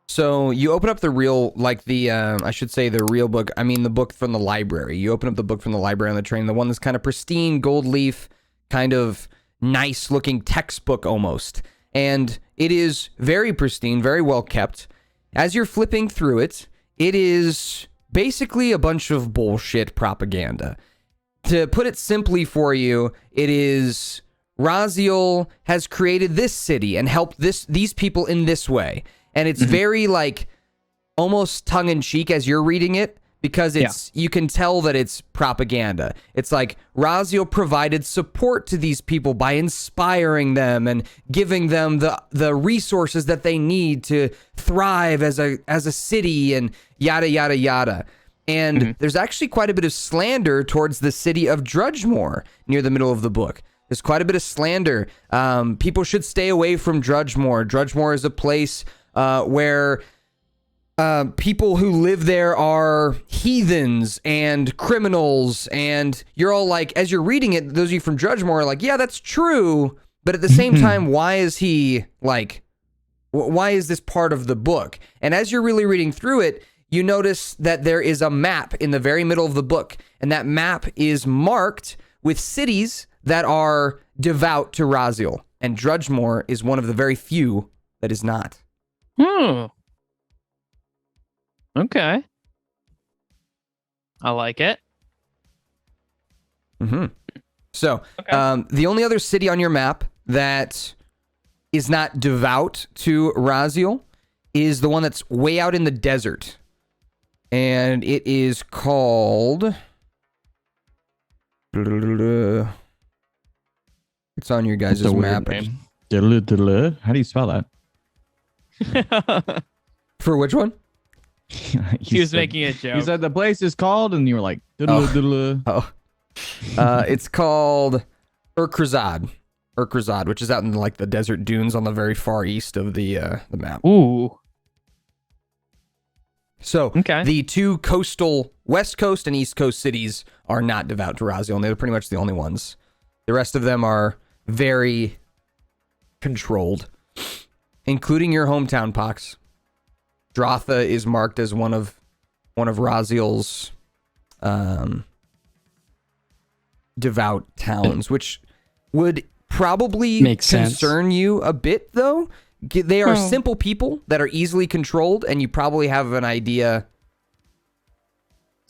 So you open up the real, like I should say the real book. I mean the book from the library. You open up the book from the library on the train, the one that's kind of pristine, gold leaf, kind of nice looking textbook almost. And it is very pristine, very well kept. As you're flipping through it, it is basically a bunch of bullshit propaganda. To put it simply for you, it is Raziel has created this city and helped these people in this way. And it's very like almost tongue in cheek as you're reading it, because you can tell that it's propaganda. It's like Raziel provided support to these people by inspiring them and giving them the resources that they need to thrive as a city and yada yada yada. And there's actually quite a bit of slander towards the city of Drudgemore near the middle of the book. There's quite a bit of slander. People should stay away from Drudgemore. Drudgemore is a place where people who live there are heathens and criminals. And you're all like, as you're reading it, those of you from Drudgemore are like, yeah, that's true. But at the same time, why is he like, why is this part of the book? And as you're really reading through it, you notice that there is a map in the very middle of the book, and that map is marked with cities that are devout to Raziel, and Drudgemore is one of the very few that is not. Okay. I like it. So, the only other city on your map that is not devout to Raziel is the one that's way out in the desert. And it is called... It's on your guys' map. How do you spell that? For which one? He was making a joke. You said the place is called, and you were like, it's called Urkrazad, which is out in like the desert dunes on the very far east of the map. Ooh. So the two coastal West Coast and East Coast cities are not devout to Raziel, and they're pretty much the only ones. The rest of them are very controlled, including your hometown, Pox. Dratha is marked as one of Raziel's devout towns, which would probably concern you a bit, though. They are simple people that are easily controlled, and you probably have an idea.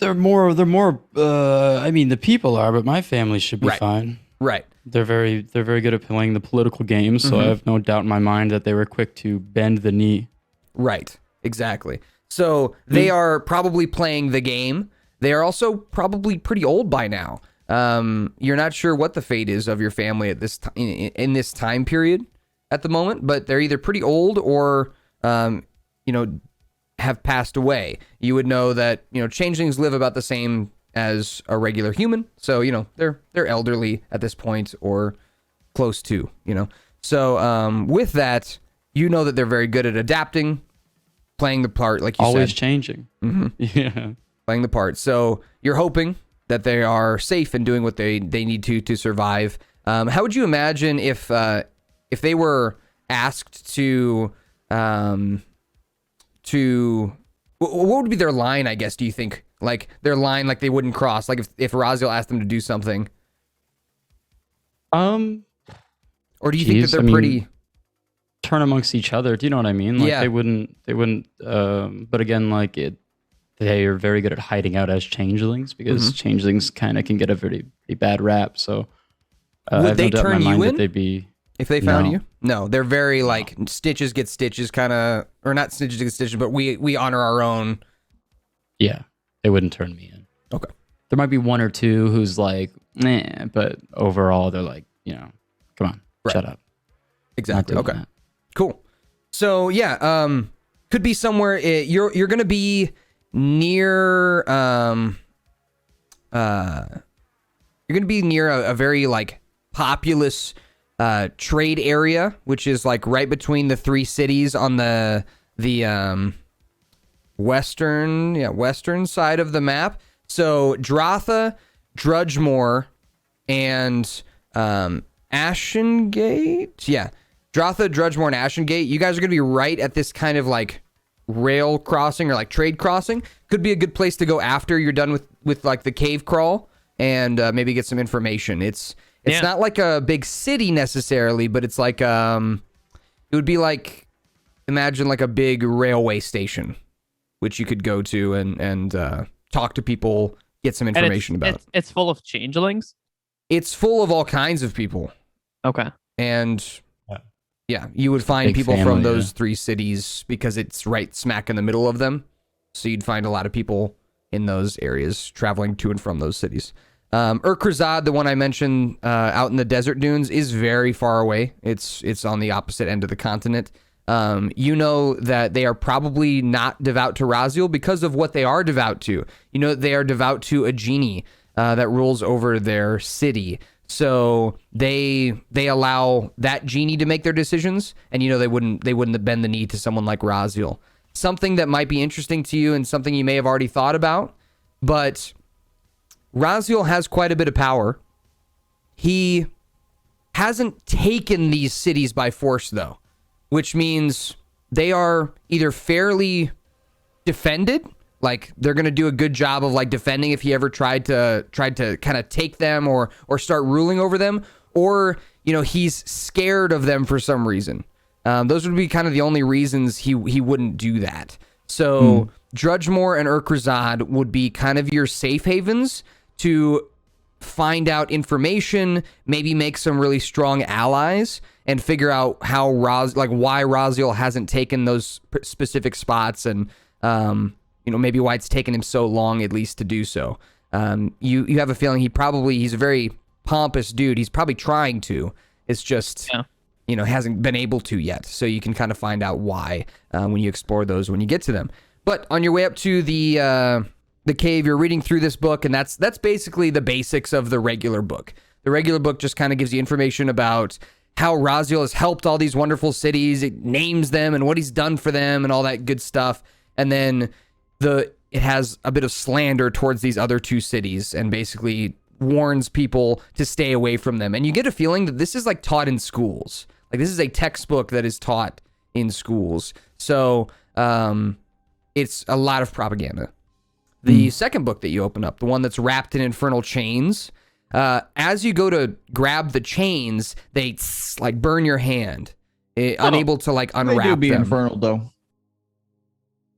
They're more. I mean, the people are, but my family should be fine. Right. They're very good at playing the political game, so I have no doubt in my mind that they were quick to bend the knee. Right. Exactly. So they are probably playing the game. They are also probably pretty old by now. You're not sure what the fate is of your family at this in this time period at the moment, but they're either pretty old or have passed away. You would know that changelings live about the same as a regular human, so they're elderly at this point or close to. So with that, that they're very good at adapting, playing the part, like you always said. Changing. Yeah, playing the part. So you're hoping that they are safe and doing what they need to survive. How would you imagine if they were asked to what would be their line, I guess, do you think? Like their line, like they wouldn't cross, like if Raziel asked them to do something. Or do you think that they're pretty turn amongst each other? Do you know what I mean? Like they wouldn't but again, like they are very good at hiding out as changelings, because changelings kind of can get a pretty bad rap. So would they turn you in? They'd be, if they found you? No, they're very like stitches get stitches kind of, or not stitches get stitches, but we honor our own. Yeah, they wouldn't turn me in. Okay. There might be one or two who's like, nah, but overall they're like, come on, shut up. Exactly. Okay. Cool. So yeah, could be somewhere. You're gonna be near. You're gonna be near a very like populous trade area, which is like right between the three cities on the western side of the map. So Dratha, Drudgemore, and Ashengate. Yeah. Dratha, Drudgemore, and Ashengate, you guys are going to be right at this kind of like rail crossing or like trade crossing. Could be a good place to go after you're done with like the cave crawl and maybe get some information. It's not like a big city necessarily, but it's like it would be like, imagine like a big railway station, which you could go to and talk to people, get some information about. It's full of changelings. It's full of all kinds of people. Okay. And yeah, you would find Big people family, from those 3 cities because it's right smack in the middle of them. So you'd find a lot of people in those areas traveling to and from those cities. Urkrazad, the one I mentioned out in the desert dunes, is very far away. It's on the opposite end of the continent. You know that they are probably not devout to Raziel because of what they are devout to. You know that they are devout to a genie that rules over their city. So they allow that genie to make their decisions, and you know they wouldn't bend the knee to someone like Raziel. Something that might be interesting to you and something you may have already thought about, but Raziel has quite a bit of power. He hasn't taken these cities by force though, which means they are either fairly defended, like they're going to do a good job of like defending if he ever tried to kind of take them or start ruling over them, or you know he's scared of them for some reason. Those would be kind of the only reasons he wouldn't do that. So Drudgemore and Urkrazad would be kind of your safe havens to find out information, maybe make some really strong allies, and figure out how why Raziel hasn't taken those specific spots, and you know, maybe why it's taken him so long at least to do so. You have a feeling he's a very pompous dude. He's probably trying to. It's just, you know, hasn't been able to yet. So you can kind of find out why when you explore those when you get to them. But on your way up to the cave, you're reading through this book, and that's basically the basics of the regular book. The regular book just kind of gives you information about how Raziel has helped all these wonderful cities. It names them and what he's done for them and all that good stuff. And then it has a bit of slander towards these other 2 cities and basically warns people to stay away from them. And you get a feeling that this is like taught in schools. Like this is a textbook that is taught in schools. So it's a lot of propaganda. The second book that you open up, the one that's wrapped in infernal chains, as you go to grab the chains, they like burn your hand, unable to like unwrap They do be them. infernal though.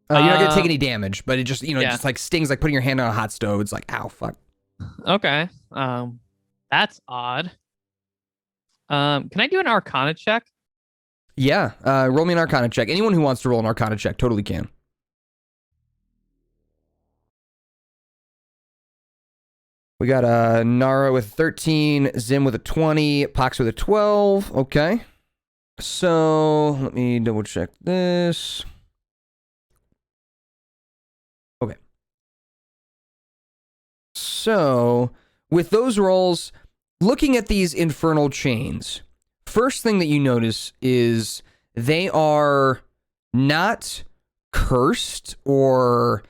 You're not gonna take any damage, but it just just like stings like putting your hand on a hot stove. It's like, ow, fuck. Okay. That's odd. Can I do an Arcana check? Yeah. Roll me an Arcana check. Anyone who wants to roll an Arcana check totally can. We got Nara with 13, Zim with a 20, Pox with a 12. Okay. So let me double check this. Okay. So with those rolls, looking at these infernal chains, first thing that you notice is they are not cursed or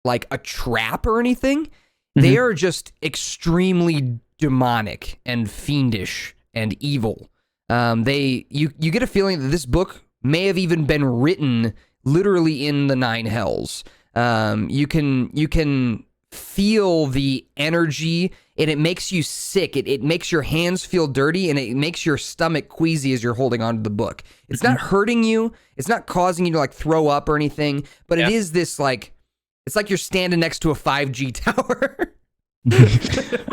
like a trap or anything. They are just extremely demonic and fiendish and evil. You get a feeling that this book may have even been written literally in the 9 hells. You can feel the energy, and it makes you sick. It makes your hands feel dirty, and it makes your stomach queasy as you're holding onto the book. It's not hurting you. It's not causing you to like throw up or anything, but it is this like, it's like you're standing next to a 5G tower.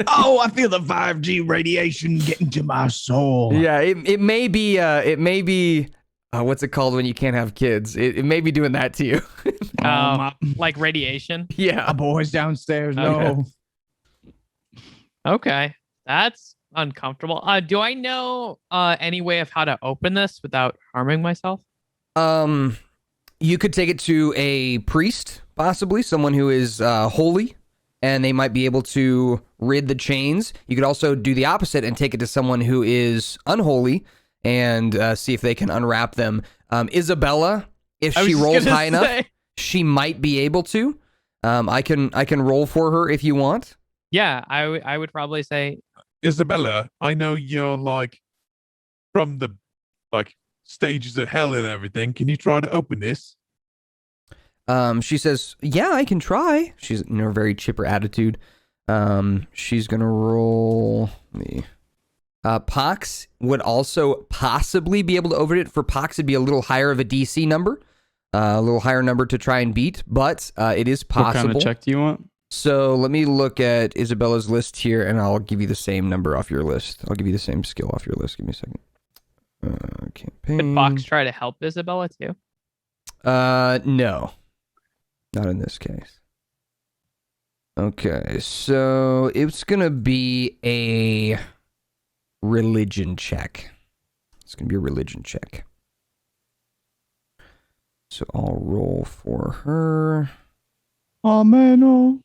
Oh, I feel the 5G radiation getting to my soul. Yeah, it may be what's it called when you can't have kids? It may be doing that to you. Like radiation. Yeah. My boys downstairs. No. Okay. That's uncomfortable. Do I know any way of how to open this without harming myself? You could take it to a priest, possibly someone who is holy, and they might be able to rid the chains. You could also do the opposite and take it to someone who is unholy and see if they can unwrap them. Isabella, if she rolls high enough, she might be able to. I can roll for her if you want. Yeah, I would probably say, Isabella, I know you're like from the like stages of hell and everything. Can you try to open this? She says, "Yeah, I can try." She's in her very chipper attitude. She's gonna roll me. Pox would also possibly be able to open it. For Pox, it'd be a little higher of a DC number, a little higher number to try and beat, but it is possible. What kind of check do you want? So let me look at Isabella's list here, and I'll give you the same number off your list. I'll give you the same skill off your list. Give me a second. Campaign. Could Fox try to help Isabella too? No. Not in this case. Okay, so it's gonna be a religion check. It's gonna be a religion check. So I'll roll for her. Ameno.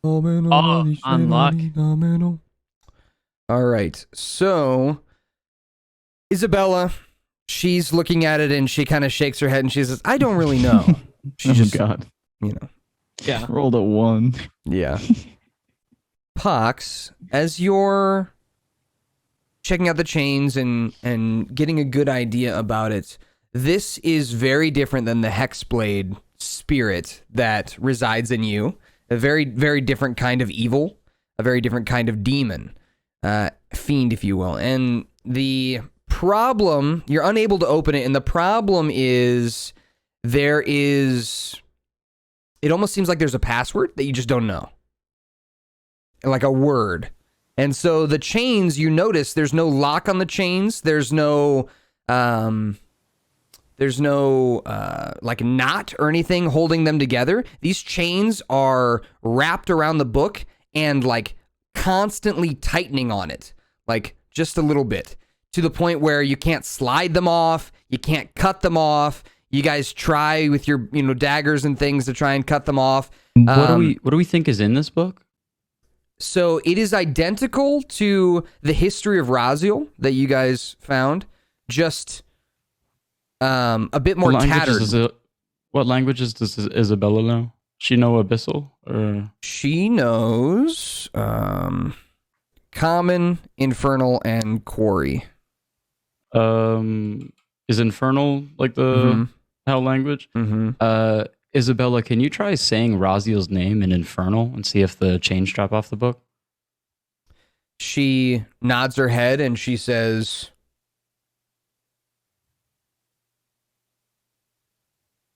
Oh, unluck. All right, so Isabella, she's looking at it and she kind of shakes her head and she says, "I don't really know." She just, God. you know. Yeah. Rolled a 1. Yeah. Pox, as you're checking out the chains and getting a good idea about it, this is very different than the Hexblade spirit that resides in you. A very, very different kind of evil, a very different kind of demon, fiend, if you will. And the problem, you're unable to open it, and the problem is it almost seems like there's a password that you just don't know. Like a word. And so the chains, you notice there's no lock on the chains. There's no like knot or anything holding them together. These chains are wrapped around the book and like constantly tightening on it. Like just a little bit. To the point where you can't slide them off. You can't cut them off. You guys try with your, daggers and things to try and cut them off. What do we think is in this book? So it is identical to the history of Raziel that you guys found, just a bit more tattered. What languages does Isabella know? She know Abyssal? Or? She knows Common, Infernal, and Quarry. Is Infernal like the hell language? Mm-hmm. Isabella, can you try saying Raziel's name in Infernal and see if the chains drop off the book? She nods her head and she says,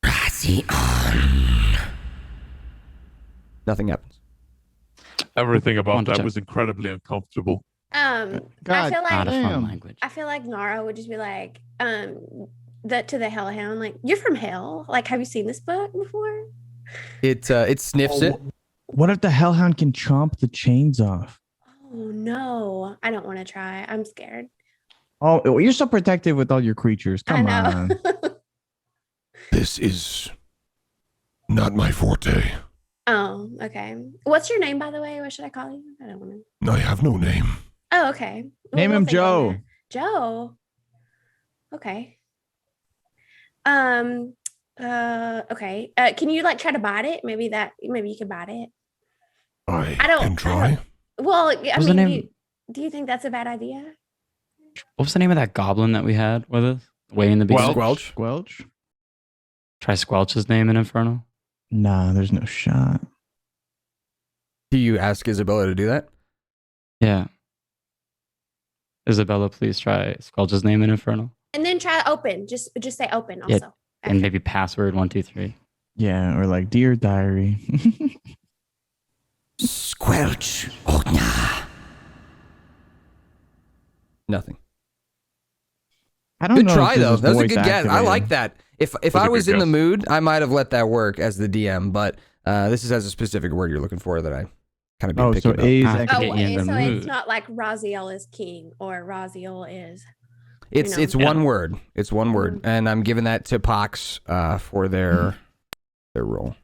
Razion. Nothing happens. Everything about that was incredibly uncomfortable. God, I feel Not like a fun language. I feel like Nara would just be like, to the Hellhound, like, "You're from hell. Like, have you seen this book before?" It sniffs it. What if the Hellhound can chomp the chains off? Oh no, I don't want to try. I'm scared. Oh, you're so protective with all your creatures. Come I on. know. This is not my forte. Oh, okay. What's your name, by the way? What should I call you? I don't want to. I have no name. Oh, okay. Name him think on Joe. that. Joe. Okay. Okay. Can you like try to bite it? Maybe you could bite it. I don't- can I try. don't- Well, I What's the mean, name? do you think that's a bad idea? What was the name of that goblin that we had with us? Way in the beginning. Squelch. Squelch? Try Squelch's name in Infernal. Nah, there's no shot. Do you ask Isabella to do that? Yeah. Isabella, please try Squelch's name in Infernal. And then try open. Just say open Yeah. also. And maybe password 123. Yeah, or like Dear Diary. Squelch. Oh, nah. Nothing. I don't Good know. try though. That was a good guess. I like that. If I a was good in the guess. mood, I might have let that work as the DM. But this has a specific word you're looking for that I kind of been Oh, picking so up. A's Ah, actually. Oh, get you in the so mood. it's not like Raziel is king or Raziel is. It's know. it's one word. It's one word, and I'm giving that to Pox for their role.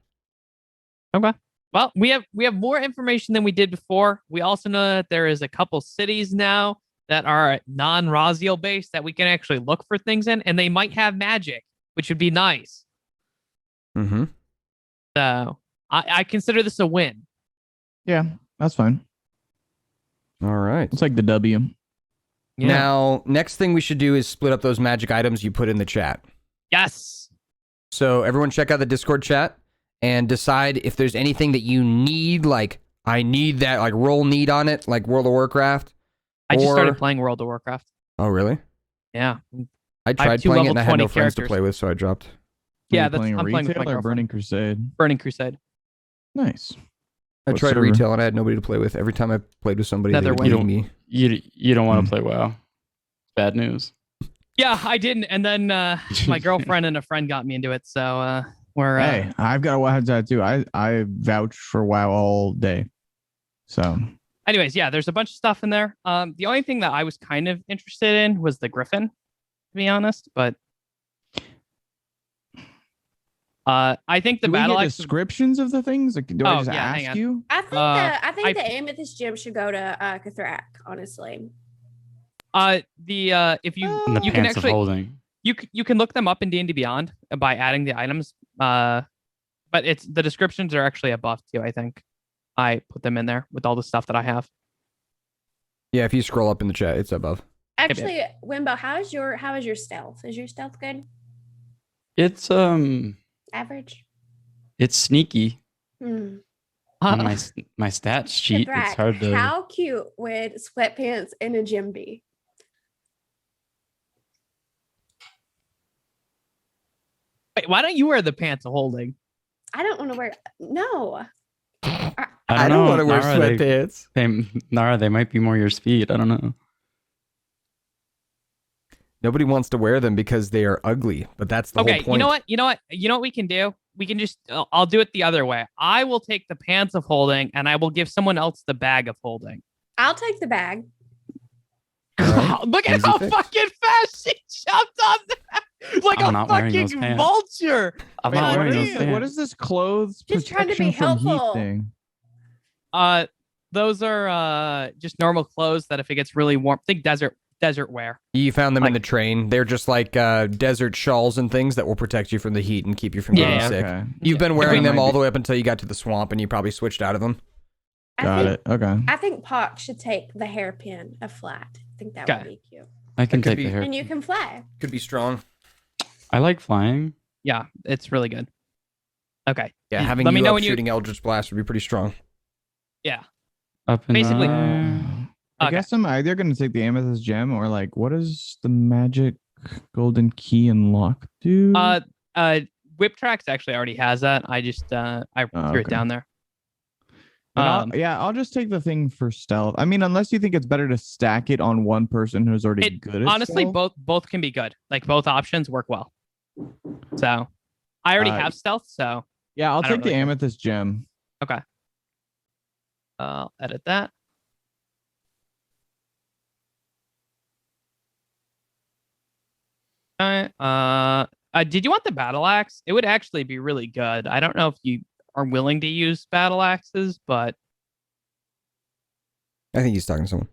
Okay. Well, we have more information than we did before. We also know that there is a couple cities now that are non-Raziel based that we can actually look for things in, and they might have magic, which would be nice. Mm-hmm. So I consider this a win. Yeah, that's fine. All right. It's like the W. Yeah. Now, next thing we should do is split up those magic items you put in the chat. Yes. So everyone check out the Discord chat and decide if there's anything that you need, like, I need that, like, roll need on it, like World of Warcraft. I just started playing World of Warcraft. Oh, really? Yeah. I tried playing it and I had no friends to play with, so I dropped. Yeah, I'm playing with my retail or girlfriend. Burning Crusade. Burning Crusade. Nice. I What tried server? retail and I had nobody to play with. Every time I played with somebody, they would Netherwind. leave me. You don't want to play WoW. Bad news. Yeah, I didn't. And then my girlfriend and a friend got me into it. So we're. Hey, I've got a WoW tattoo. I vouch for WoW all day. So. Anyways, yeah, there's a bunch of stuff in there. The only thing that I was kind of interested in was the Griffin, to be honest. But I think the Do we battle get axe. descriptions of the things? Like, do I just yeah, hang ask on. you? I think the amethyst gem should go to Kethrakk, honestly. If you And the you can pants of actually holding. you can look them up in D&D Beyond by adding the items. But it's the descriptions are actually above too. I think I put them in there with all the stuff that I have. Yeah, if you scroll up in the chat, it's above. Actually, Wimbo, how is your stealth? Is your stealth good? It's Average? it's sneaky. Hmm. On my stats sheet, Kethrakk, it's hard to. How cute would sweatpants and a gym be? Wait, why don't you wear the pants of holding? I don't want to wear. No. I don't want to wear Nara, sweatpants. Nara, they might be more your speed. I don't know. Nobody wants to wear them because they are ugly, but that's the whole point. You know what we can do? We can just I'll do it the other way. I will take the pants of holding and I will give someone else the bag of holding. I'll take the bag. Right. Look at Easy how fix. fucking fast she jumped on that. Like I'm a not wearing those fucking pants. vulture. I'm Wait, not what wearing is- those pants. What is this clothes Just trying to be protection from heat helpful. thing? Those are just normal clothes that if it gets really warm, think desert wear. You found them in Like- the train. They're just like desert shawls and things that will protect you from the heat and keep you from getting Yeah. sick. Okay. You've been If wearing we- them all the way up until you got to the swamp, and you probably switched out of them. Got it. Okay. I think Pock should take the hairpin, a flat. I think that Okay. would be cute. I can That could take be- the hair. And you can fly. Could be strong. I like flying. Yeah, it's really good. Okay. Yeah, having Let you me know up when you. shooting Eldritch Blast would be pretty strong. Yeah. Up in Basically- I Okay. guess I'm either going to take the amethyst gem or like, what does the magic golden key and lock do? Whip Tracks actually already has that. I just I threw it okay. down there. And I'll just take the thing for stealth. I mean, unless you think it's better to stack it on one person who's already good at Honestly, stealth. both can be good. Like both options work well. So I already have stealth, so Yeah, I'll I don't take the really care. amethyst gem. I'll edit that. Did you want the battle axe? It would actually be really good. I don't know if you are willing to use battle axes, but I think he's talking to someone.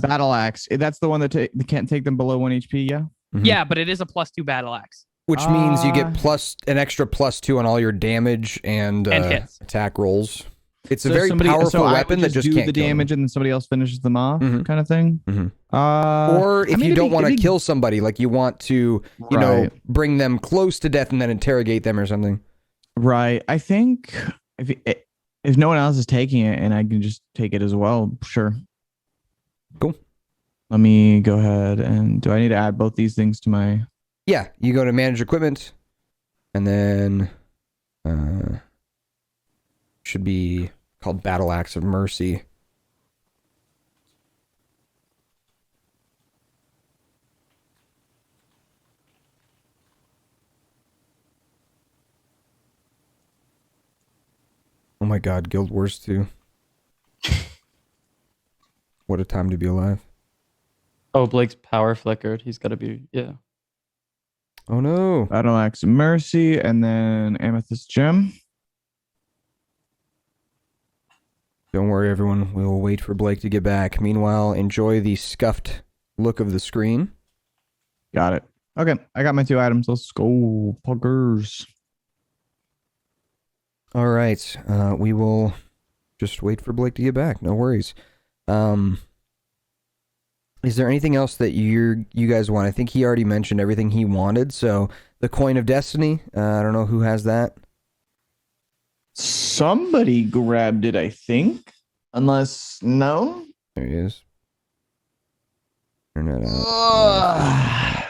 Battle axe. That's the one that can't take them below 1 HP. Yeah. Mhm. yeah, but it is a +2 battle axe. Which means you get Uh, an extra +2 on all your damage and hits. attack rolls. It's a So very so powerful I would weapon that just do can't the kill them. damage and then somebody else finishes them off, Mhm. kind of thing. Mhm. I Or if mean, you it'd don't be- want to it'd be- kill somebody, like you want to, you know, Right. bring them close to death and then interrogate them or something. Right. I think if no one else is taking it and I can just take it as well, sure. Cool. Let me go ahead and do I need to add both these things to my? Yeah, you go to manage equipment, and then should be called Battle Axe of Mercy. Oh my God, Guild Wars 2. What a time to be alive. Oh, Blake's power flickered. He's got to be, yeah. Oh no. Battle Axe of Mercy and then Amethyst Gem. Don't worry, everyone. We'll wait for Blake to get back. Meanwhile, enjoy the scuffed look of the screen. Got it. Okay, I got my 2 items. Let's go, puggers. All right. We will just wait for Blake to get back. No worries. Is there anything else that you guys want? I think he already mentioned everything he wanted. So the coin of destiny. I don't know who has that. Somebody grabbed it, I think. Unless no. There he is. Turn that out.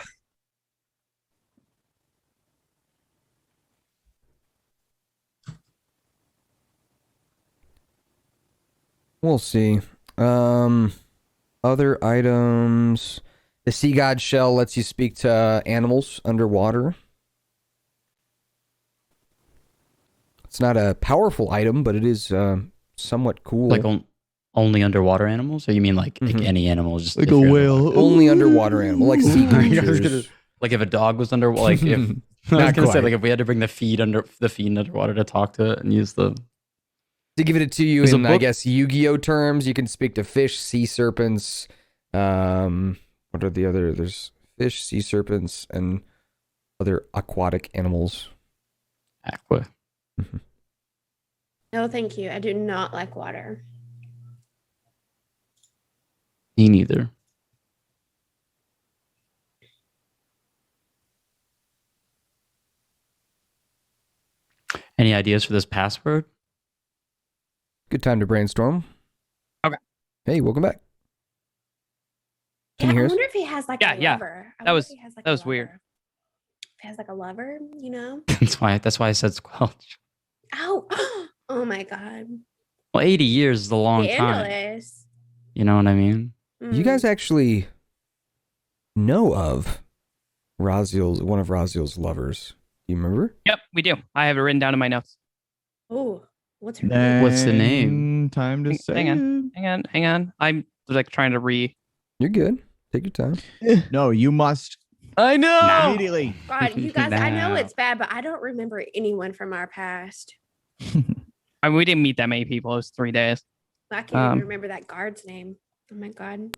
We'll see. Other items. The sea god shell lets you speak to animals underwater. It's not a powerful item, but it is somewhat cool. Like only underwater animals, or you mean like any animal, just like a whale? Only underwater animal, like sea creatures. Like if a dog was under, like if I was gonna say, like if we had to bring the feed underwater to talk to it and use the. To give it to you in, I guess, Yu-Gi-Oh terms, you can speak to fish, sea serpents. What are the other? There's fish, sea serpents, and other aquatic animals. Aqua. No, thank you. I do not like water. Me neither. Any ideas for this password? Good time to brainstorm. Okay. Hey, welcome back. Can Yeah, you hear I us? wonder if he has like a lover. That was weird. If he has like a lover, you know? That's why I said squelch. Oh, oh my God. Well, 80 years is a long time. Scandalous. You know what I mean? You guys actually know of Raziel's, one of Raziel's lovers. Do you remember? Yep, we do. I have it written down in my notes. Oh, what's her name? What's the name? Time to say. Hang on. I'm like trying to You're good. Take your time. No, you must. I know. Immediately. God, you guys, I know Nah. it's bad, but I don't remember anyone from our past. I mean, we didn't meet that many people. It was 3 days. I can't even remember that guard's name. Oh my God.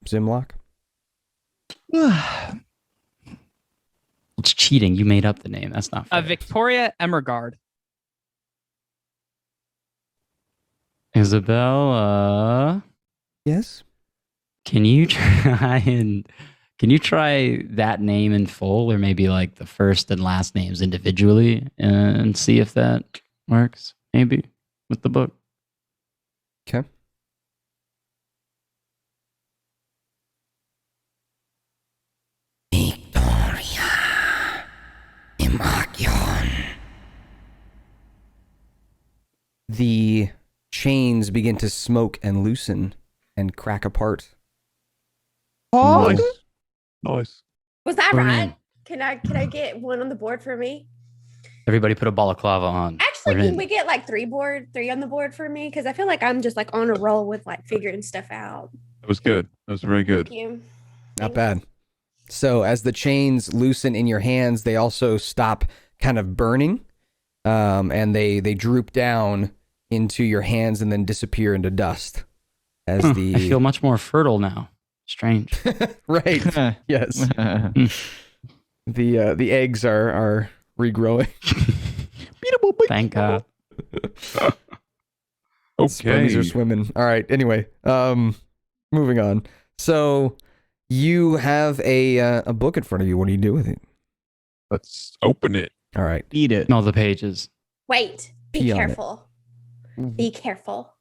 Zimlock. It's cheating. You made up the name. That's not fair. Victoria Emergard. Isabella, Yes. can you try that name in full, or maybe like the first and last names individually, and see if that works? Maybe with the book. Okay. Victoria Emakion. The chains begin to smoke and loosen and crack apart. Oh, Nice. Was that We're right? in. Can I get one on the board for me? Everybody put a balaclava on. Actually, We're can in. we get like three on the board for me? Because I feel like I'm just like on a roll with like figuring stuff out. That was good. That was very good. Thank you. Not Thanks. bad. So as the chains loosen in your hands, they also stop kind of burning, and they droop down into your hands and then disappear into dust. As I feel much more fertile now. Strange. right, yes, the eggs are regrowing. Thank God. Spermies are Okay. swimming. All right. Anyway, moving on. So you have a book in front of you. What do you do with it? Let's open it. All right. eat it. All the pages. Wait. Be Pee on it. careful. Be careful.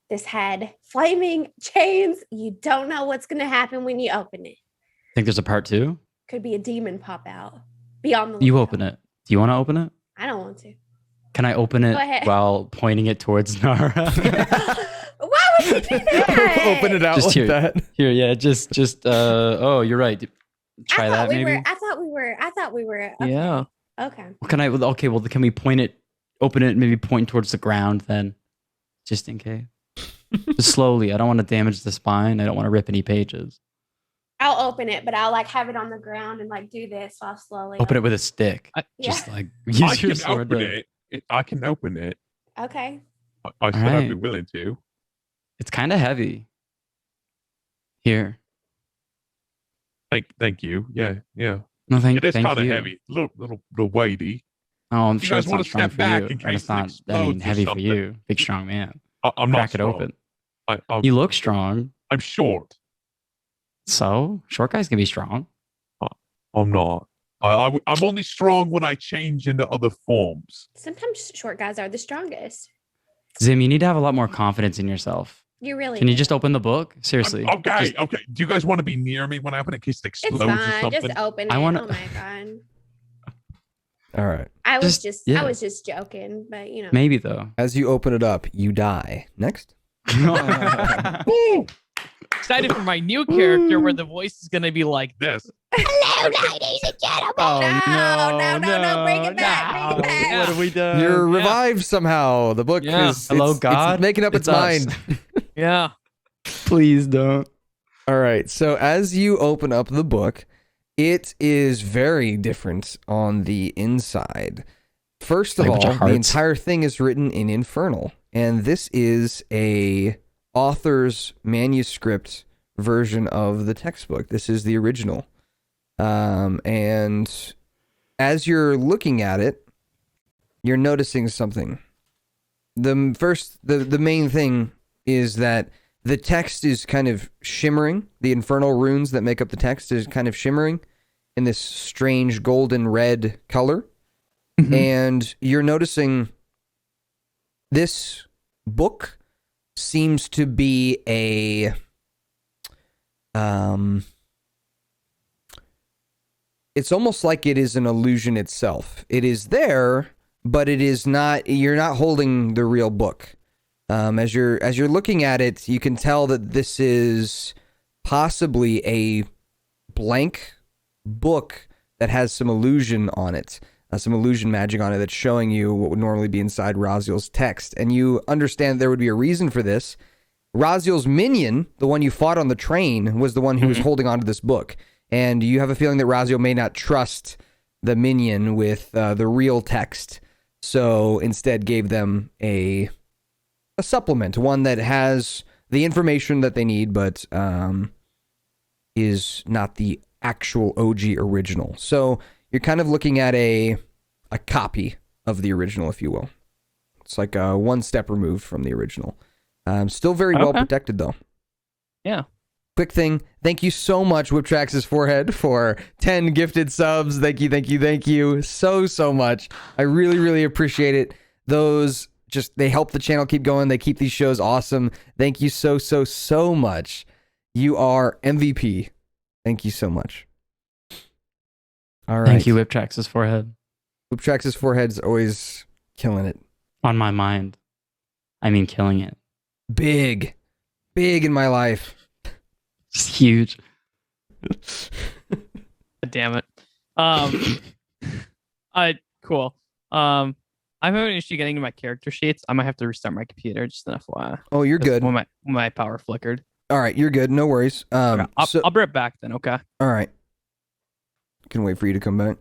This had flaming chains. You don't know what's going to happen when you open it. Think there's a part 2? Could be a demon pop out. Be on the You lookout. open it. Do you want to open it? I don't want to. Can I open it Go ahead. while pointing it towards Nara? Why would you do that? Open it out Just like here. that. Here, yeah, just oh, you're right. Try that maybe. I thought we were. Okay. Yeah. Okay. Can I? Okay, well, can we point it? Open it, maybe point towards the ground then, just in case. Just slowly. I don't want to damage the spine. I don't want to rip any pages. I'll open it, but I'll like have it on the ground and like do this while slowly. Open it with a stick. Just like use I your can sword. open it. I can open it. Okay. I said I'd be right. willing to. It's kind of heavy. Here. Thank you. Yeah. No, thank It is thank kind of you. heavy. Little weighty. Oh, I'm You sure guys it's wanna not strong step for back you. in And it's case it not. I explodes mean, or heavy for something? you, big strong man. I'm not Crack it strong. open. You look strong. I'm short. So short guys can be strong. I'm not. I'm only strong when I change into other forms. Sometimes short guys are the strongest. Zim, you need to have a lot more confidence in yourself. You really Can you do. just open the book? Seriously. Okay. Do you guys want to be near me when I open it in case it explodes It's or fine. something? Just open it. I wanna- Oh my god. All right. I was just yeah. joking, but you know. Maybe though. As you open it up, you die. Next. Excited for my new character where the voice is going to be like This. Hello, ladies and gentlemen. No, bring it back. Bring it back. What have we done? You're revived somehow. The book Yeah. is Hello, it's God? making up its It's us. mind. Yeah. Please don't. All right. So as you open up the book, it is very different on the inside. First of Like a bunch all, of the hearts. entire thing is written in Infernal, and this is a author's manuscript version of the textbook. This is the original. And as you're looking at it, you're noticing something. The main thing is that the text is kind of shimmering. The infernal runes that make up the text is kind of shimmering in this strange golden red color. Mhm. And you're noticing this book seems to be it's almost like it is an illusion itself. It is there, but it is not. You're not holding the real book. As you're looking at it, you can tell that this is possibly a blank book that has some illusion on it, some illusion magic on it that's showing you what would normally be inside Raziel's text. And you understand there would be a reason for this. Raziel's minion, the one you fought on the train, was the one who was holding onto this book. And you have a feeling that Raziel may not trust the minion with the real text, so instead gave them a supplement, one that has the information that they need, but is not the actual OG original. So you're kind of looking at a copy of the original, if you will. It's like one step removed from the original. Still very well protected, though. Yeah. Quick thing. Thank you so much, Whiptrax's Forehead, for 10 gifted subs. Thank you so much. I really, really appreciate it. Those they help the channel keep going. They keep these shows awesome. Thank you so much. You are MVP. Thank you so much. All right. Thank you, Whiptrax's Forehead. Whiptrax's Forehead's always killing it. On my mind. I mean, killing it. Big in my life. It's huge. Damn it. Cool. I'm having an issue getting to my character sheets. I might have to restart my computer, just an FYI. Oh, you're good. When my power flickered. All right, you're good. No worries. Okay, I'll be right back then, okay? All right. Can wait for you to come back.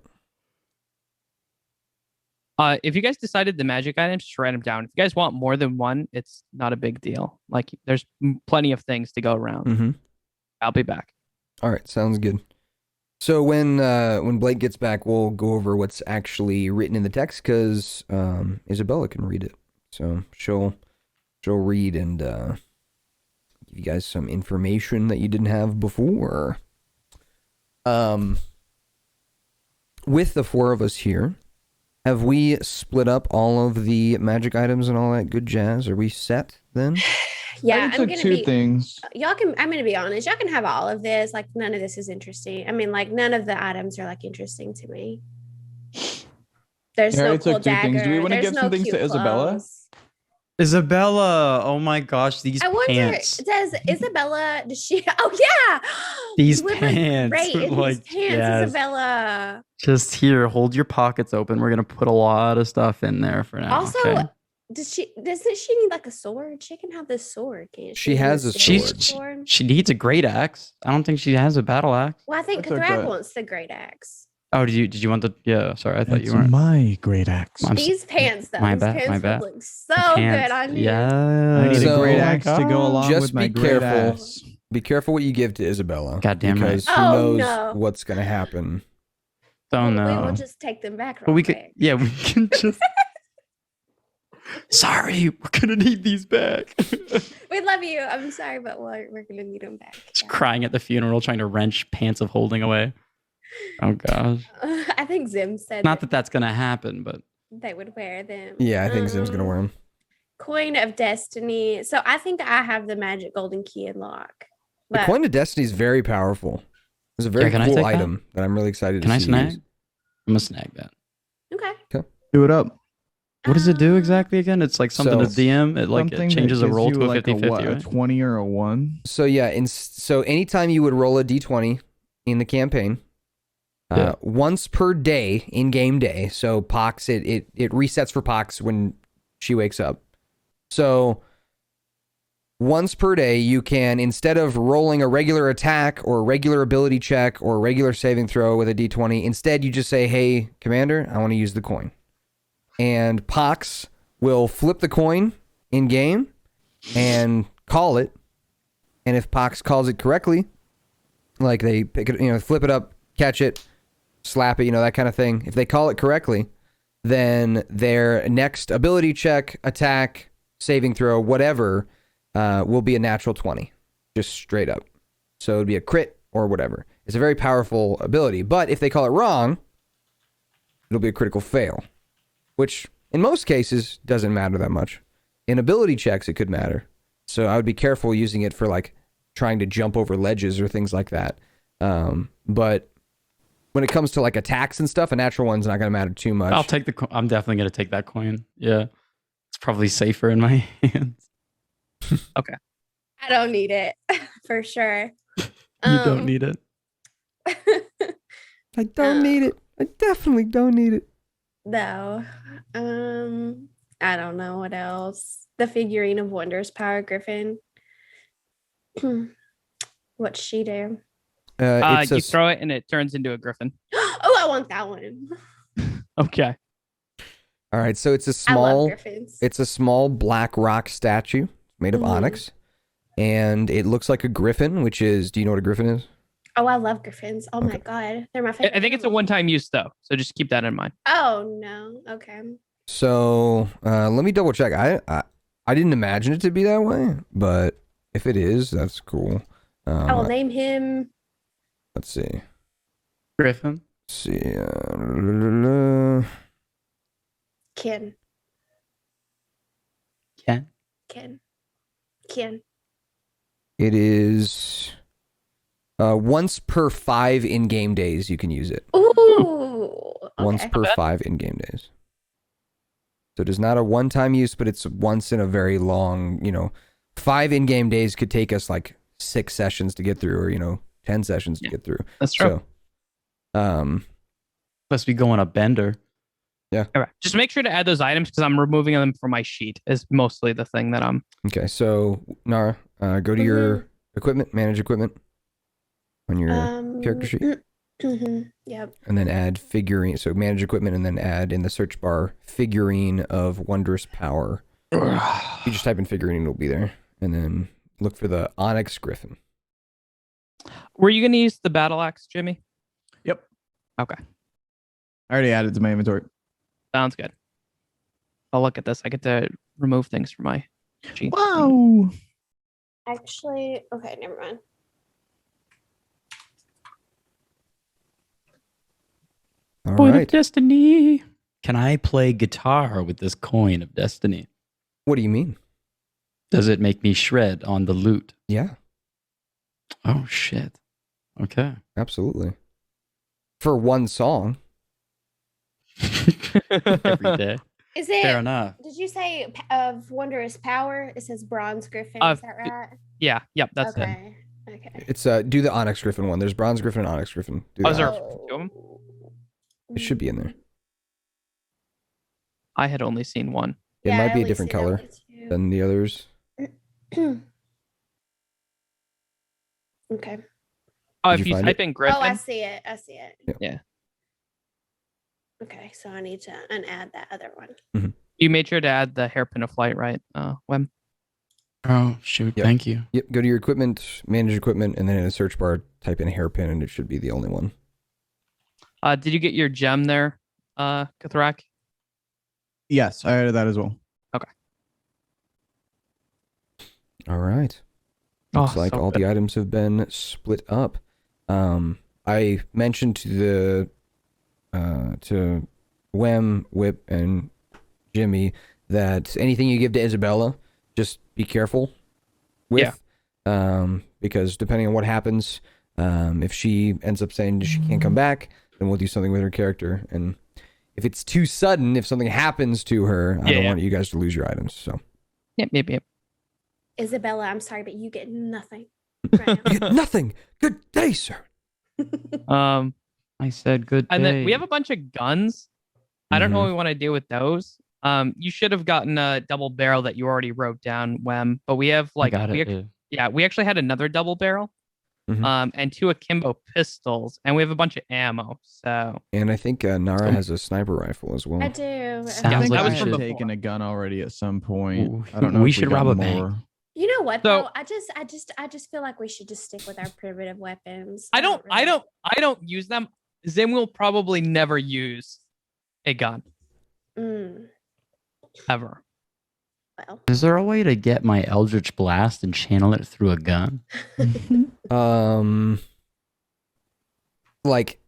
If you guys decided the magic items, just write them down. If you guys want more than one, it's not a big deal. Like, there's plenty of things to go around. Mm-hmm. I'll be back. All right, sounds good. So when Blake gets back, we'll go over what's actually written in the text, because Isabella can read it. So she'll read and give you guys some information that you didn't have before. With the four of us here, have we split up all of the magic items and all that good jazz? Are we set then? Yeah, I took two things. Y'all can. I'm gonna be honest. Y'all can have all of this. Like, none of this is interesting. I mean, like, none of the items are like interesting to me. There's Yeah, I no took cool two things. dagger. Do we want to There's give no some things cute to Isabella? clothes. Isabella, oh my gosh, these I wonder, pants. does Isabella, does she, oh yeah. These You would look pants, great in like, these pants, yes. Isabella. Just here, hold your pockets open. We're gonna put a lot of stuff in there for now. Also, okay? doesn't she need like a sword? She can have this sword, can't she? She has a sword. She needs a great axe. I don't think she has a battle axe. Well, I think I took Kethrakk that. wants the great axe. Oh, did you want the? Yeah, sorry, I thought you weren't. my great axe. I'm s- These pants, though, my these bad, pants my would bad. look so Pants, good on you. yeah. I need So- a great axe to go along Just with my be great careful. axe. Be careful what you give to Isabella. Goddamn right. because who Oh, knows no. what's gonna happen. Don't We know. will just take them back. But we real could. quick. Yeah, we can just. Sorry, we're gonna need these back. We love you. I'm sorry, but we're gonna need them back. Just crying at the funeral, trying to wrench pants of holding away. Oh gosh. I think Zim said Not that that's gonna happen, but they would wear them. Yeah, I think Zim's gonna wear them. Coin of Destiny. So I think I have the magic golden key and lock. The Coin of Destiny is very powerful. It's a very cool item that I'm really excited to see. Can I snag? Use. I'm gonna snag that. Okay. Do it up. What does it do exactly again? It's like something to DM. It changes a roll to a 50-50, like a 20 or a 1. So yeah, so anytime you would roll a d20 in the campaign, once per day in game day. So Pox, it resets for Pox when she wakes up. So once per day, you can, instead of rolling a regular attack or regular ability check or regular saving throw with a d20, instead you just say, "Hey, Commander, I want to use the coin." And Pox will flip the coin in game and call it. And if Pox calls it correctly, like they pick it, flip it up, catch it, slap it, that kind of thing. If they call it correctly, then their next ability check, attack, saving throw, whatever, will be a natural 20, just straight up. So it'd be a crit or whatever. It's a very powerful ability. But if they call it wrong, it'll be a critical fail. Which, in most cases, doesn't matter that much. In ability checks, it could matter. So I would be careful using it for, like, trying to jump over ledges or things like that. But when it comes to, like, attacks and stuff, a natural one's not going to matter too much. I'm definitely going to take that coin. Yeah. It's probably safer in my hands. Okay. I don't need it, for sure. You don't need it. I don't need it. I definitely don't need it. No. I don't know what else. The figurine of Wondrous Power Griffin. What's she do? You throw it and it turns into a griffin. Oh, I want that one. Okay. All right, so it's a small black rock statue made of onyx, and it looks like a griffin, which is, do you know what a griffin is? Oh, I love griffins. Oh my god, they're my favorite. I think it's a one-time use though, so just keep that in mind. Oh no. Okay. So let me double check. I didn't imagine it to be that way, but if it is, that's cool. I will name him. Let's see. Griffin. Let's see. Ken. It is once per 5 in-game days you can use it. Ooh. Okay. Once per 5 in-game days. So it is not a one-time use, but it's once in a very long, 5 in-game days could take us like 6 sessions to get through, or 10 sessions to get through. That's true. So, unless we go on a bender. Yeah. All right. Just make sure to add those items because I'm removing them from my sheet. Is mostly the thing that I'm. Okay, so Nara, go to your equipment, manage equipment on your character sheet. Yep. And then add figurine. So manage equipment, and then add in the search bar figurine of Wondrous Power. You just type in figurine, it'll be there, and then look for the Onyx Griffin. Were you going to use the battle axe, Jimmy? Yep. Okay. I already added it to my inventory. Sounds good. I'll look at this. I get to remove things from my sheet. Wow. Actually, okay, never mind. All Coin right. of Destiny. Can I play guitar with this coin of destiny? What do you mean? Does it make me shred on the lute? Yeah. Oh, shit. Okay. Absolutely. For one song. Every day. Is it? Fair enough. Did you say of Wondrous Power? It says Bronze Griffin. Is that right? Yeah. Yep. That's it. Okay. Okay. It's do the Onyx Griffin one. There's Bronze Griffin and Onyx Griffin. Do Oh, is that. there two of them? It should be in there. I had only seen one. It Yeah, might I be a only different see that color one too. than the others. Okay. Oh, Did if you you find type it? in Griffin. Oh, I see it. I see it. Yeah. Okay, so I need to unadd that other one. You made sure to add the hairpin of flight, right? Wem? Oh, shoot. Yep. Thank you. Yep. Go to your equipment, manage equipment, and then in the search bar, type in hairpin, and it should be the only one. Did you get your gem there, Kethrakk? Yes, I added that as well. Okay. All right. Looks like so all good. the items have been split up. I mentioned to Wem, Whip, and Jimmy that anything you give to Isabella, just be careful with. Because depending on what happens, if she ends up saying she can't come back, then we'll do something with her character. And if it's too sudden, if something happens to her, I don't want you guys to lose your items. So. Yep. Isabella, I'm sorry, but you get nothing. You get nothing. Good day, sir. I said good day. And then we have a bunch of guns. I don't know what we want to do with those. You should have gotten a double barrel that you already wrote down, Wem. But we have like we actually had another double barrel. And 2 akimbo pistols, and we have a bunch of ammo. So, and I think Nara has a sniper rifle as well. I do. Sounds like I we had should taken a gun already at some point. Ooh, I don't know. we if should got rob a more. bank. You know what So- though? I just feel like we should just stick with our primitive weapons. I don't use them. Zim will probably never use a gun ever. Well, Is there a way to get my Eldritch Blast and channel it through a gun? Like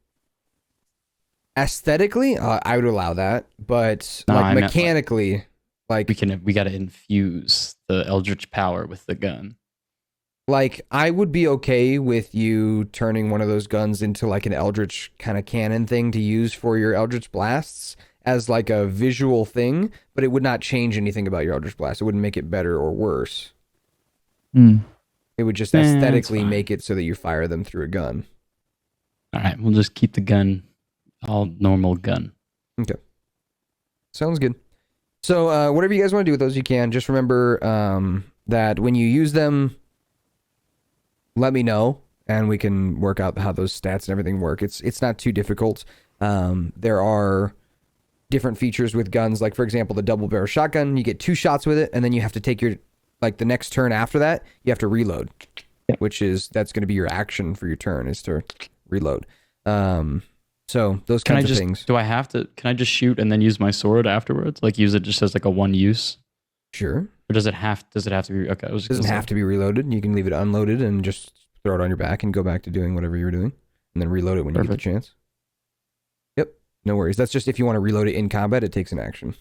aesthetically, I would allow that, but No, like I meant, mechanically, like we got to infuse the Eldritch power with the gun. like I would be okay with you turning one of those guns into like an Eldritch kind of cannon thing to use for your Eldritch blasts as like a visual thing, but it would not change anything about your Eldritch blast. It wouldn't make it better or worse. It would just aesthetically make it so that you fire them through a gun. All right, we'll just keep the gun all normal gun. Okay. Sounds good. So whatever you guys want to do with those, you can. Just remember that when you use them, let me know, and we can work out how those stats and everything work. It's not too difficult. There are different features with guns, like for example, the double barrel shotgun. You get 2 shots with it, and then you have to take your the next turn after that. You have to reload, that's going to be your action for your turn is to reload. So those kinds of things. Can I just shoot and then use my sword afterwards? Like use it just as like a one use? Sure. Or does it have to be okay? It doesn't have to be reloaded. You can leave it unloaded and just throw it on your back and go back to doing whatever you were doing, and then reload it when you get the chance. Yep. No worries. That's just if you want to reload it in combat, it takes an action.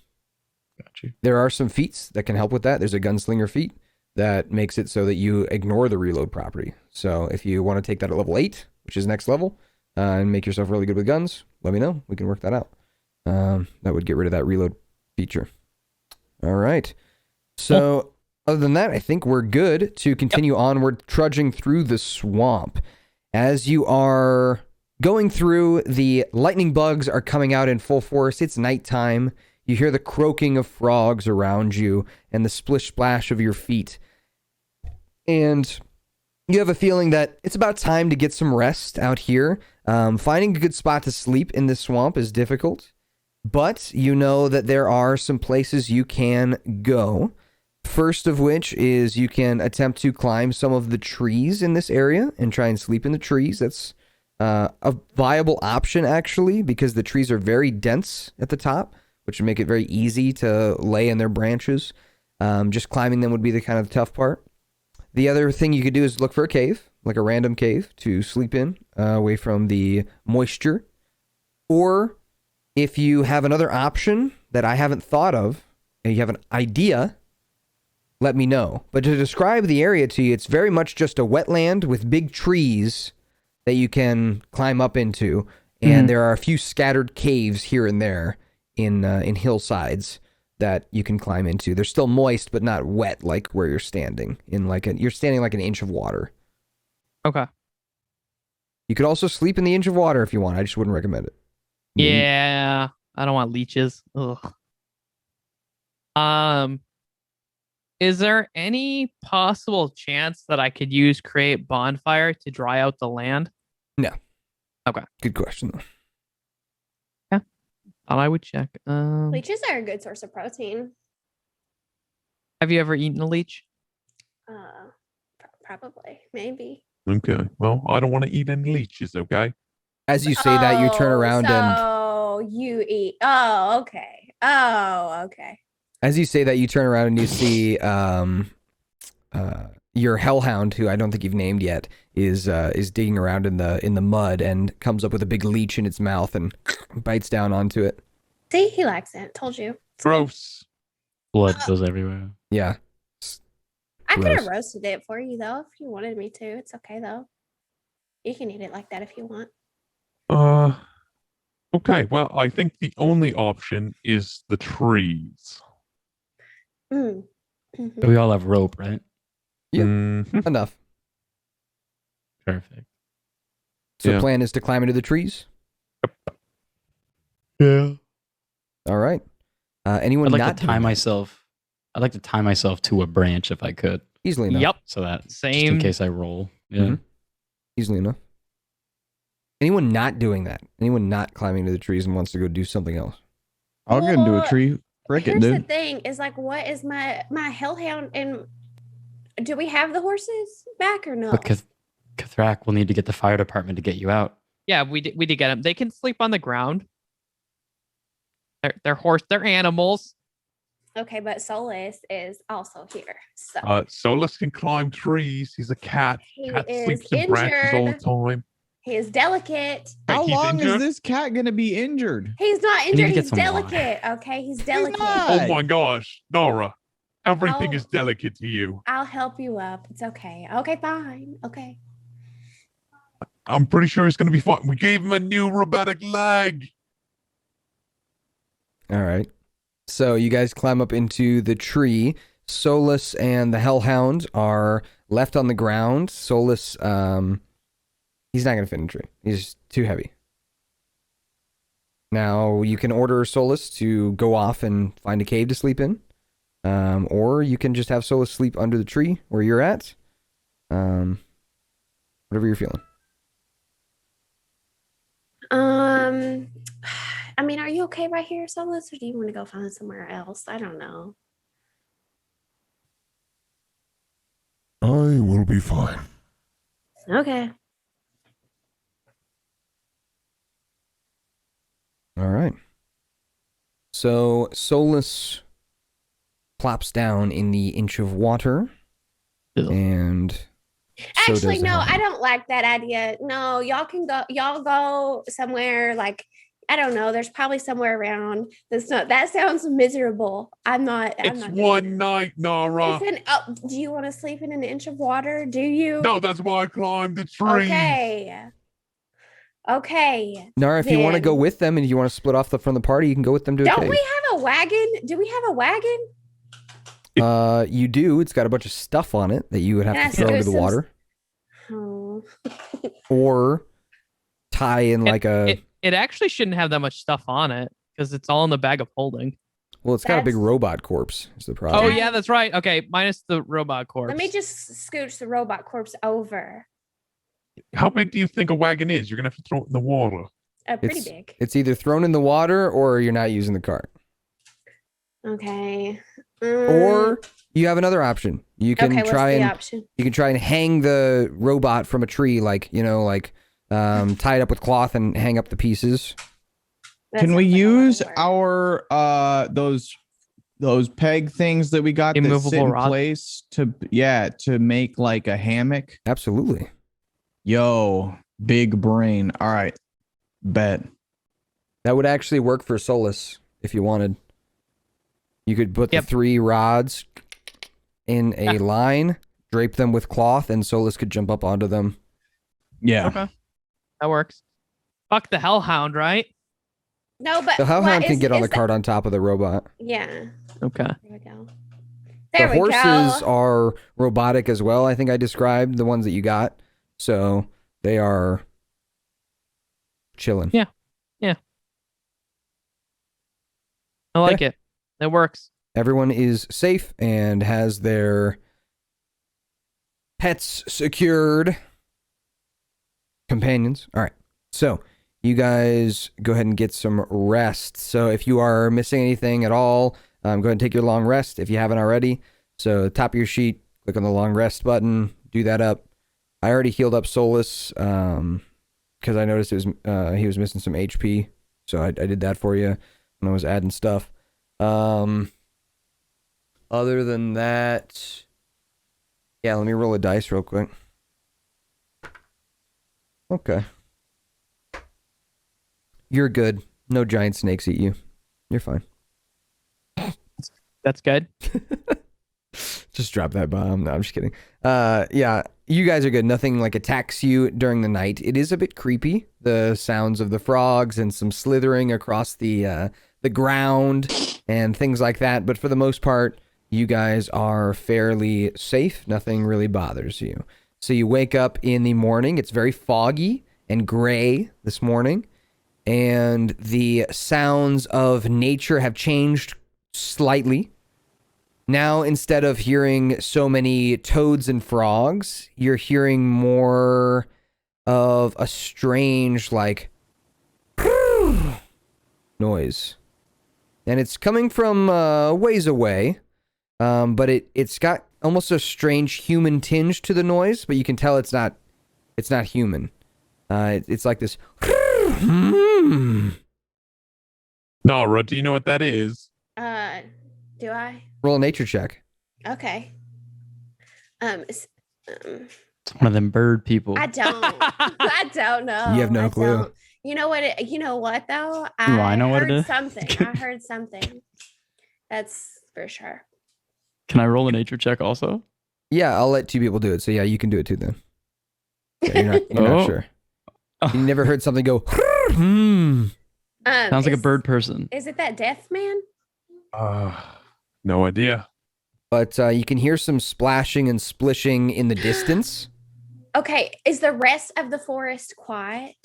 Got you. There are some feats that can help with that. There's a gunslinger feat that makes it so that you ignore the reload property. So if you want to take that at level 8, which is next level, and make yourself really good with guns, let me know. We can work that out. That would get rid of that reload feature. All right. So other than that, I think we're good to continue onward, trudging through the swamp. As you are going through, the lightning bugs are coming out in full force. It's nighttime. You hear the croaking of frogs around you and the splish splash of your feet. And you have a feeling that it's about time to get some rest out here. Finding a good spot to sleep in this swamp is difficult, but you know that there are some places you can go. First of which is you can attempt to climb some of the trees in this area and try and sleep in the trees. That's a viable option, actually, because the trees are very dense at the top, which would make it very easy to lay in their branches. Just climbing them would be the kind of tough part. The other thing you could do is look for a cave, like a random cave to sleep in, away from the moisture. Or if you have another option that I haven't thought of, and you have an idea, let me know. But to describe the area to you, it's very much just a wetland with big trees that you can climb up into. And there are a few scattered caves here and there in hillsides that you can climb into. They're still moist, but not wet like where you're standing. You're standing like an inch of water. Okay. You could also sleep in the inch of water if you want. I just wouldn't recommend it. Yeah, I don't want leeches. Ugh. Is there any possible chance that I could use create bonfire to dry out the land? No. Okay. Good question, though. Thought I would check. Leeches are a good source of protein. Have you ever eaten a leech? Probably, maybe. Okay. Well, I don't want to eat any leeches, okay? As you say that, you turn around Oh, you eat. Oh, okay. Oh, okay. As you say that, you turn around and you see your hellhound, who I don't think you've named yet, is digging around in the mud and comes up with a big leech in its mouth and bites down onto it. See, he likes it. Told you. Gross. Blood goes everywhere. Yeah. I could have Gross. roasted it for you though, if you wanted me to. It's okay though. You can eat it like that if you want. Okay. Well, I think the only option is the trees. Mm. So we all have rope, right? Yep. Mhm. Enough. Perfect. So Yeah. the plan is to climb into the trees. Yeah. All right. Anyone I'd like not to tie doing that? myself. I'd like to tie myself to a branch if I could, Easily enough. Yep. so that just Same. in case I roll. Yeah. Mhm. Easily enough. Anyone not doing that? Anyone not climbing into the trees and wants to go do something else? I'll get into a Well, tree. Frick it, Here's the dude. thing: is like, what is my hellhound? And do we have the horses back or no? But Kethrakk will need to get the fire department to get you out. Yeah, we did get them. They can sleep on the ground. They're animals. Okay, but Solus is also here. So Solus can climb trees. He's a cat. he Cat is sleeps in branches all the injured. time. He is delicate. How He's long is injured? this cat gonna be injured? He's not need to injured. get He's some water. delicate. Okay, he's delicate. not. Oh my gosh, Nara. Everything Oh. is delicate to you. I'll help you up. It's okay. Okay, fine. Okay. I'm pretty sure he's going to be fine. We gave him a new robotic leg. All right. So you guys climb up into the tree. Solus and the Hellhound are left on the ground. Solus, he's not going to fit in the tree. He's too heavy. Now, you can order Solus to go off and find a cave to sleep in. Or you can just have Solus sleep under the tree where you're at. Whatever you're feeling. I mean, are you okay right here, Solus, or do you want to go find somewhere else? I don't know. I will be fine. Okay. All right. So Solus plops down in the inch of water, Ew. and so Actually, does the no, I Hellhound. don't like that idea. No, y'all can go. Y'all go somewhere like I don't know. There's probably somewhere around. That's not. That sounds miserable. I'm not. I'm It's not. one night, Nara. Do you want to sleep in an inch of water? Do you? No, that's why I climbed the tree. Okay. Okay. Nara, if you want to go then. with them and you want to split off from the party, you can go with them to a Don't cave. we have a wagon? Do we have a wagon? You do. It's got a bunch of stuff on it that you would have Can I to throw scoot into the some- water, Oh. or tie in like a. It actually shouldn't have that much stuff on it because it's all in the bag of holding. Well, it's got a big That's- robot corpse. Is the Oh problem? yeah, that's right. Okay, minus the robot corpse. Let me just scooch the robot corpse over. How big do you think a wagon is? You're going to have to throw it in the water. Pretty It's- big. It's either thrown in the water or you're not using the cart. Okay. Or you have another option. You can okay, try what's the and option? you can try and hang the robot from a tree, tie it up with cloth and hang up the pieces. That Can we sounds like a lot of use work. our those peg things that we got that sit Immovable in rod? place to make like a hammock? Absolutely. Yo, big brain. All right. Bet. That would actually work for Solus if you wanted. You could put Yep. the 3 rods in a line, drape them with cloth, and Solus could jump up onto them. Yeah. Okay, that works. Fuck the hellhound, right? No, but The Hellhound what can is- get on is the cart on top of the robot. Yeah. Okay. There we go. There The we horses go. are robotic as well. I think I described the ones that you got. So they are chilling. Yeah. I like it. It works. Everyone is safe and has their pets secured. Companions. All right. So you guys go ahead and get some rest. So if you are missing anything at all, go ahead and take your long rest if you haven't already. So top of your sheet, click on the long rest button, do that up. I already healed up Solus because I noticed he was missing some HP. So I did that for you when I was adding stuff. Other than that, Yeah, let me roll a dice real quick. Okay. You're good. No giant snakes eat you. You're fine. That's good. Just drop that bomb. No, I'm just kidding. Yeah, you guys are good. Nothing like attacks you during the night. It is a bit creepy. The sounds of the frogs and some slithering across the ground and things like that. But for the most part, you guys are fairly safe. Nothing really bothers you. So you wake up in the morning. It's very foggy and gray this morning. And the sounds of nature have changed slightly. Now, instead of hearing so many toads and frogs, you're hearing more of a strange, like, noise. And it's coming from ways away, but it's got almost a strange human tinge to the noise, but you can tell it's not human. It's like this. Nara, do you know what that is? Do I? Roll a nature check. Okay. It's one of them bird people. I don't. I don't know. You have no clue. Don't. You know what? You know what though? I know what it is. Something. I heard something. That's for sure. Can I roll a nature check also? Yeah, I'll let 2 people do it. So yeah, you can do it too then. Yeah, you're not sure. You never heard something go. Sounds like a bird person. Is it that deaf man? No idea. But you can hear some splashing and splishing in the distance. Okay, is the rest of the forest quiet?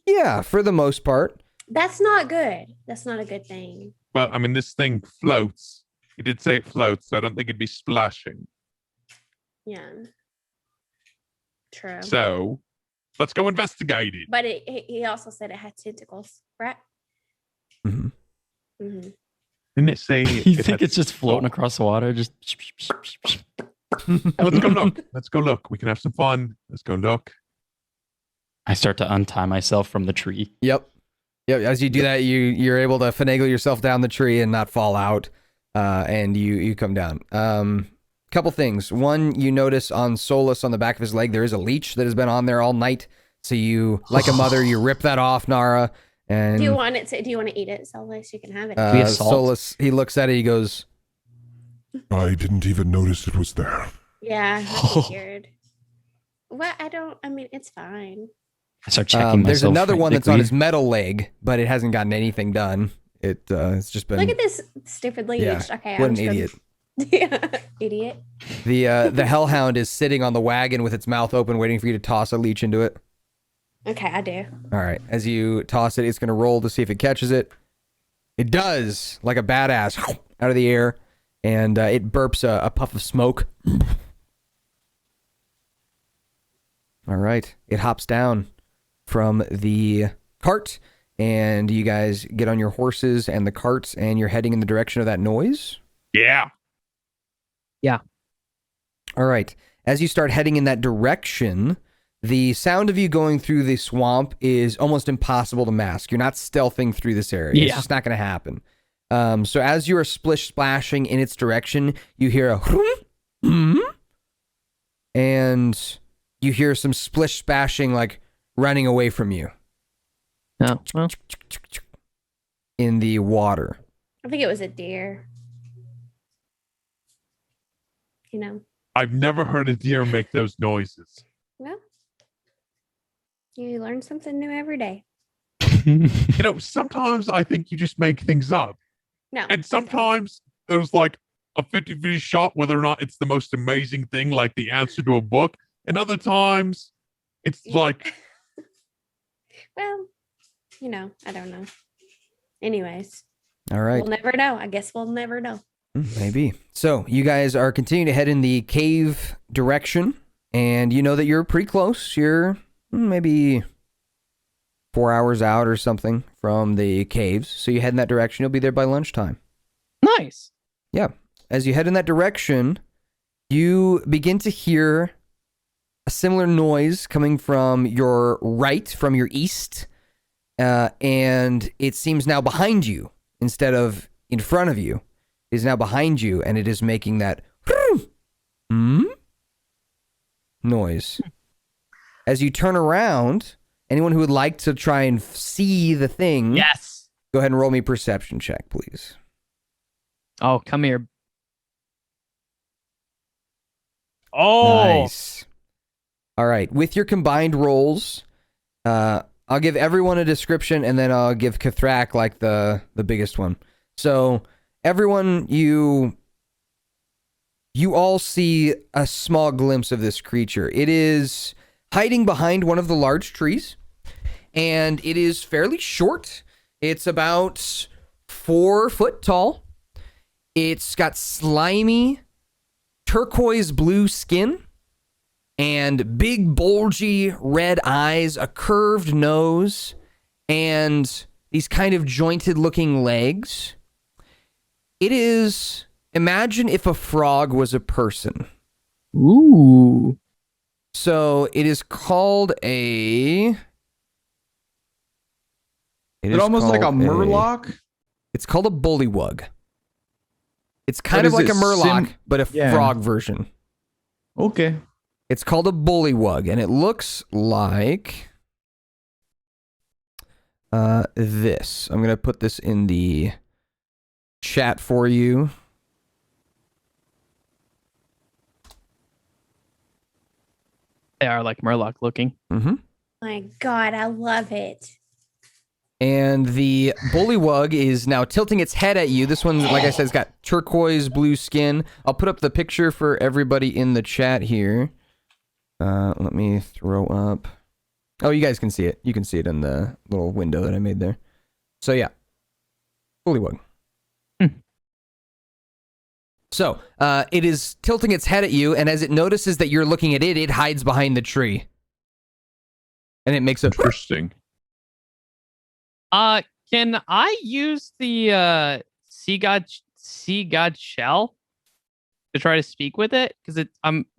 Yeah, for the most part. That's not good. That's not a good thing. Well, I mean, this thing floats. He did say it floats, so I don't think it'd be splashing. Yeah. True. So, let's go investigate it. But he also said it had tentacles, right? Mm-hmm. Mm-hmm. Didn't it say... You think it's just floating across the water? Just... Let's go look. Let's go look. We can have some fun. Let's go look. I start to untie myself from the tree. Yep. As you do that, you're able to finagle yourself down the tree and not fall out. And you come down. Couple things. One, you notice on Solus on the back of his leg, there is a leech that has been on there all night. So you, like a mother, you rip that off, Nara. And do you want to eat it, Solus? You can have it. we have salt? Solus, he looks at it, he goes, I didn't even notice it was there. Yeah, I figured. What? I mean, it's fine. I start checking myself. There's another one that's on frantically. his metal leg, but it hasn't gotten anything done. It's just been... Look at this stupid leech. Yeah, Okay, what an idiot. Idiot. The hellhound is sitting on the wagon with its mouth open, waiting for you to toss a leech into it. Okay, I do. All right. As you toss it, it's going to roll to see if it catches it. It does, like a badass, out of the air, and it burps a puff of smoke. All right. It hops down from the cart, and you guys get on your horses and the carts, and you're heading in the direction of that noise. Yeah. All right. As you start heading in that direction, the sound of you going through the swamp is almost impossible to mask. You're not stealthing through this area. Yeah. It's just not going to happen. So as you are splish splashing in its direction, you hear a and you hear some splish splashing like running away from you No. Well, in the water. I think it was a deer. You know. I've never heard a deer make those noises. Well, you learn something new every day. You know, sometimes I think you just make things up. No. And sometimes there's like a 50-50 shot whether or not it's the most amazing thing, like the answer to a book. And other times it's like... Well, you know, I don't know. Anyways. All right. We'll never know. I guess we'll never know. Maybe. So you guys are continuing to head in the cave direction, and you know that you're pretty close. You're maybe 4 hours out or something from the caves. So you head in that direction. You'll be there by lunchtime. nice. Yeah. As you head in that direction, you begin to hear a similar noise coming from your right, from your east, and it seems now behind you instead of in front of you. It is now behind you, and it is making that noise. As you turn around, anyone who would like to try and see the thing, Yes. go ahead and roll me a perception check, please. Oh, come here. Oh. Nice. All right. With your combined rolls, I'll give everyone a description, and then I'll give Kethrakk like the biggest one. So everyone, you all see a small glimpse of this creature. It is hiding behind one of the large trees, and it is fairly short. It's about 4 foot tall. It's got slimy turquoise blue skin and big bulgy red eyes, a curved nose, and these kind of jointed looking legs. It is, imagine if a frog was a person. Ooh. So it is called a... It's almost like a murloc? It's called a bullywug. It's kind of like a murloc, but a frog version. Okay. It's called a bullywug, and it looks like this. I'm going to put this in the chat for you. They are like Murloc looking. Mm-hmm. My God, I love it. And the bullywug is now tilting its head at you. This one, like I said, has got turquoise blue skin. I'll put up the picture for everybody in the chat here. Let me throw up. Oh, you guys can see it. You can see it in the little window that I made there. So yeah, bullywug. So it is tilting its head at you, and as it notices that you're looking at it, it hides behind the tree, and it makes a Interesting. Can I use the sea god shell to try to speak with it? Because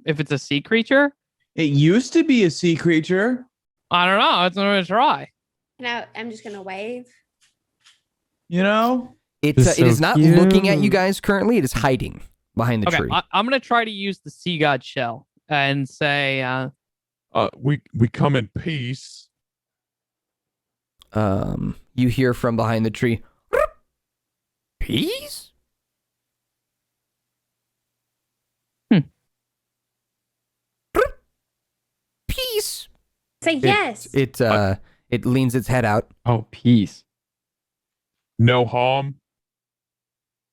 if it's a sea creature, it used to be a sea creature. I don't know. It's gonna try. I'm just gonna wave. You know, it is not looking at you guys currently. It is hiding behind the tree. I'm gonna try to use the sea god shell and say, we come in peace. You hear from behind the tree, peace? Peace. Say yes. It leans its head out. Oh, peace. No harm.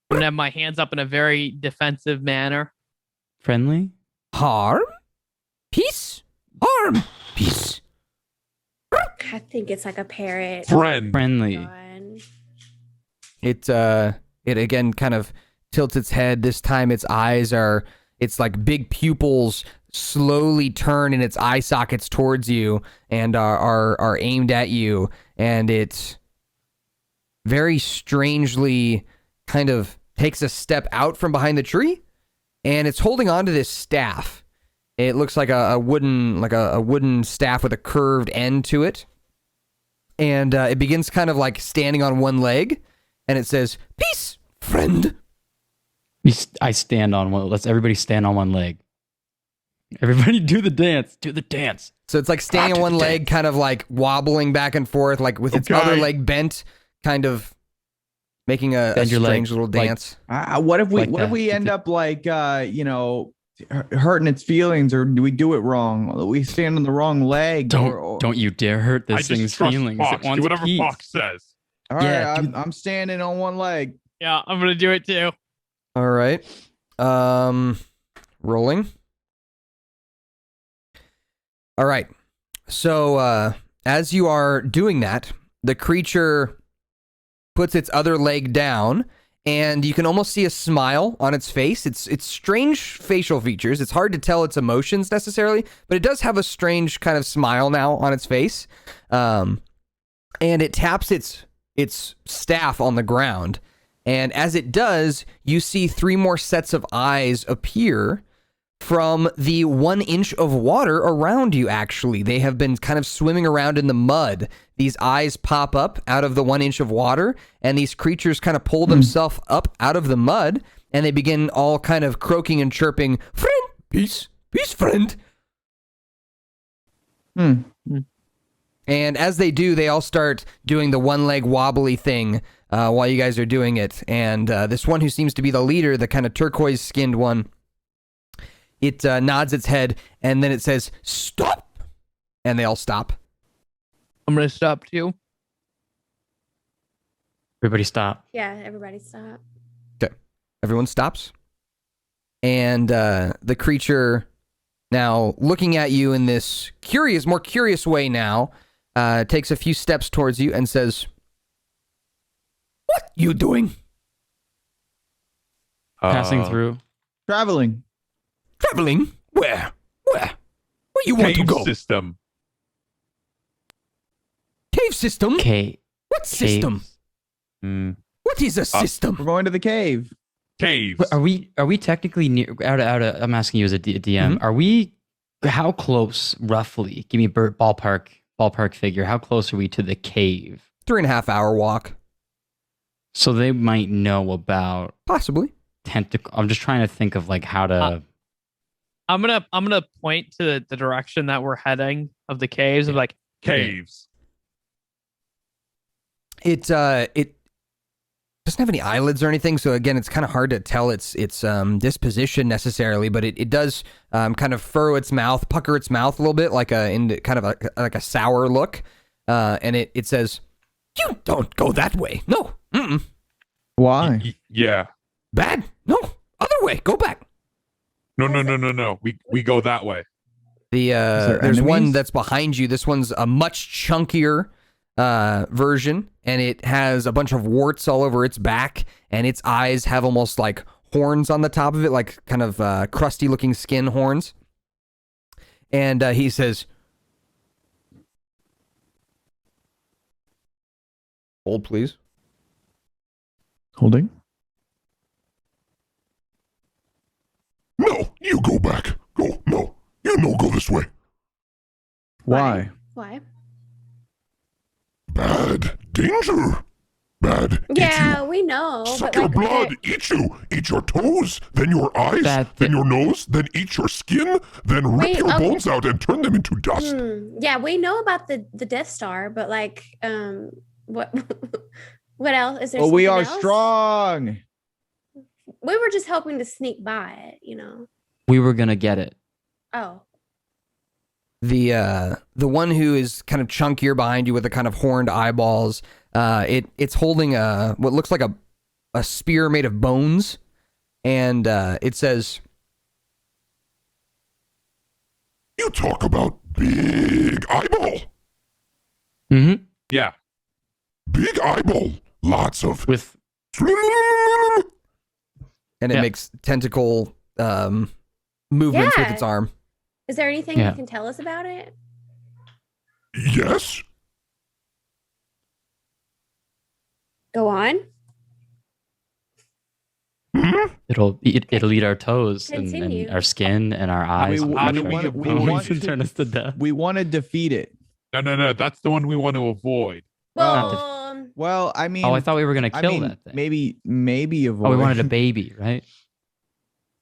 I'm gonna have my hands up in a very defensive manner. Friendly? Harm? Peace? Harm? Peace. I think it's like a parrot. Friendly. God. It again kind of tilts its head. This time its eyes it's like big pupils slowly turn in its eye sockets towards you and are aimed at you, and it very strangely kind of takes a step out from behind the tree, and it's holding onto this staff. It looks like a wooden staff with a curved end to it. And it begins kind of like standing on one leg, and it says, "Peace, friend." I stand on one. Let's everybody stand on one leg. Everybody do the dance. Do the dance. So it's like standing on one leg, kind of like wobbling back and forth, like with its other leg bent, kind of making a strange little dance. What if we end up like hurting its feelings, or do we do it wrong? We stand on the wrong leg. Don't you dare hurt this thing's feelings. Fox. Do whatever Fox says. All right, I'm standing on one leg. Yeah, I'm gonna do it too. All right. Rolling. All right. So as you are doing that, the creature puts its other leg down, and you can almost see a smile on its face. It's strange facial features. It's hard to tell its emotions necessarily, but it does have a strange kind of smile now on its face. And it taps its staff on the ground. And as it does, you see 3 more sets of eyes appear from the 1 inch of water around you, actually. They have been kind of swimming around in the mud. These eyes pop up out of the 1 inch of water, and these creatures kind of pull themselves up out of the mud, and they begin all kind of croaking and chirping, "Friend, peace, peace, friend." And as they do, they all start doing the one leg wobbly thing while you guys are doing it. And this one who seems to be the leader, the kind of turquoise skinned one, it nods its head and then it says, "Stop!" And they all stop. I'm going to stop too. Everybody stop. Yeah, everybody stop. Okay. Everyone stops. And the creature, now looking at you in this more curious way now, takes a few steps towards you and says, "What you doing?" Passing through. Traveling. "Traveling? Where? Where you want to Cave go?" system. "Cave system? Cave. What system? What is a system?" We're going to the cave. Caves. But are we technically near? I'm asking you as a DM. Are we? How close, roughly? Give me a ballpark figure. How close are we to the cave? 3.5 hour walk. So they might know about Possibly. tentacle. I'm just trying to think of like how to. I'm gonna point to the direction that we're heading of the caves. Of like Caves. It doesn't have any eyelids or anything, so again, it's kind of hard to tell its disposition necessarily. But it does kind of furrow its mouth, pucker its mouth a little bit, like a sour look, and it says, "You don't go that way. No. Mm-mm. Why? Yeah. Bad. No. Other way. Go back." No. We go that way. There's one enemies? that's behind you. This one's a much chunkier version, and it has a bunch of warts all over its back, and its eyes have almost like horns on the top of it, like kind of crusty looking skin horns. And he says, "Hold, please." Holding. No, you go back. Go. No, you no go this way. Why? Why? Bad. Danger. Bad. Yeah, Eat you. we know. Suck But your like, blood. Eat you. Eat your toes. Then your eyes. That- then your nose. Then eat your skin. Then rip Wait, your okay. bones out and turn them into dust. Yeah, we know about the Death Star, but like, what what else is there? Well, we something are else? strong. We were just hoping to sneak by it, you know. We were gonna get it. Oh, The one who is kind of chunkier behind you with the kind of horned eyeballs, it's holding what looks like a spear made of bones, and it says, You talk about big eyeball. Mm-hmm. Yeah. Big eyeball. Lots of. With and it Yeah. makes tentacle movements with Yeah. its arm. is there anything Yeah. you can tell us about it? Yes. Go on. it'll eat our toes Continue. and our skin and our eyes. we how we do we want, we avoid want to turn to, us to death. we want to defeat it. No. That's the one we want to avoid. Well, I mean, Oh, I thought we were gonna I kill mean, that thing. maybe avoid. Oh, we wanted a baby, right?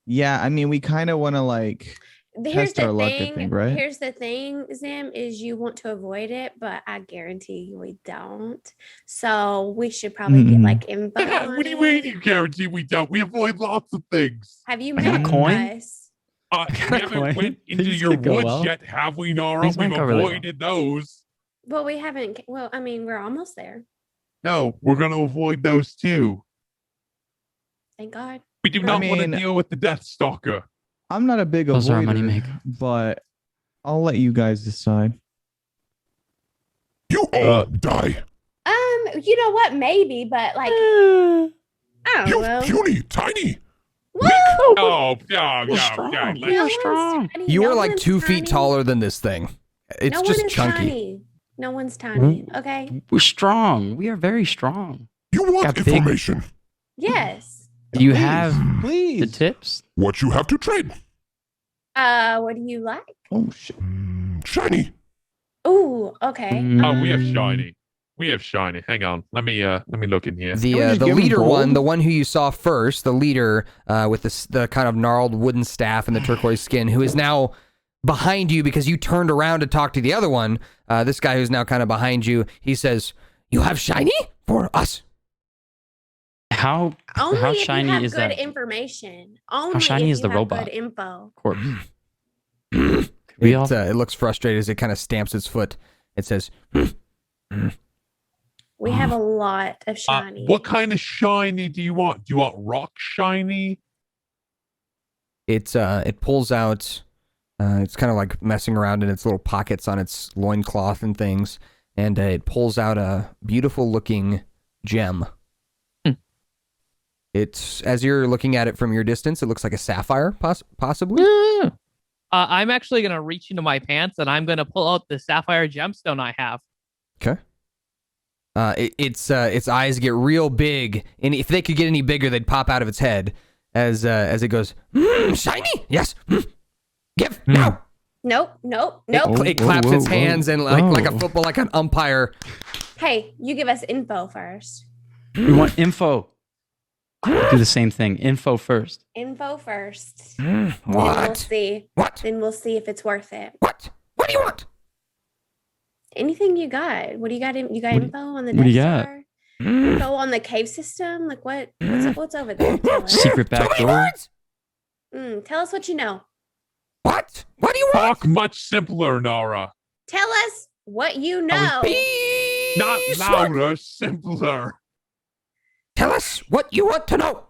Yeah, I mean, we kind of want to like. Here's Test our the luck, I thing. think, right? Here's the thing, Zim, is you want to avoid it, but I guarantee we don't. So we should probably get Mhm. like info. on What do you it. mean you guarantee we don't? We avoid lots of things. Have you I got a met coin? us? We got a haven't coin. went into Things your could go woods well. yet, have we, Nara? Things We've might go really well. avoided those. Well, we haven't. Well, I mean, we're almost there. No, we're going to avoid those too. Thank God. We do I not want to mean- deal with the Death Stalker. I'm not a big Those are our avoider, moneymaker. but I'll let you guys decide. You all die. You know what? Maybe, but like, I don't You know. puny, tiny. What? Oh, no. No one's strong. tiny. You No are like one's 2 feet tiny. taller than this thing. It's No just one is chunky. Tiny. No one's tiny. Okay. We're strong. We are very strong. You want Got big. information. Yes. Do you Please, have the please? tips? What you have to trade. What do you like? Oh shit! Shiny. Ooh. Okay. Oh, we have shiny. We have shiny. Hang on. Let me look in here. Can we The just the give him leader gold? one, the one who you saw first, the leader with the kind of gnarled wooden staff and the turquoise skin, who is now behind you because you turned around to talk to the other one. This guy who's now kind of behind you, he says, "You have shiny for us." How Only if shiny you have is good that? information. Only shiny if is you the have robot? good info. Corpse. We all It looks frustrated as it kind of stamps its foot. It says, We have a lot of shiny. What kind of shiny do you want? Do you want rock shiny? it pulls out, it's kind of like messing around in its little pockets on its loincloth and things, and it pulls out a beautiful looking gem. It's, as you're looking at it from your distance, it looks like a sapphire, possibly. I'm actually going to reach into my pants and I'm going to pull out the sapphire gemstone I have. Okay. Its eyes get real big, and if they could get any bigger, they'd pop out of its head as it goes, shiny, yes, give now. Nope. It claps its hands and like a football, like an umpire. Hey, you give us info first. We want info. Do the same thing. Info first. Info first. What? Then we'll see. What? Then we'll see if it's worth it. What? What do you want? Anything you got? What do you got? You got info on the what do you Death got? Star? Info on the cave system? Like what's over there? Tell us. Secret back door. Tell us what you know. What? What do you want? Talk much simpler, Nara. Tell us what you know. Not louder, simpler. Tell us what you want to know.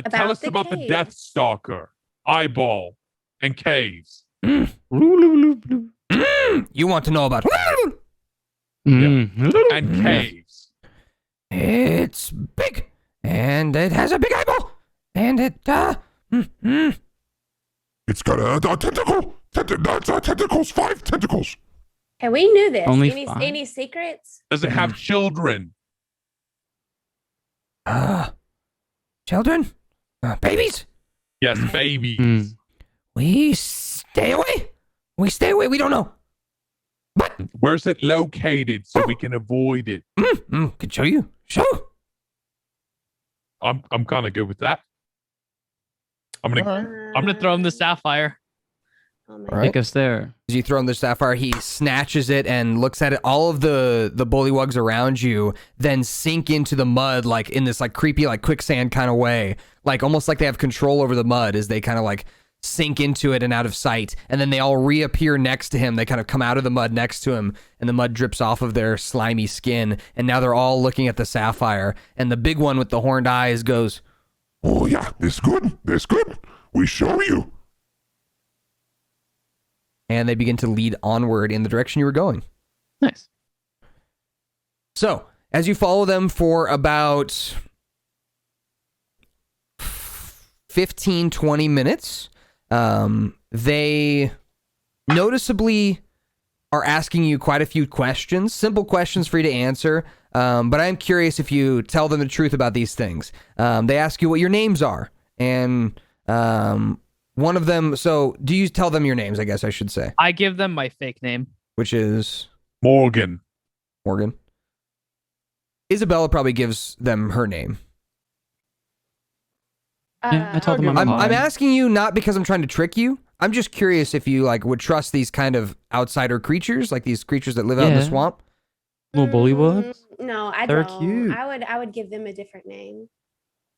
Tell us the about the cave. Death Stalker, Eyeball, and caves. You want to know about? And caves. It's big, and it has a big eyeball, and it It's got a tentacle. Tentacles, 5 tentacles. Hey, we knew this. Only 5? Any secrets? Does it have children? children, babies. Yes, babies. We stay away. We stay away. We don't know. But Where's it located so we can avoid it? could show you. Show. I'm kind of good with that. I'm gonna throw him the sapphire. Oh my All right. Take us there. As you throw him the sapphire, he snatches it and looks at it. All of the bullywugs around you then sink into the mud, like in this like creepy, like quicksand kind of way, like almost like they have control over the mud as they kind of like sink into it and out of sight. And then they all reappear next to him. They kind of come out of the mud next to him, and the mud drips off of their slimy skin. And now they're all looking at the sapphire. And the big one with the horned eyes goes, Oh yeah, this good. This good. We show you. and they begin to lead onward in the direction you were going. Nice. So, as you follow them for about 15, 20 minutes, they noticeably are asking you quite a few questions, simple questions for you to answer. But I'm curious if you tell them the truth about these things. They ask you what your names are. And one of them, so do you tell them your names, I guess I should say, I give them my fake name. which is Morgan. Morgan. Isabella probably gives them her name. Yeah, I told them I'm fine. asking you not because I'm trying to trick you. I'm just curious if you like would trust these kind of outsider creatures, like these creatures that live out in the Yeah. swamp. Little bullywugs. No, I They're don't. cute. I would give them a different name.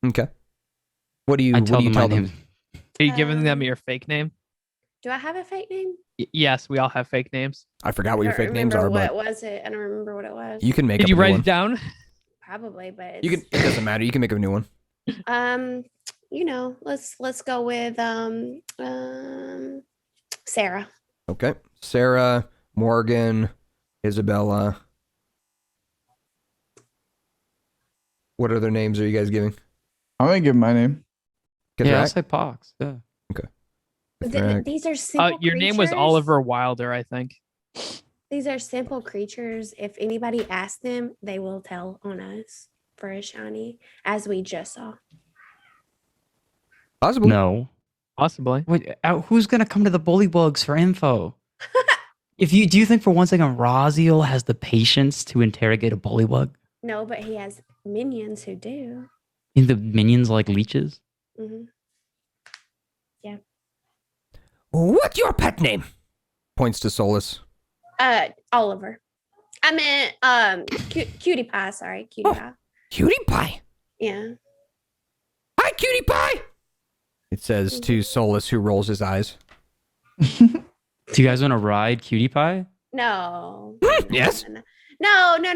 Okay. What do you I what tell do you them tell my them? name. Are you giving them your fake name? Do I have a fake name? Yes, we all have fake names. I forgot what I your don't fake names are, remember but what was it? I don't remember what it was. you can make Did up you a new write one. it down? Probably, but You can. It doesn't matter. You can make a new one. you know, let's go with Sarah. Okay. Sarah, Morgan, Isabella. What other names are you guys giving? I'm gonna give my name. Yeah, I'll Kethrakk? say Pox. Yeah. Kethrakk. These are simple Your name was creatures. Oliver Wilder, I think. These are simple creatures. If anybody asks them, they will tell on us for a shiny, as we just saw. Possibly. No. Possibly. Wait, who's gonna come to the bullywugs for info? Do you think for one second Raziel has the patience to interrogate a bullywug? No, but he has minions who do. In the minions like leeches? hmm What's your pet name? Points to Solus. Oliver. I meant Cutie Pie. Sorry, Cutie Pie. Cutie Pie. Yeah. Hi, Cutie Pie. It says to Solus, who rolls his eyes. Do you guys want to ride Cutie Pie? No. Yes. No. He's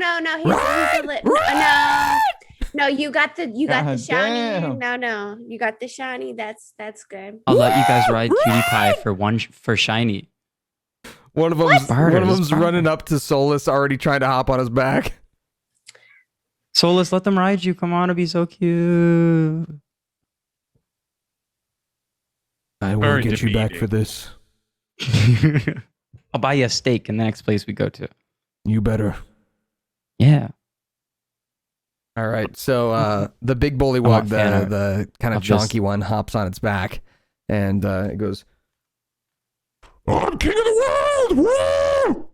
no. You got the God shiny. damn. No. You got the shiny. That's good. I'll let you guys ride Cutie Pie for shiny. One of them's Sparta. running up to Solus, already trying to hop on his back. Solus, let them ride you. Come on, it'd be so cute. I will Very get you back demeaning. for this. I'll buy you a steak in the next place we go to. You better. Yeah. All right. So the big bullywug, I'm a fan the kind of of this. jonky one, hops on its back, and it goes. I'm king of the world! Woo!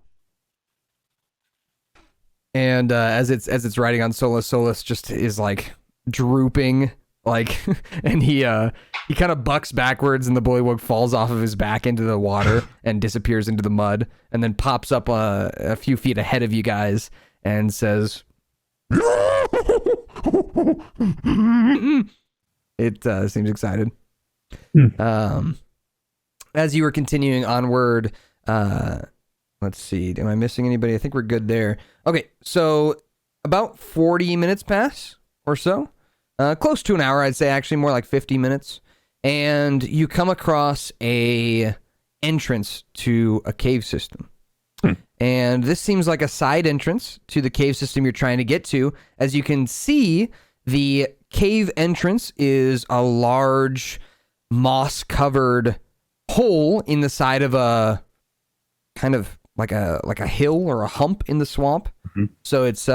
And as it's riding on Solus just is like drooping, like, and he kind of bucks backwards, and the bullywug falls off of his back into the water and disappears into the mud, and then pops up a few feet ahead of you guys and says, it seems excited. As you were continuing onward, let's see, am I missing anybody? I think we're good there. Okay, so about 40 minutes pass or so. Close to an hour, I'd say, actually more like 50 minutes. And you come across a entrance to a cave system. And this seems like a side entrance to the cave system you're trying to get to. As you can see, the cave entrance is a large moss-covered hole in the side of a kind of like a hill or a hump in the swamp. So it's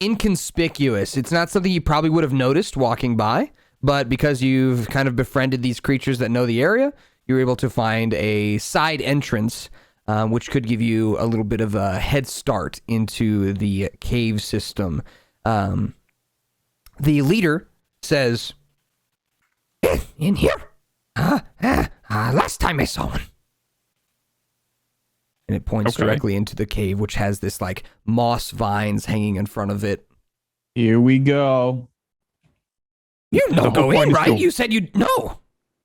inconspicuous. It's not something you probably would have noticed walking by, but because you've kind of befriended these creatures that know the area, you're able to find a side entrance, which could give you a little bit of a head start into the cave system. The leader says, "In here? Last time I saw one." And it points directly into the cave, which has this like moss vines hanging in front of it. Here we go. You know, The go whole in, point is right? to- You said you'd no.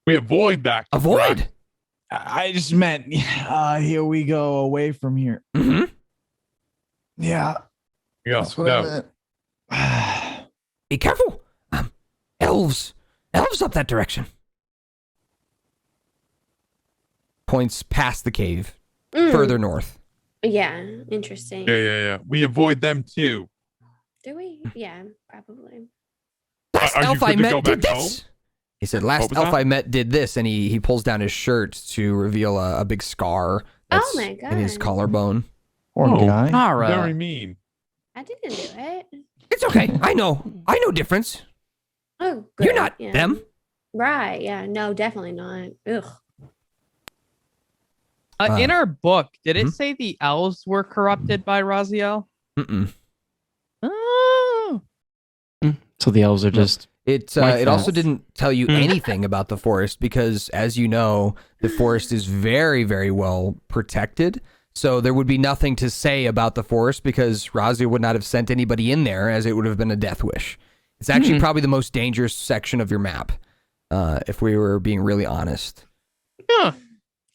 We avoid that. Avoid. I just meant, here we go away from here. Mm-hmm. Yeah. Yeah, That's what I no. meant. Be careful. Elves up that direction. Points past the cave, further north. Yeah, interesting. Yeah. We avoid them too. Do we? Yeah, probably. Last Are you elf I good to go met did back this. He said, "Last was elf that? I met did this," and he pulls down his shirt to reveal a big scar that's my in his God. collarbone. Poor Oh. guy. Nara. Very mean. I didn't do it. It's okay. I know difference. Oh, You're good, not yeah. them. Right. Yeah. No, definitely not. Ugh. In our book, did it Mhm. say the elves were corrupted by Raziel? Mm-mm. Oh. So the elves are just It Like it also that. didn't tell you anything about the forest because, as you know, the forest is very, very well protected. So there would be nothing to say about the forest because Razia would not have sent anybody in there, as it would have been a death wish. It's actually probably the most dangerous section of your map, if we were being really honest. Huh.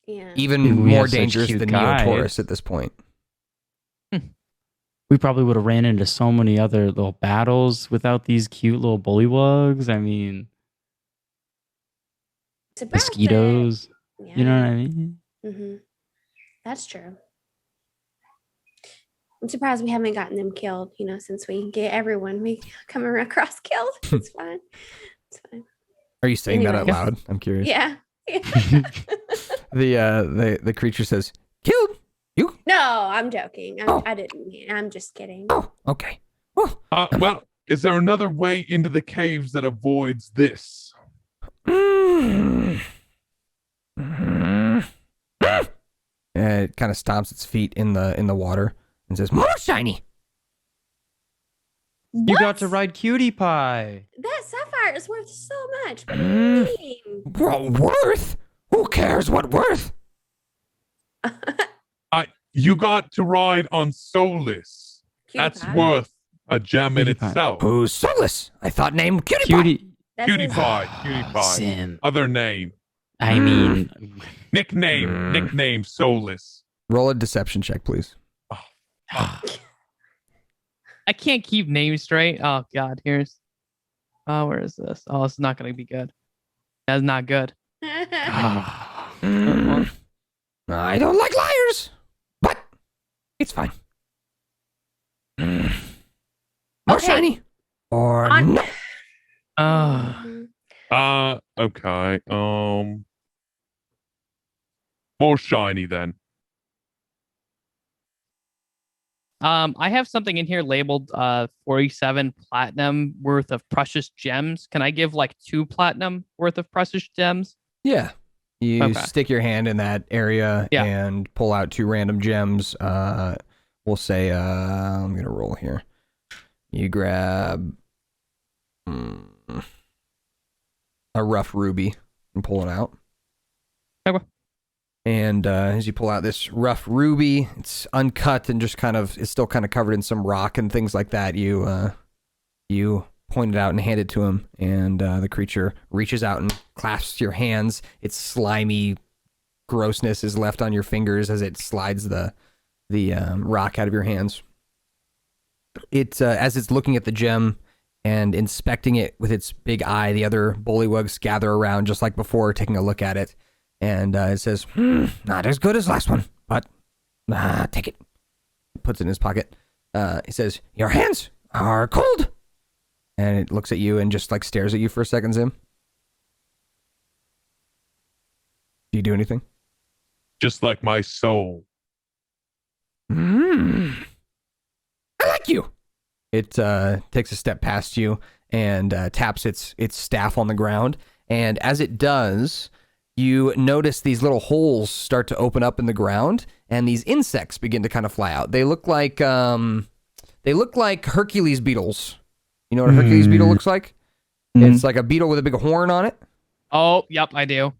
Yeah. Even Dude, we more have such dangerous cute than guys. Neo-Taurus at this point. we probably would have ran into so many other little battles without these cute little bullywugs. I mean, It's about mosquitoes. the- You know what I mean? Mm-hmm. That's true. I'm surprised we haven't gotten them killed, since we get everyone we come across killed. It's fine. It's fine. Are you saying that out Anyway. loud? I'm curious. Yeah. The creature says, "Killed you." No, I'm joking. Oh. I didn't mean. I'm just kidding. Oh, okay. Well, Well, is there another way into the caves that avoids this? It kind of stomps its feet in the water and says, "More shiny." You got to What? ride Cutie Pie. That Sapphire heart is worth so much. What do you mean? Well, worth? Who cares what worth? You got to ride on Solus. That's PewDiePie. worth a gem in PewDiePie. itself. Who's Solus? I thought named Cutie. That's his- PewDiePie. Sim. Other name. I mean, Nickname Solus. Roll a deception check, please. I can't keep names straight. Oh God, here's. Where is this? Oh, it's not going to be good. That's not good. I don't like liars, but it's fine. More Okay. shiny or On- no? Okay. More shiny then. I have something in here labeled 47 platinum worth of precious gems. Can I give like 2 platinum worth of precious gems? Yeah. You Okay. stick your hand in that area Yeah. and pull out 2 random gems. We'll say, I'm going to roll here. You grab a rough ruby and pull it out. Okay. And as you pull out this rough ruby, it's uncut and just kind of, it's still kind of covered in some rock and things like that. You point it out and hand it to him, and the creature reaches out and clasps your hands. Its slimy grossness is left on your fingers as it slides the rock out of your hands. It as it's looking at the gem and inspecting it with its big eye, the other bullywugs gather around just like before, taking a look at it. And it says, not as good as last one, but take it. Puts it in his pocket. He says, your hands are cold. And it looks at you and just like stares at you for a second, Zim. Do you do anything? Just like my soul. I like you. It takes a step past you and taps its staff on the ground. And as it does, you notice these little holes start to open up in the ground, and these insects begin to kind of fly out. They look like Hercules beetles. You know what a Hercules beetle looks like? It's like a beetle with a big horn on it. Oh, yep, I do.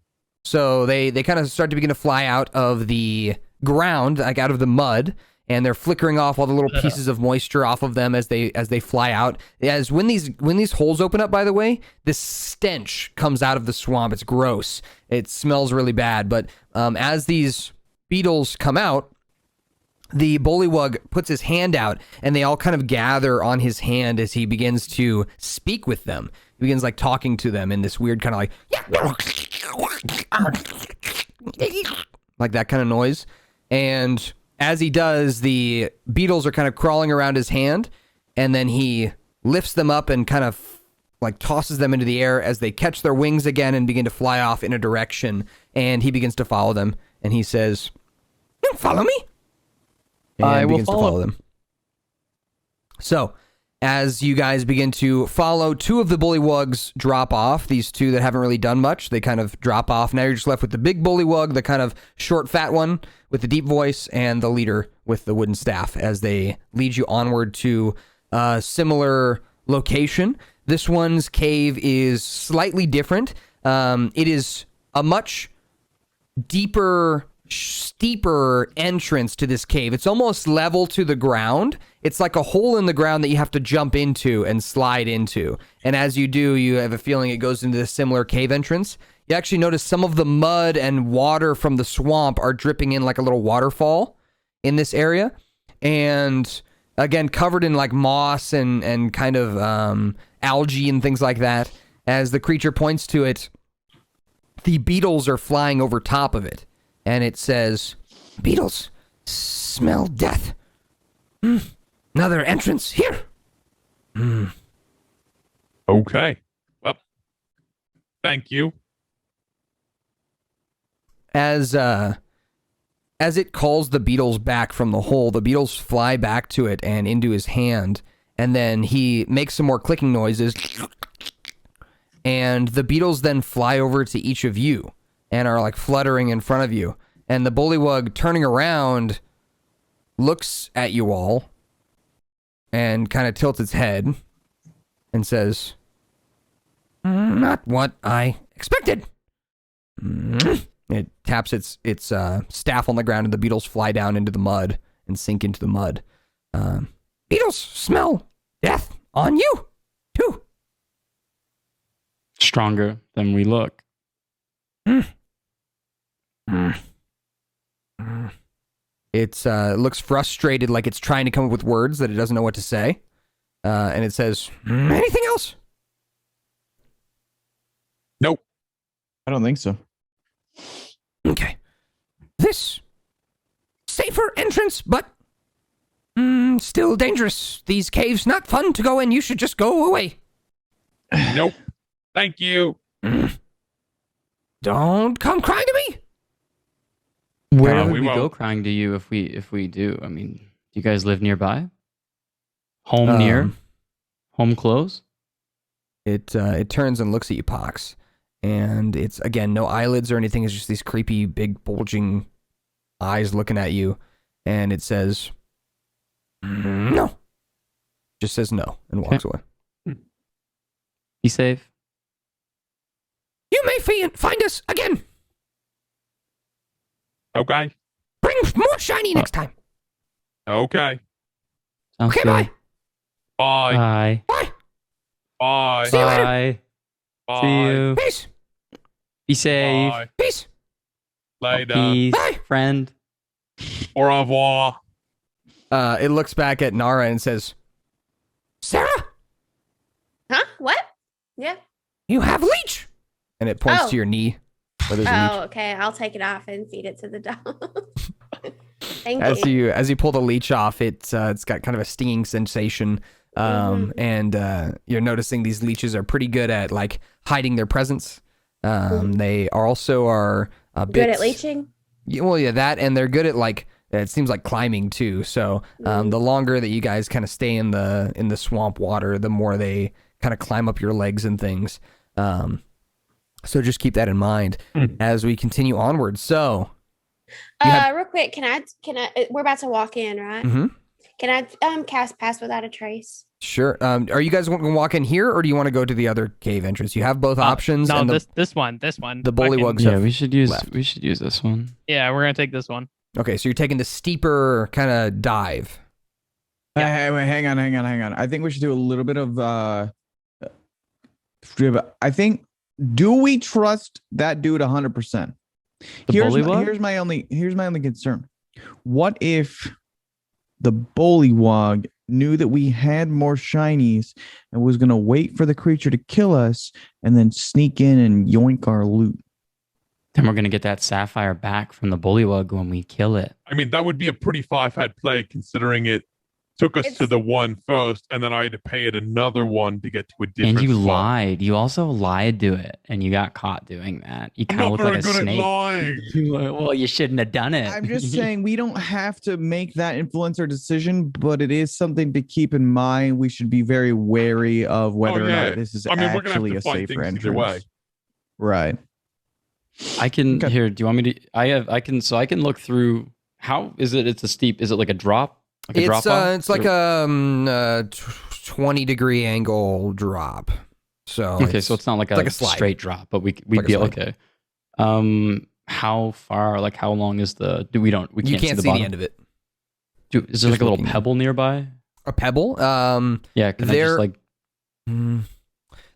So they kind of start to begin to fly out of the ground, like out of the mud, and they're flickering off all the little pieces of moisture off of them as they fly out. As when these holes open up, by the way, this stench comes out of the swamp. It's gross. It smells really bad. But as these beetles come out, the bullywug puts his hand out, and they all kind of gather on his hand as he begins to speak with them. He begins like talking to them in this weird kind of like that kind of noise. And as he does, the beetles are kind of crawling around his hand, and then he lifts them up and kind of like tosses them into the air as they catch their wings again and begin to fly off in a direction. And he begins to follow them, and he says, "Follow me." And I will begins to follow them. So, as you guys begin to follow, 2 of the bullywugs drop off. These 2 that haven't really done much, they kind of drop off. Now you're just left with the big bullywug, the kind of short, fat one with the deep voice, and the leader with the wooden staff as they lead you onward to a similar location. This one's cave is slightly different. It is a much deeper, steeper entrance to this cave. It's almost level to the ground. It's like a hole in the ground that you have to jump into and slide into. And as you do, you have a feeling it goes into this similar cave entrance. You actually notice some of the mud and water from the swamp are dripping in like a little waterfall in this area. And again, covered in like moss and kind of algae and things like that. As the creature points to it, the beetles are flying over top of it. And it says, "Beetles smell death. Another entrance here." Okay. Well, thank you. As it calls the beetles back from the hole, the beetles fly back to it and into his hand. And then he makes some more clicking noises. And the beetles then fly over to each of you and are like fluttering in front of you. And the bullywug, turning around, looks at you all and kind of tilts its head and says, Not what I expected. It taps its staff on the ground, and the beetles fly down into the mud and sink into the mud. Beetles smell death on you, too. Stronger than we look. It looks frustrated, like it's trying to come up with words that it doesn't know what to say. And it says, anything else? Nope. I don't think so. Okay. This safer entrance, but still dangerous. These caves not fun to go in. You should just go away. Nope. Thank you. Don't come crying to me. Where would we we won't. go crying to you if we do? I mean, do you guys live nearby? Home near? Home close? It turns and looks at you, Pox, and it's again no eyelids or anything. It's just these creepy, big, bulging eyes looking at you, and it says, "No." Just says no and walks away. Be safe. You may find us again. Okay. Bring more shiny next time. Okay. Sounds Okay, good. bye. Bye. Bye. Bye. Bye. See you later. Bye. Bye. See you. Peace. Be safe. Bye. Peace. Later. Peace, Bye. friend. Au revoir. It looks back at Nara and says, Sarah, Huh? What? Yeah. you have leech. And it points Oh. to your knee where there's a leech. Oh, okay. I'll take it off and feed it to the dog. Thank you. As you pull the leech off, it's got kind of a stinging sensation, and you're noticing these leeches are pretty good at like hiding their presence. They are also Good at leeching? Yeah, well, yeah, that, and they're good at like it seems like climbing too. So the longer that you guys kind of stay in the swamp water, the more they kind of climb up your legs and things. So just keep that in mind as we continue onward. So. Real quick, can I? We're about to walk in, right? Mm-hmm. Can I cast Pass Without a Trace? Sure. Are you guys going to walk in here, or do you want to go to the other cave entrance? You have both options. No, and this one. the Fucking- bullywugs. Yeah, have we should use left. this one. Yeah, we're gonna take this one. Okay, so you're taking the steeper kind of dive. Hey, wait, hang on. I think we should do a little bit of I think, do we trust that dude 100%? Here's my only concern. What if the bullywug knew that we had more shinies and was gonna wait for the creature to kill us and then sneak in and yoink our loot? Then we're gonna get that sapphire back from the bullywug when we kill it. I mean, that would be a pretty far-fetched play considering it took us to the one first, and then I had to pay it another one to get to a different And you spot. lied. You also lied to it, and you got caught doing that. You I'm kind of not look very like a good snake. at lying. Well, you shouldn't have done it. I'm just saying we don't have to make that influence our decision, but it is something to keep in mind. We should be very wary of whether or not this is I mean, we're gonna have actually to a find safer things either entrance. way. Right. I can Okay. here. Do you want me to? I can look through. How is it? It's a steep. Is it like a drop? Like a drop off? It's like a 20-degree angle drop. So Okay, so it's not like a slide. straight drop, but we'd Like a be slide. okay. How far? Like how long is the? We can't you can't see bottom? the end of it. Is there like a little looking. pebble nearby? A pebble. Yeah, can I there- just like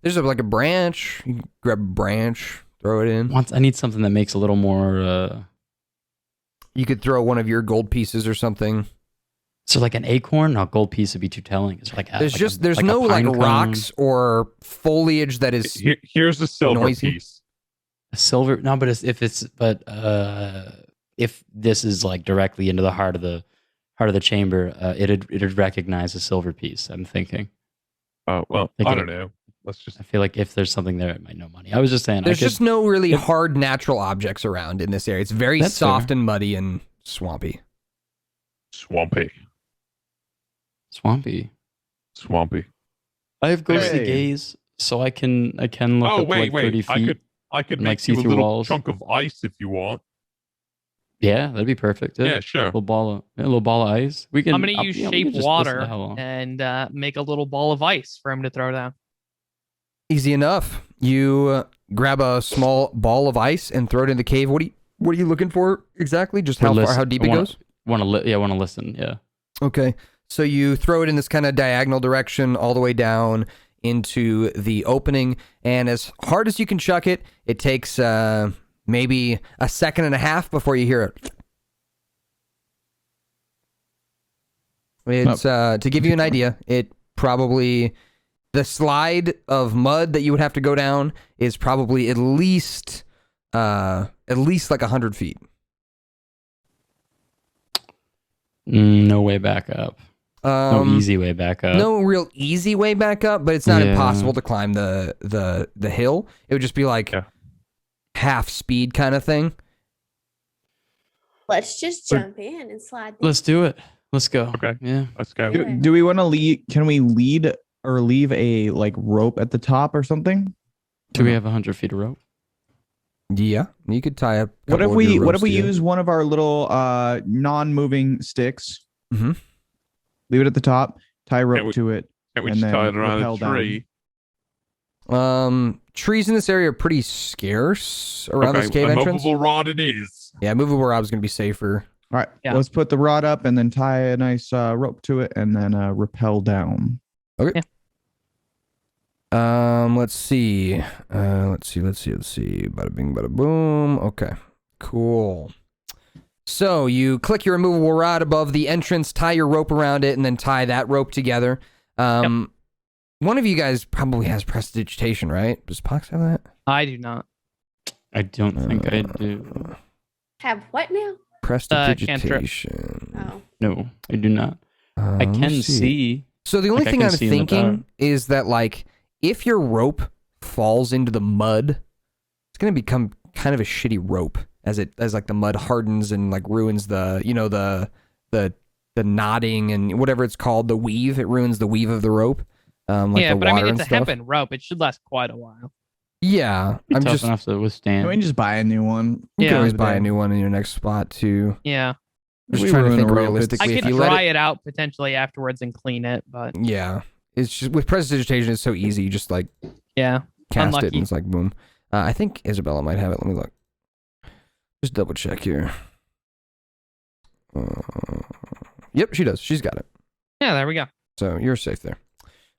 There's like a branch. You can grab a branch, throw it in. I need something that makes a little more. You could throw one of your gold pieces or something. So like an acorn? No, gold piece would be too telling. It's like There's no like pine cone, rocks or foliage that is. Here's the silver Noisy. piece. a silver. No, but if this is like directly into the heart of the chamber, it'd recognize a silver piece. I'm thinking. Oh well, They I could- don't know. Let's just. I feel like if there's something there, it might know money. I was just saying. There's just no really if- hard natural objects around in this area. It's very That's soft fair. and muddy and swampy. Swampy. swampy. I have ghostly Hey. gaze, so I can look Oh up wait, like 30 wait. feet. I could and, like, make see you a through little walls. chunk of ice if you want. Yeah, that'd be perfect. Yeah, sure. A little ball of ice. We can. I'm gonna use we can shape just listen water to how long. and make a little ball of ice for him to throw down. Easy enough. You grab a small ball of ice and throw it in the cave. What are you looking for exactly? Just how far, how deep it goes? Want to listen. Yeah. Okay. So you throw it in this kind of diagonal direction all the way down into the opening, and as hard as you can chuck it, it takes maybe a second and a half before you hear it. It's to give you an idea, it probably, the slide of mud that you would have to go down is probably at least like 100 feet. No way back up. No easy way back up. No real easy way back up, but it's not impossible to climb the hill. It would just be like half speed kind of thing. Let's just jump in and slide. Let's do it. Let's go. Okay. Yeah. Let's go. Do we want to lead? Can we lead or leave a like rope at the top or something? Do we have 100 feet of rope? Yeah, you could tie up. What if we use one of our little non-moving sticks? Mm-hmm. Leave it at the top. Tie a rope to it. Can't we just tie it around a tree? Trees in this area are pretty scarce around this cave entrance. A movable rod it is. Yeah, movable rod is going to be safer. All right, let's put the rod up and then tie a nice rope to it and then rappel down. Okay. Yeah. Let's see. Let's see. Bada bing, bada boom. Okay. Cool. So you click your removable rod above the entrance, tie your rope around it, and then tie that rope together. One of you guys probably has prestidigitation, right? Does Pox have that? I do not. I don't think I do. Have what now? Prestidigitation. Oh. No, I do not. I can see. So the only thing I'm thinking is that, like, if your rope falls into the mud, it's going to become kind of a shitty rope as like the mud hardens and like ruins the, you know, the knotting and whatever it's called, the weave. It ruins the weave of the rope. Like yeah, the but I water mean, it's and a stuff. hempen rope. It should last quite a while. Yeah, I'm tough enough to withstand. Can we just buy a new one? You can always buy a new one in your next spot too. Yeah. I'm just trying to think I realistically. could dry it out potentially afterwards and clean it, but yeah, it's just with prestidigitation, it's so easy. You just like cast unlucky. it and it's like boom. I think Isabella might have it. Let me look. Just double check here. Yep, she does. She's got it. Yeah, there we go. So you're safe there.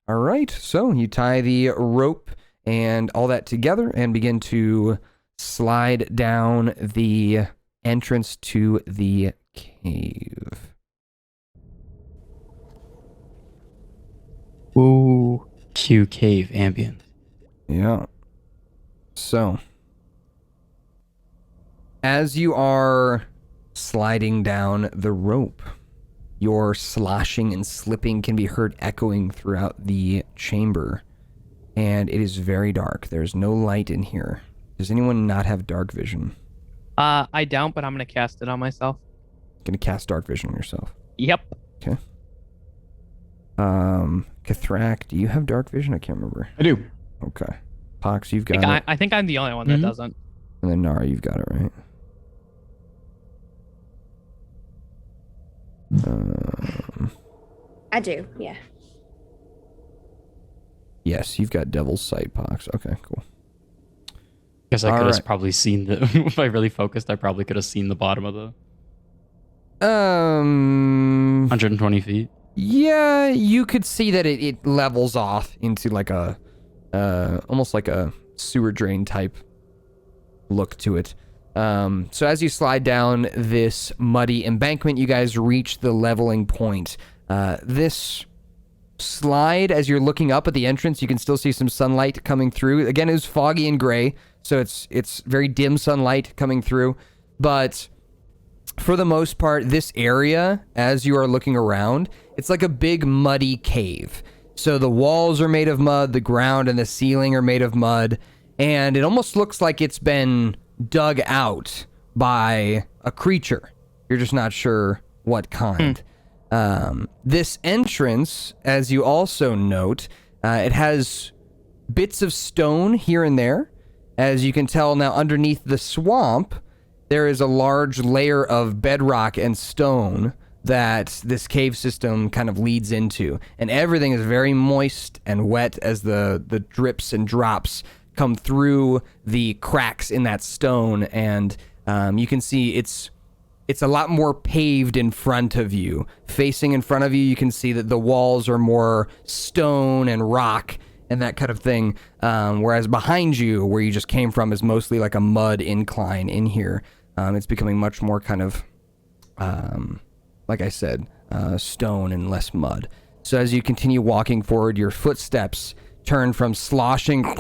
All right. So you tie the rope and all that together and begin to slide down the entrance to the cave. Ooh. Q cave ambient. Yeah. So, as you are sliding down the rope, your sloshing and slipping can be heard echoing throughout the chamber. And it is very dark. There's no light in here. Does anyone not have dark vision? I don't, but I'm going to cast it on myself. Gonna cast dark vision on yourself. Yep. Okay. Kethrakk, do you have dark vision? I can't remember. I do. Okay. Pox, you've got it. I think I'm the only one that doesn't. And then Nara, you've got it, right? I do, yeah. Yes, you've got Devil's Sight, Pox. Okay, cool. Guess I could have probably seen the. If I really focused, I probably could have seen the bottom of the. 120 feet. Yeah, you could see that it levels off into like a, almost like a sewer drain type look to it. So as you slide down this muddy embankment, you guys reach the leveling point. This slide, as you're looking up at the entrance, you can still see some sunlight coming through. Again, it was foggy and gray, so it's very dim sunlight coming through. But for the most part, this area, as you are looking around, it's like a big muddy cave. So the walls are made of mud, the ground and the ceiling are made of mud, and it almost looks like it's been dug out by a creature. You're just not sure what kind. This entrance, as you also note, it has bits of stone here and there. As you can tell now, underneath the swamp, there is a large layer of bedrock and stone that this cave system kind of leads into. And everything is very moist and wet as the drips and drops come through the cracks in that stone. And you can see it's a lot more paved in front of you. Facing in front of you, you can see that the walls are more stone and rock and that kind of thing. Whereas behind you, where you just came from, is mostly like a mud incline in here. It's becoming much more kind of, like I said, stone and less mud. So as you continue walking forward, your footsteps turn from sloshing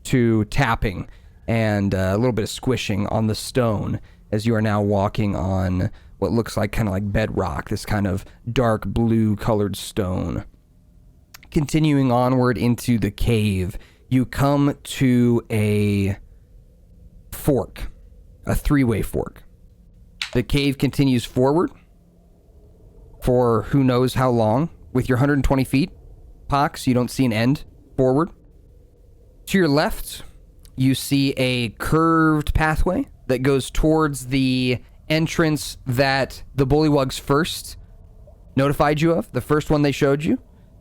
to tapping and a little bit of squishing on the stone as you are now walking on what looks like kind of like bedrock, this kind of dark blue colored stone. Continuing onward into the cave, you come to a fork, a three-way fork. The cave continues forward for who knows how long. With your 120 feet, Pox, you don't see an end forward. To your left, you see a curved pathway that goes towards the entrance that the Bullywugs first notified you of, the first one they showed you.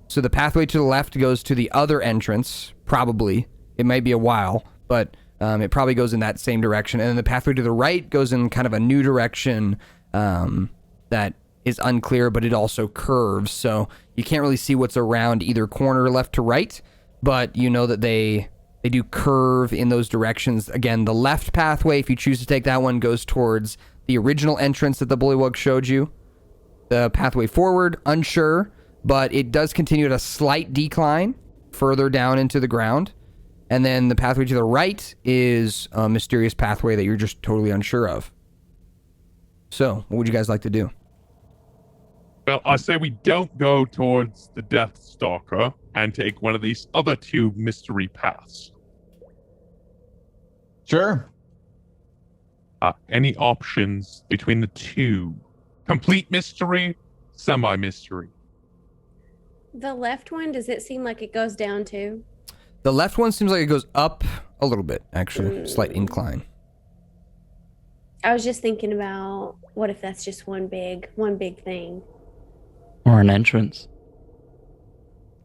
So the pathway to the left goes to the other entrance, probably. It might be a while, but it probably goes in that same direction. And then the pathway to the right goes in kind of a new direction that is unclear, but it also curves. So you can't really see what's around either corner, left to right, but you know that they do curve in those directions. Again, the left pathway, if you choose to take that one, goes towards the original entrance that the Bullywug showed you. The pathway forward, unsure, but it does continue at a slight decline further down into the ground. And then the pathway to the right is a mysterious pathway that you're just totally unsure of. So, what would you guys like to do? Well, I say we don't go towards the Death Stalker and take one of these other two mystery paths. Sure. Any options between the two? Complete mystery, semi-mystery. The left one, does it seem like it goes down too? The left one seems like it goes up a little bit, actually. Slight incline. I was just thinking about what if that's just one big thing. Or an entrance.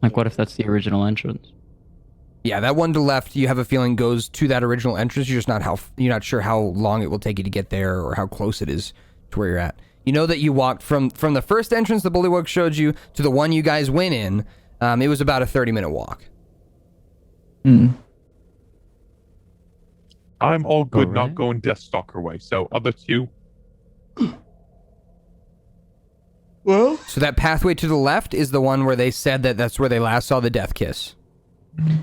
Like, what if that's the original entrance? Yeah, that one to the left, you have a feeling goes to that original entrance. You're not sure how long it will take you to get there or how close it is to where you're at. You know that you walked from the first entrance the Bullywug showed you to the one you guys went in. It was about a 30-minute walk. I'm all good All not right. going Death Stalker way, so other two. Well, So that pathway to the left is the one where they said that's where they last saw the death kiss.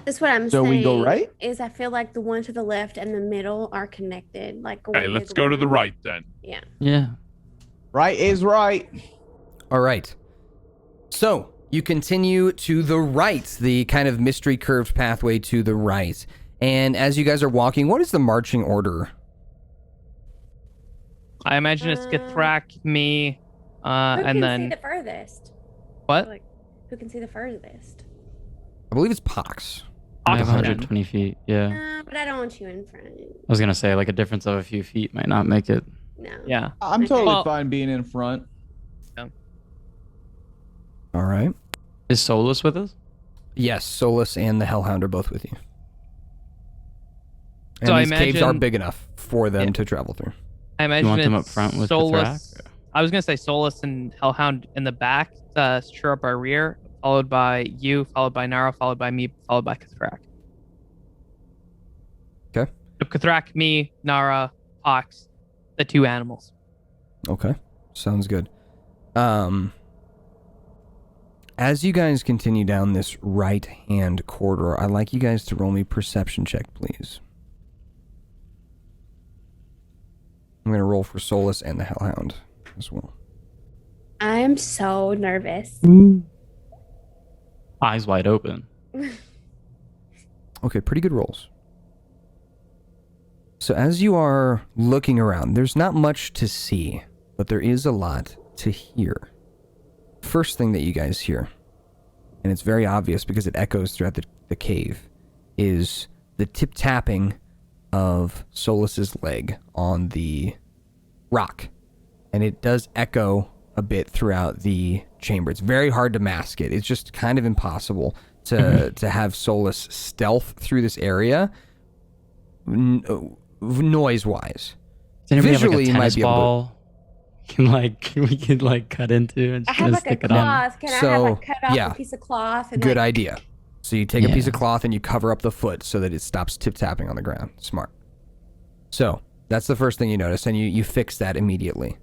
That's what I'm So saying. we go right? Is I feel like the one to the left and the middle are connected. Like Okay, let's go to the right then. Yeah. Yeah. right is right. All right. So you continue to the right, the kind of mystery curved pathway to the right. And as you guys are walking, what is the marching order? I imagine it's Kethrakk, me, Who and can see then the furthest? what? Like, who can see the furthest? I believe it's Pox. I have Oxygen. 120 feet. Yeah. But I don't want you in front. I was going to say, like, a difference of a few feet might not make it. No. Yeah. I'm Okay. totally Well- fine being in front. All right. Is Solus with us? Yes, Solus and the Hellhound are both with you. And So I these caves are imagine- big enough for them Yeah. to travel through. I imagine You want them it's up front with Solus. Kethrakk? I was gonna say Solus and Hellhound in the back to sure up our rear, followed by you, followed by Nara, followed by me, followed by Kethrakk. Okay. So Kethrakk, me, Nara, Pox, the two animals. Okay. Sounds good. As you guys continue down this right-hand corridor, I'd like you guys to roll me perception check, please. I'm going to roll for Solus and the Hellhound as well. I'm so nervous. Eyes wide open. Okay, pretty good rolls. So as you are looking around, there's not much to see, but there is a lot to hear. First thing that you guys hear, and it's very obvious because it echoes throughout the cave, is the tip-tapping of Solus's leg on the rock. And it does echo a bit throughout the chamber. It's very hard to mask it. It's just kind of impossible to have Solus stealth through this area, noise-wise. Visually, you might be able to. We could like cut into and I just have like a stick it on. cloth. Can I have like cut off a piece of cloth? And Good like, idea. So you take a piece of cloth and you cover up the foot so that it stops tip-tapping on the ground. Smart. So that's the first thing you notice, and you fix that immediately.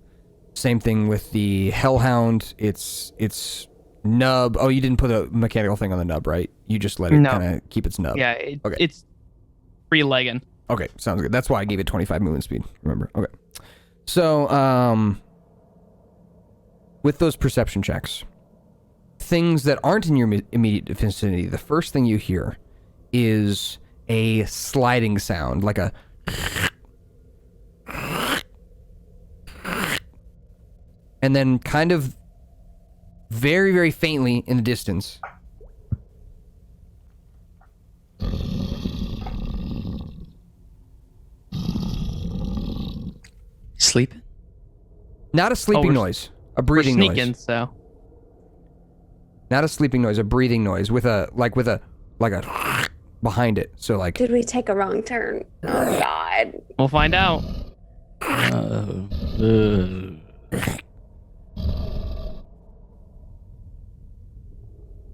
Same thing with the Hellhound. It's nub. Oh, you didn't put a mechanical thing on the nub, right? You just let it kind of keep its nub. Yeah, it's free-legging. Okay, sounds good. That's why I gave it 25 movement speed, remember? Okay. So, with those perception checks, things that aren't in your immediate vicinity, the first thing you hear is a sliding sound, like a... And then kind of very, very faintly in the distance... Sleeping? Not a sleeping noise, a breathing noise. We're sneaking, so. Not a sleeping noise, a breathing noise with a behind it. So like. Did we take a wrong turn? Oh God. We'll find out.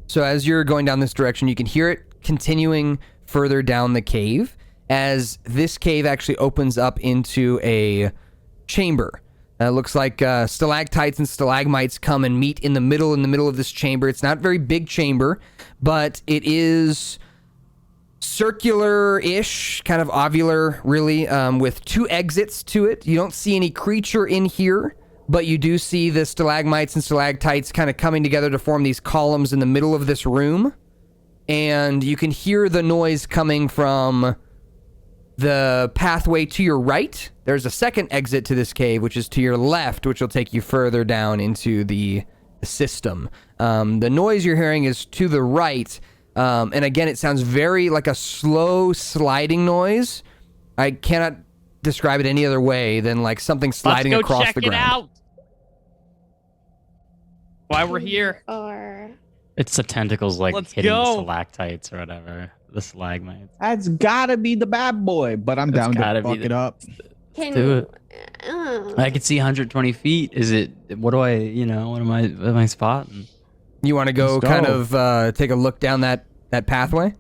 So as you're going down this direction, you can hear it continuing further down the cave as this cave actually opens up into a chamber. It looks like stalactites and stalagmites come and meet in the middle of this chamber. It's not a very big chamber, but it is circular-ish, kind of ovular, really, with 2 exits to it. You don't see any creature in here, but you do see the stalagmites and stalactites kind of coming together to form these columns in the middle of this room. And you can hear the noise coming from the pathway to your right. There's a second exit to this cave, which is to your left, which will take you further down into the system. The noise you're hearing is to the right, and again, it sounds very like a slow sliding noise. I cannot describe it any other way than like something sliding across the ground. Let's go check it out. Why we're here. Or It's the tentacles like Let's hitting the go. stalactites or whatever. The stalagmites. That's gotta be the bad boy, but I'm down to fuck it up. can do it. uh, I can see 120 feet. Is it? What do I? What am I spotting? You want to go Let's kind go. of take a look down that pathway?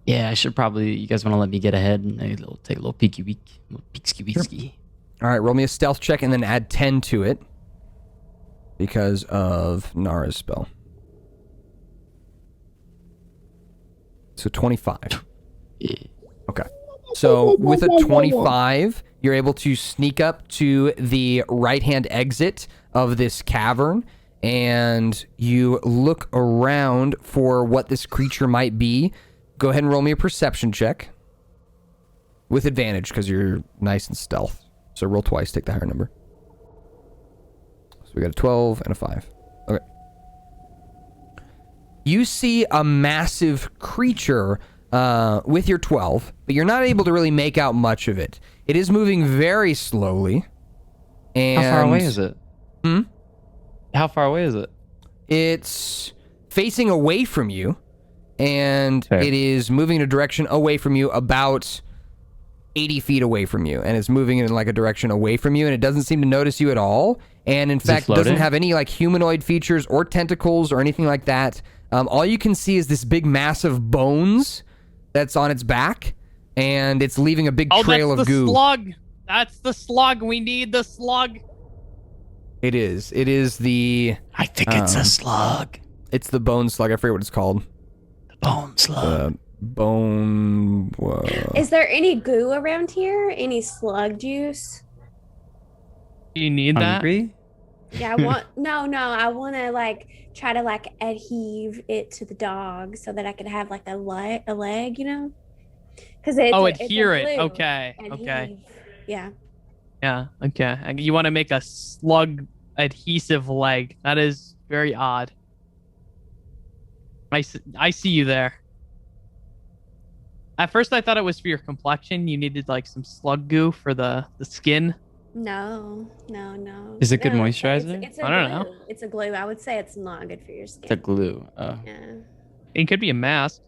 Yeah, I should probably. You guys want to let me get ahead and take a little peeky week, peeksky. All right, roll me a stealth check and then add 10 to it because of Nara's spell. So 25. Yeah. Okay. So with a 25, you're able to sneak up to the right-hand exit of this cavern, and you look around for what this creature might be. Go ahead and roll me a perception check. With advantage, because you're nice and stealth. So roll twice, take the higher number. So we got a 12 and a 5. Okay. You see a massive creature with your 12, but you're not able to really make out much of it. It is moving very slowly. And How far away is it? How far away is it? It's facing away from you, and it is moving in a direction away from you about 80 feet away from you, and it's moving in like a direction away from you, and it doesn't seem to notice you at all, and in fact doesn't have any like humanoid features or tentacles or anything like that. All you can see is this big mass of bones that's on its back, and it's leaving a big trail of goo. Oh, that's the slug. That's the slug. We need the slug. It is. It is the... I think it's a slug. It's the bone slug. I forget what it's called. The bone slug. Bone... is there any goo around here? Any slug juice? Do you need Hungry? Yeah, I want I want to like try to like adhesive it to the dog so that I could have like a leg, you know? Because it's adhere it's a it. glue. Okay. Adhesive. Okay. Yeah. Yeah. Okay. You want to make a slug adhesive leg? That is very odd. I see you there. At first, I thought it was for your complexion. You needed like some slug goo for the skin. No. Is it good No, moisturizer? It's a I don't glue. It's a glue. I would say it's not good for your skin. It's a glue. Oh. Yeah. It could be a mask.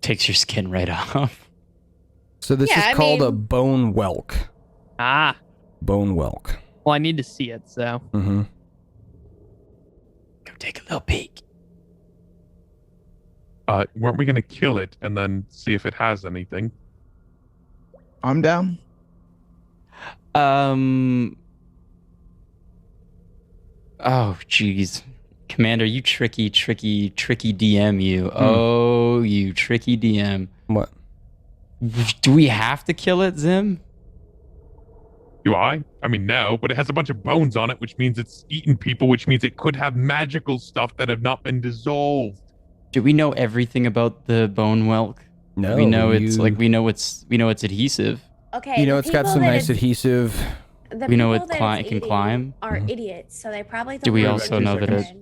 Takes your skin right off. So this Yeah, is I called a mean- bone whelk. Ah. Bone whelk. Well, I need to see it, so. Mm-hmm. Go take a little peek. Weren't we gonna kill it and then see if it has anything? I'm down. Oh, jeez. Commander, you tricky DM, you. Oh, you tricky DM. What? Do we have to kill it, Zim? Do I? I mean, no, but it has a bunch of bones on it, which means it's eaten people, which means it could have magical stuff that have not been dissolved. Do we know everything about the bone whelk? No. We know it's like we know it's adhesive. Okay. You know, the it's got people some that nice it's- adhesive. The We know people it that it's can eating climb. Are Mhm. idiots, so they probably. Do we thought also were know that good. it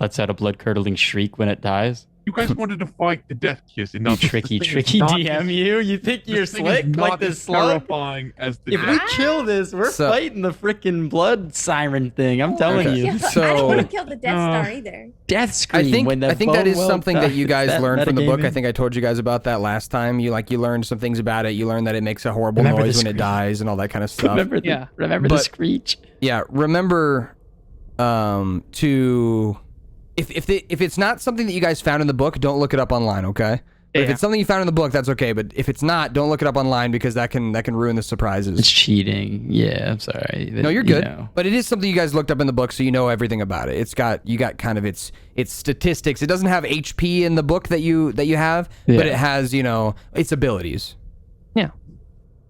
lets out a blood curdling shriek when it dies? You guys wanted to fight the death kiss, and now You tricky DM, you. You think you're slick like this slug? terrifying as the If death. we kill this, we're So- fighting the freaking blood siren thing. I'm telling Okay. you. Yeah, I So- don't want to kill the Death Star either. Death scream when the I think that bone is whelk something that you dies. guys That learned from the book. I metagaming. think I told you guys about that last time. You learned some things about it. You learned that it makes a horrible Remember the noise when it scream. dies and all that kind of stuff. Remember the, Yeah. remember the But- screech. Yeah, remember to if it's not something that you guys found in the book, don't look it up online, okay? But if Yeah. it's something you found in the book, that's okay. But if it's not, don't look it up online because that can ruin the It's surprises. cheating. Yeah, I'm sorry. No, you're You good. know. But it is something you guys looked up in the book, so you know everything about it. You got kind of its statistics. It doesn't have HP in the book that you have, but Yeah. it has its abilities.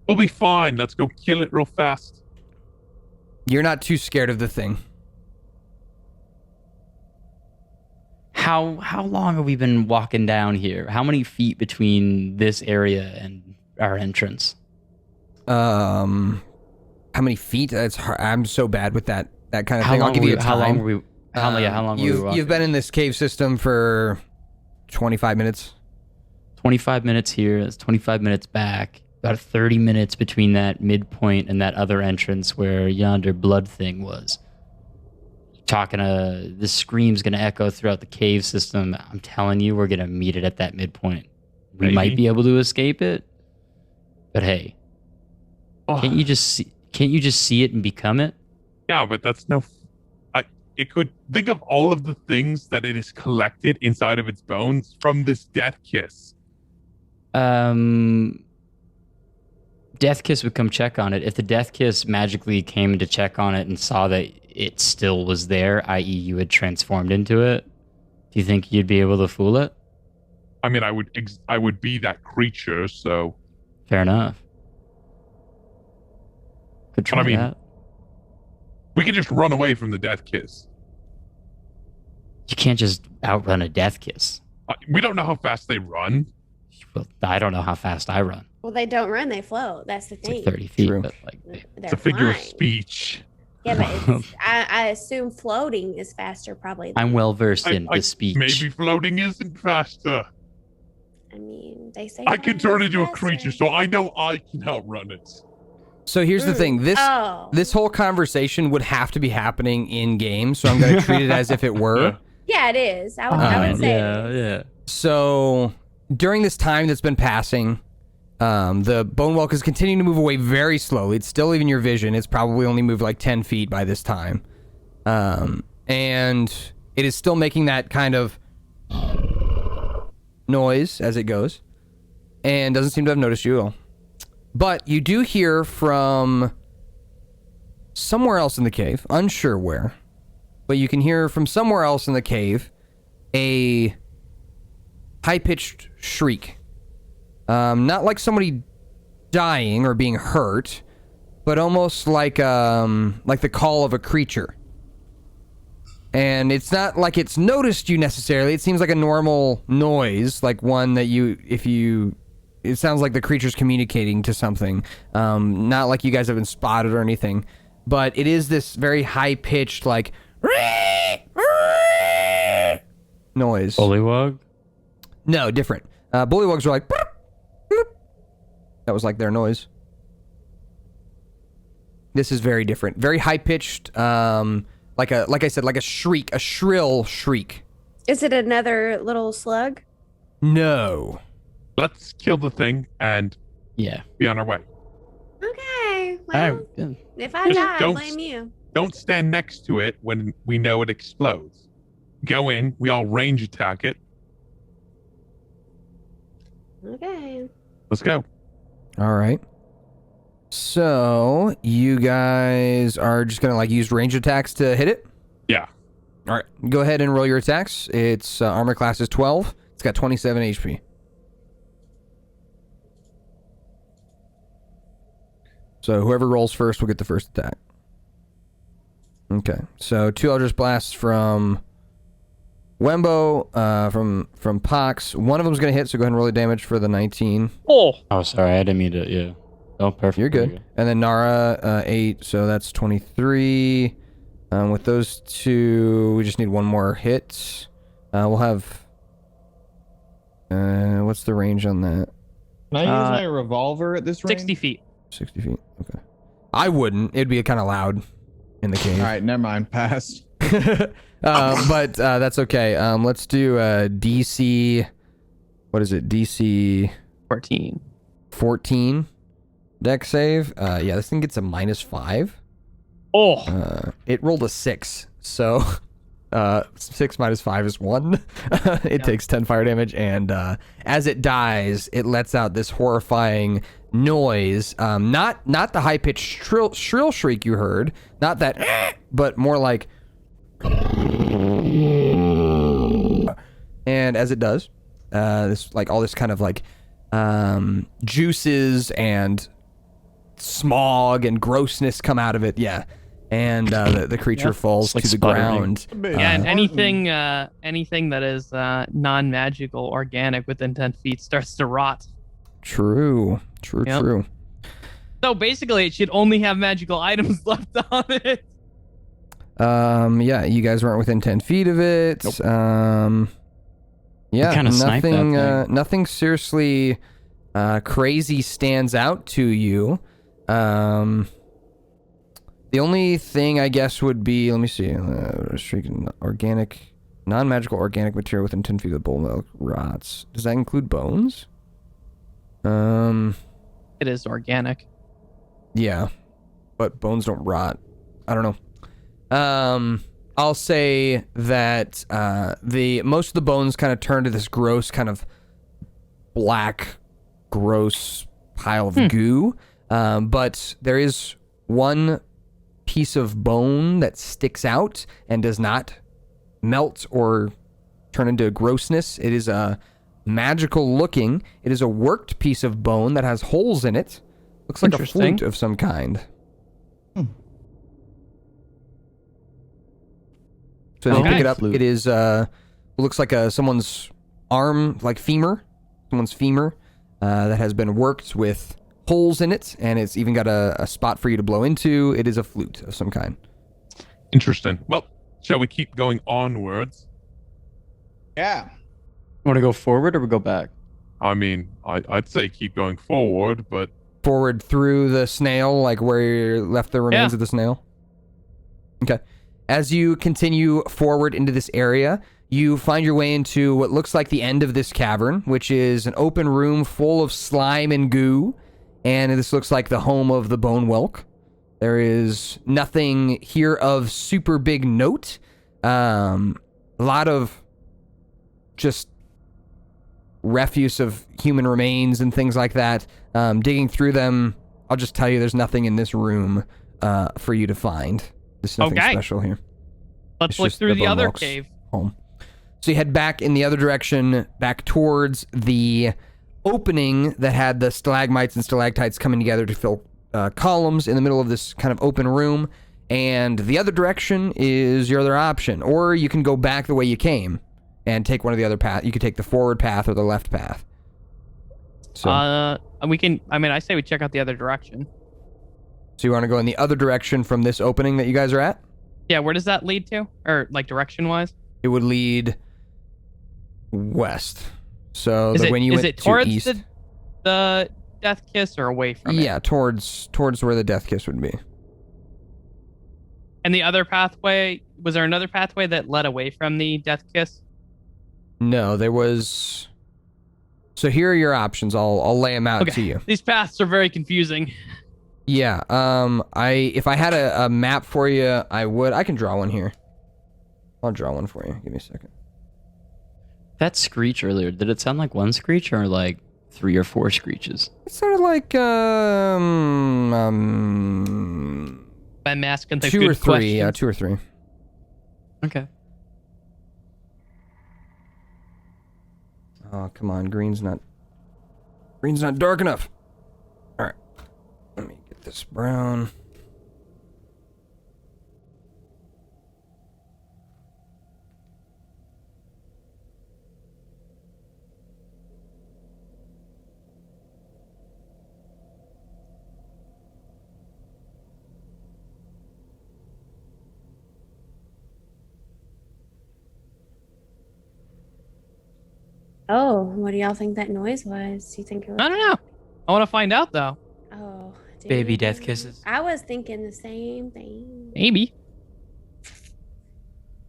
We'll be fine. Let's go kill it real fast. You're not too scared of the thing. How long have we been walking down here? How many feet between this area and our entrance? How many feet? That's hard. I'm so bad with that kind of How thing. I'll long give were you we? a How long time. were we? How long were we walking? You've been in this cave system for 25 minutes. 25 minutes here. That's 25 minutes back. About 30 minutes between that midpoint and that other entrance where yonder blood thing was. The scream's gonna echo throughout the cave system. I'm telling you, we're gonna meet it at that midpoint. We Maybe. might be able to escape it, but hey, Oh, can't you just see it and become it? yeah, but that's no. It could think of all of the things that it has collected inside of its bones from this death kiss. Death Kiss would come check on it. If the Death Kiss magically came to check on it and saw that it still was there, i.e., you had transformed into it, do you think you'd be able to fool it? I mean, I would be that creature, so Fair enough. Could try But I mean- that. we can just run away from the death kiss. You can't just outrun a Death Kiss. We don't know how fast they run. Well, I don't know how fast I run. Well, they don't run; they float. That's the It's thing. like 30 feet, True. but like They're It's a figure of flying. speech. Yeah, but I assume floating is faster, probably. I'm well versed in I- the speech. Maybe floating isn't faster. I mean, they say I can turn into a faster. creature, so I know I can outrun it. So here's the thing. This whole conversation would have to be happening in game, so I'm going to treat it as if it were. Yeah. Yeah, it is. I would say yeah, it is. yeah. So during this time that's been passing, the bone whelk is continuing to move away very slowly. It's still in your vision. It's probably only moved like 10 feet by this time. And it is still making that kind of noise as it goes. And doesn't seem to have noticed you at all. But you do hear from somewhere else in the cave, unsure where, but you can hear from somewhere else in the cave a high-pitched shriek. Not like somebody dying or being hurt, but almost like the call of a creature. And it's not like it's noticed you necessarily. It seems like a normal noise, like one that it sounds like the creature's communicating to something. Not like you guys have been spotted or anything, but it is this very high-pitched, like noise. Bullywug? No, different. Bullywugs were like, boop, boop. That was like their noise. This is very different. Very high pitched. Like I said, like a shriek, a shrill shriek. Is it another little slug? No. Let's kill the thing and Yeah. be on our way. Okay. All Well, right. Yeah. if I Just die, I don't- blame you. Don't stand next to it when we know it explodes. Go in, we all range attack it. Okay. Let's go. All right. So you guys are just gonna like use range attacks to hit it. Yeah. All right. Go ahead and roll your attacks. Its armor class is 12. It's got 27 HP. So whoever rolls first will get the first attack. Okay. So 2 Eldritch Blasts from Wembo, from Pox. One of them's gonna hit, so go ahead and roll the damage for the 19. Oh, Sorry, I didn't mean to. Yeah. Oh, perfect. You're Very good. And then Nara, 8, so that's 23. With those two, we just need one more hit. We'll have... what's the range on that? Can I use my revolver at this range? 60 feet. 60 feet. Okay. I wouldn't. It'd be kind of loud in the cave. All right, never mind. Pass. But that's okay. Let's do DC... What is it? DC 14. 14 deck save. Yeah, this thing gets a -5. Oh, It rolled a 6, so 6 minus 5 is 1. It takes 10 fire damage, and as it dies, it lets out this horrifying noise. Not the high-pitched shrill shriek you heard, not that, but more like... And as it does, this like all this kind of like juices and smog and grossness come out of it. Yeah. And the creature falls It's like to the sputtering. ground. yeah, and anything that is non-magical, organic within 10 feet starts to rot. True. Yep. So basically, it should only have magical items left on it. Yeah, you guys weren't within 10 feet of it. Nope. Yeah, kinda sniped that thing. nothing seriously crazy stands out to you. The only thing I guess would be, let me see, restricted organic, non-magical organic material within 10 feet of the bull milk rots. Does that include bones? It is organic. Yeah, but bones don't rot. I don't know. I'll say that most of the bones kind of turn to this gross kind of black, gross pile of goo. But there is one piece of bone that sticks out and does not melt or turn into grossness. It is a magical looking. It is a worked piece of bone that has holes in it. Looks like a Interesting. flute of some kind. So as you Okay. pick it up, it is looks like someone's arm, like someone's femur that has been worked with holes in it, and it's even got a spot for you to blow into. It is a flute of some kind. Interesting. Well, shall we keep going onwards? Yeah. Want to go forward or we go back? I mean, I'd say keep going forward, but Forward through the snail, like where you left the remains of the snail. Okay. As you continue forward into this area, you find your way into what looks like the end of this cavern, which is an open room full of slime and goo. And this looks like the home of the Bone Whelk. There is nothing here of super big note. A lot of just refuse of human remains and things like that. Digging through them, I'll just tell you there's nothing in this room for you to find. There's nothing Okay. special here. Let's It's look just through the the Bone other Whelk's cave. home. So you head back in the other direction, back towards the opening that had the stalagmites and stalactites coming together to fill columns in the middle of this kind of open room. And the other direction is your other option. Or you can go back the way you came and take one of the other paths. You could take the forward path or the left path. So, We can. I mean, I say we check out the other direction. so you want to go in the other direction from this opening that you guys are at? Yeah, where does that lead to? Or like direction wise? It would lead west. So Is when you is went it to towards east, the death kiss or away from it? yeah, towards where the death kiss would be. And the other pathway, was there another pathway that led away from the Death Kiss? No, there was. So here are your options. I'll lay them out to you. These paths are very confusing. Yeah. If I had a map for you, I would. I can draw one here. I'll draw one for you. Give me a second. That screech earlier, did it sound like one screech or like 3 or 4 screeches? It sounded like I'm asking the 2 good or 3. questions. Yeah, 2 or 3. Okay. Oh, come on. Green's not dark enough. All right. Let me get this brown. Oh, what do y'all think that noise was? You think it was? I don't know. I want to find out, though. Oh, Baby dude. death kisses. I was thinking the same thing. Maybe.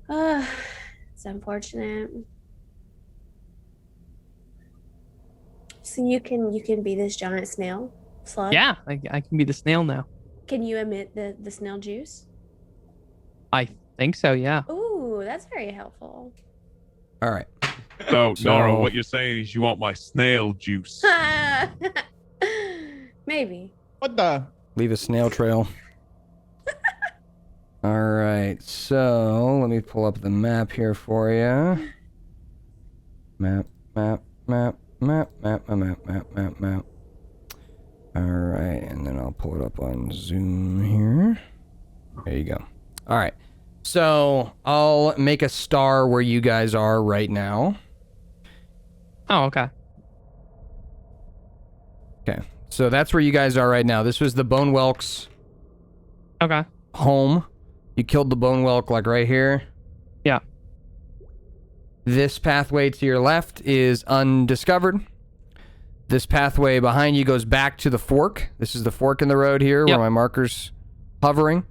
It's unfortunate. So you can be this giant snail slug. Yeah, I can be the snail now. Can you emit the snail juice? I think so, yeah. Ooh, that's very helpful. All right. So, So- Nara, what you're saying is you want my snail juice. Maybe. What the? Leave a snail trail. All right. So let me pull up the map here for you. Map. All right, and then I'll pull it up on Zoom here. There you go. All right. So I'll make a star where you guys are right now. Oh, okay. Okay. So that's where you guys are right now. This was the Bone Whelk's Okay. home. You killed the Bone Whelk like right here. Yeah. This pathway to your left is undiscovered. This pathway behind you goes back to the fork. This is the fork in the road here Yep. where my marker's hovering.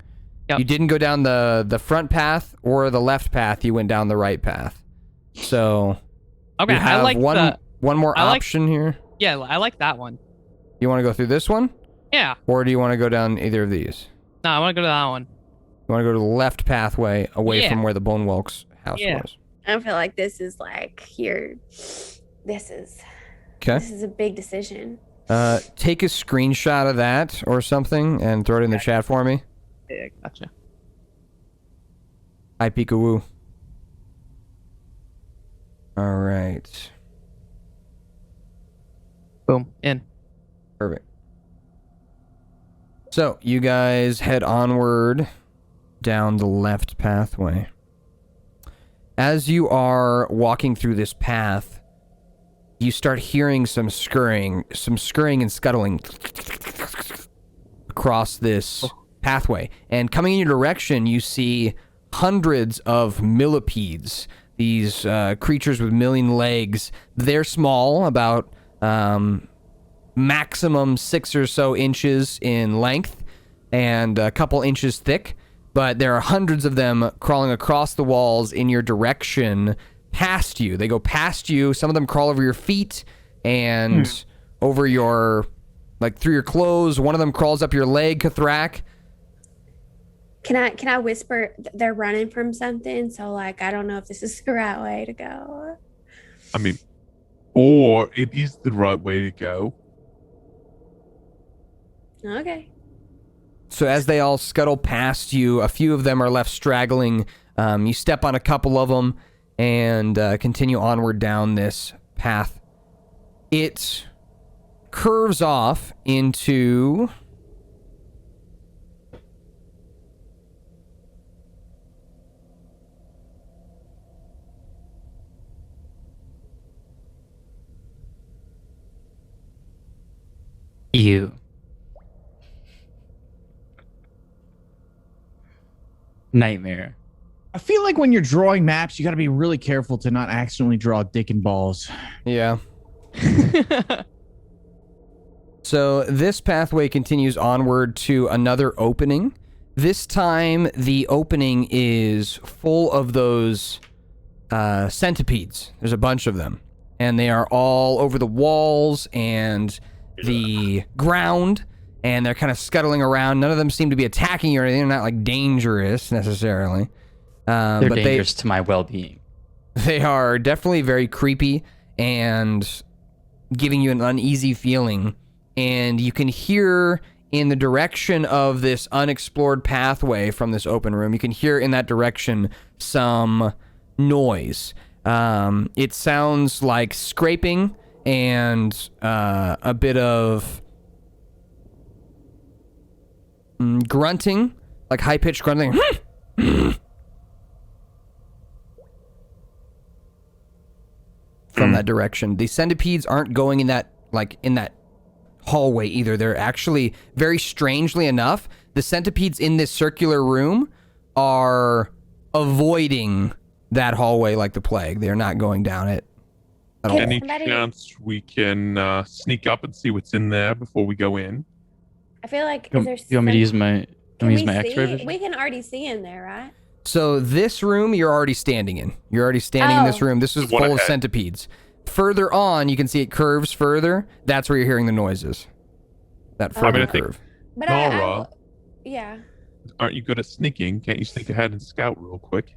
Yep. You didn't go down the front path or the left path. You went down the right path. So Okay, you have I like one more I like- option here. Yeah, I like that one. You want to go through this one? Yeah. Or do you want to go down either of these? No, I want to go to that one. You want to go to the left pathway away Yeah. from where the Bone Whelk's house Yeah. was. I feel like this is like here. This is Okay. a big decision. Take a screenshot of that or something and throw it in the chat for me. Yeah, gotcha. Hi, Peekawoo. All right. Boom. In. Perfect. So, you guys head onward down the left pathway. As you are walking through this path, you start hearing some scurrying and scuttling across this pathway. And coming in your direction, you see hundreds of millipedes, these creatures with 1,000,000 legs. They're small, about maximum 6 or so inches in length and a couple inches thick. But there are hundreds of them crawling across the walls in your direction past you. They go past you. Some of them crawl over your feet and over your, like through your clothes. One of them crawls up your leg, Kethrakk. Can I whisper? They're running from something, so like I don't know if this is the right way to go. I mean, or it is the right way to go. Okay. So as they all scuttle past you, a few of them are left straggling. You step on a couple of them and continue onward down this path. It curves off into You. Nightmare. I feel like when you're drawing maps, you got to be really careful to not accidentally draw dick and balls. yeah. So this pathway continues onward to another opening This time, the opening is full of those centipedes. There's a bunch of them. And they are all over the walls and the ground. And they're kind of scuttling around. None of them seem to be attacking you or anything. They're not, like, dangerous, necessarily. They're dangerous to my well-being. They are definitely very creepy and giving you an uneasy feeling. And you can hear in the direction of this unexplored pathway from this open room, you can hear in that direction some noise. It sounds like scraping and a bit of grunting, like high-pitched grunting. From that direction. The centipedes aren't going in that hallway either. They're actually, very strangely enough, the centipedes in this circular room are avoiding that hallway like the plague. They are not going down it at all. Any chance we can sneak up and see what's in there before we go in? I feel like You want me to use my X-ray vision? We can already see in there, right? So this room you're already standing in. You're already standing in this room. This is full of centipedes. Further on, you can see it curves further. That's where you're hearing the noises. That further curve. But Nara, yeah. aren't you good at sneaking? Can't you sneak ahead and scout real quick?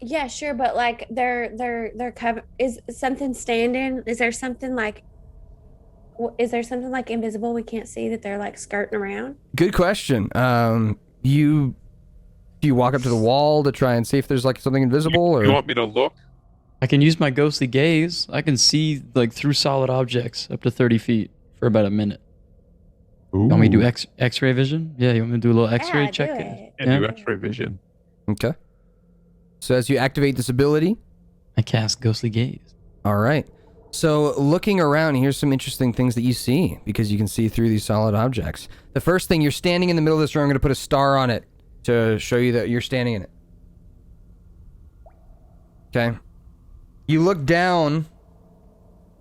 Yeah, sure, but like they're covered. Is something standing? Is there something like invisible we can't see that they're like skirting around? Good question. Do you walk up to the wall to try and see if there's like something invisible, or you want me to look? I can use my ghostly gaze. I can see like through solid objects up to 30 feet for about a minute. Ooh. You want me to do X-ray vision? Yeah, you want me to do a little X-ray Yeah, check? do it. And do X-ray vision. Okay. So as you activate this ability, I cast ghostly gaze. all right. So looking around, here's some interesting things that you see because you can see through these solid objects. The first thing, you're standing in the middle of this room. I'm going to put a star on it to show you that you're standing in it. Okay. You look down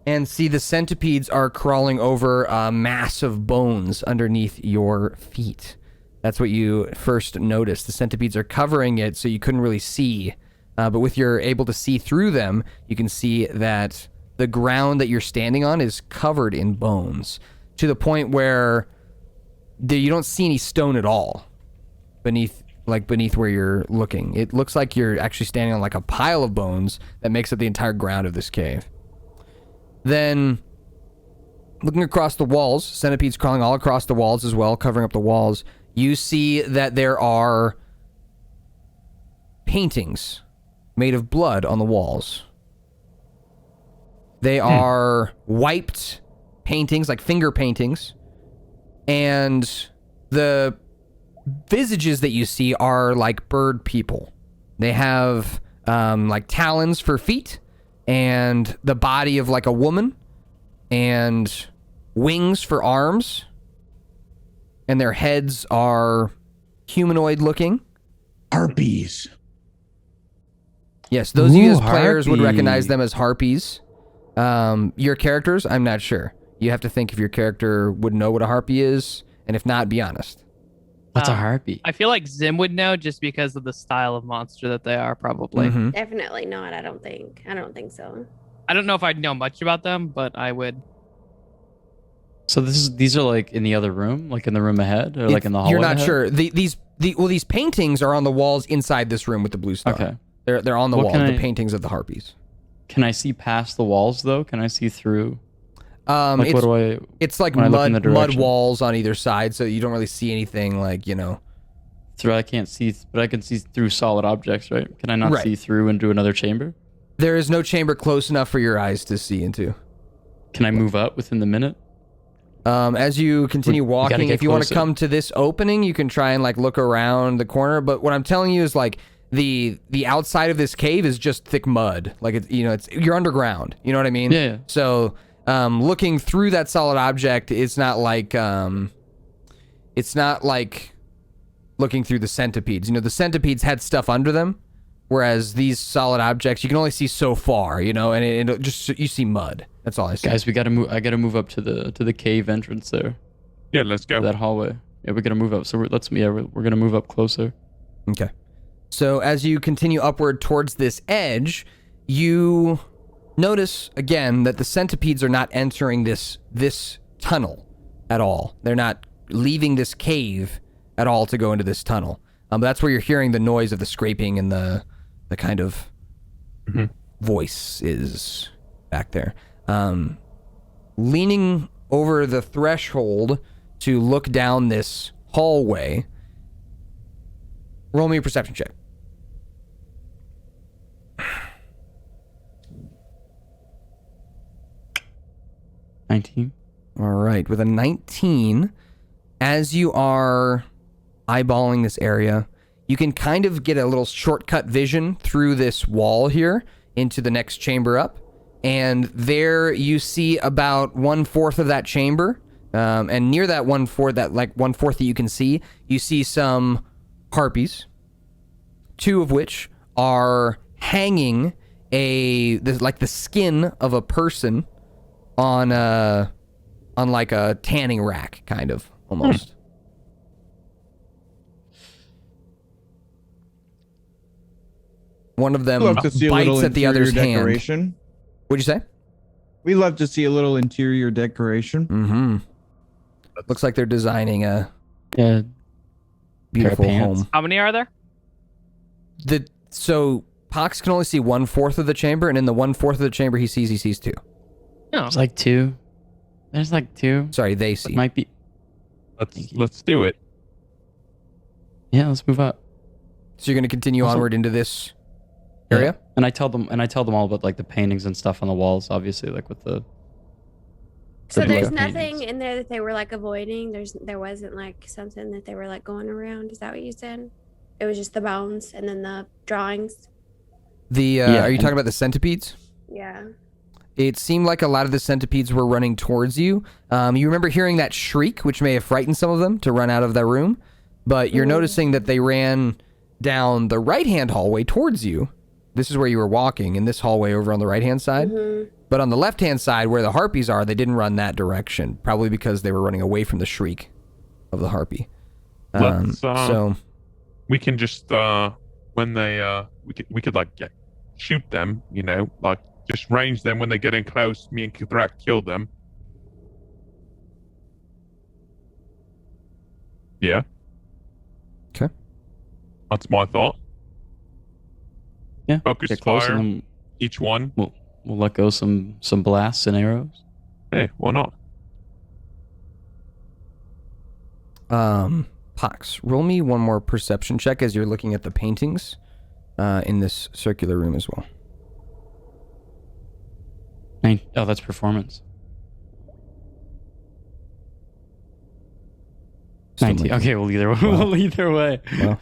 and see the centipedes are crawling over a mass of bones underneath your feet. That's what you first noticed. The centipedes are covering it so you couldn't really see. But with you're able to see through them, you can see that the ground that you're standing on is covered in bones to the point where you don't see any stone at all beneath where you're looking. It looks like you're actually standing on like a pile of bones that makes up the entire ground of this cave. Then, looking across the walls, centipedes crawling all across the walls as well, covering up the walls, you see that there are paintings made of blood on the walls. They are wiped paintings, like finger paintings, and the visages that you see are like bird people. They have like talons for feet and the body of like a woman and wings for arms, and their heads are humanoid looking. Harpies. Yes, those of you as players would harpy. recognize them as harpies. Your characters, I'm not sure. You have to think if your character would know what a harpy is, and if not, be honest. What's a harpy? I feel like Zim would know just because of the style of monster that they are, probably. Mhm. Definitely not. I don't think so. I don't know if I'd know much about them, but I would. So these are like in the other room, like in the room ahead, or like in the hallway? You're not ahead? sure. These paintings are on the walls inside this room with the blue star. Okay. They're on the What wall. can The I- paintings of the harpies. Can I see past the walls though? Can I see through? Like what do I? It's like when I look in the mud direction? walls on either side, so you don't really see anything like, you know. Through I can't see, but I can see through solid objects, right? Can I not Right. see through into another chamber? There is no chamber close enough for your eyes to see into. Can I move up within the minute? As you continue We gotta walking, get if you want to closer. come to this opening, you can try and like look around the corner. But what I'm telling you is like the outside of this cave is just thick mud. Like you're underground. You know what I mean? Yeah. So looking through that solid object, it's not like looking through the centipedes. You know, the centipedes had stuff under them, whereas these solid objects you can only see so far. You know, and it just you see mud. That's all I see. Guys, we gotta move. I gotta move up to the cave entrance there. Yeah, let's go. That hallway. Yeah, we're gonna move up. So we're gonna move up closer. Okay. So as you continue upward towards this edge, you notice again that the centipedes are not entering this tunnel at all. They're not leaving this cave at all to go into this tunnel. That's where you're hearing the noise of the scraping and the kind of voice is back there. Leaning over the threshold to look down this hallway, roll me a perception check. $19. All right. With a 19, as you are eyeballing this area, you can kind of get a little shortcut vision through this wall here into the next chamber up. And there you see about 1/4 of that chamber. And near that 1/4, that like 1/4 that you can see, you see some harpies, 2 of which are hanging like the skin of a person on like a tanning rack, kind of, almost. One of them Love to see a bites little at the interior other's hand. decoration. What'd you say? We love to see a little interior decoration. Mm-hmm. Looks like they're designing a beautiful pants. home. How many are there? So Pox can only see 1/4 of the chamber, and in the 1/4 of the chamber he sees 2. No. There's like 2. There's like 2. Sorry, they see. It might be. Let's do it. Yeah, let's move up. So you're going to continue Also- onward into this area? Yeah. And I tell them all about like the paintings and stuff on the walls, obviously, like with the. So the there's blue nothing paintings. in there that they were like avoiding. There wasn't like something that they were like going around. Is that what you said? It was just the bones and then the drawings. Are you talking about the centipedes? Yeah. It seemed like a lot of the centipedes were running towards you. You remember hearing that shriek, which may have frightened some of them to run out of the room, but you're noticing that they ran down the right-hand hallway towards you. This is where you were walking, in this hallway over on the right-hand side. But on the left-hand side, where the harpies are, they didn't run that direction, probably because they were running away from the shriek of the harpy. So We can just when they we could like shoot them, you know, like just range them when they get in close. Me and Kethrakk kill them. Yeah. Okay. That's my thought. Yeah. Focus Get close, fire. and then Each one. we'll let go some blasts and arrows. Hey, why not? Pox, roll me one more perception check as you're looking at the paintings in this circular room as well. Oh, that's performance. Still 19. looking. Okay, we'll either way. Well.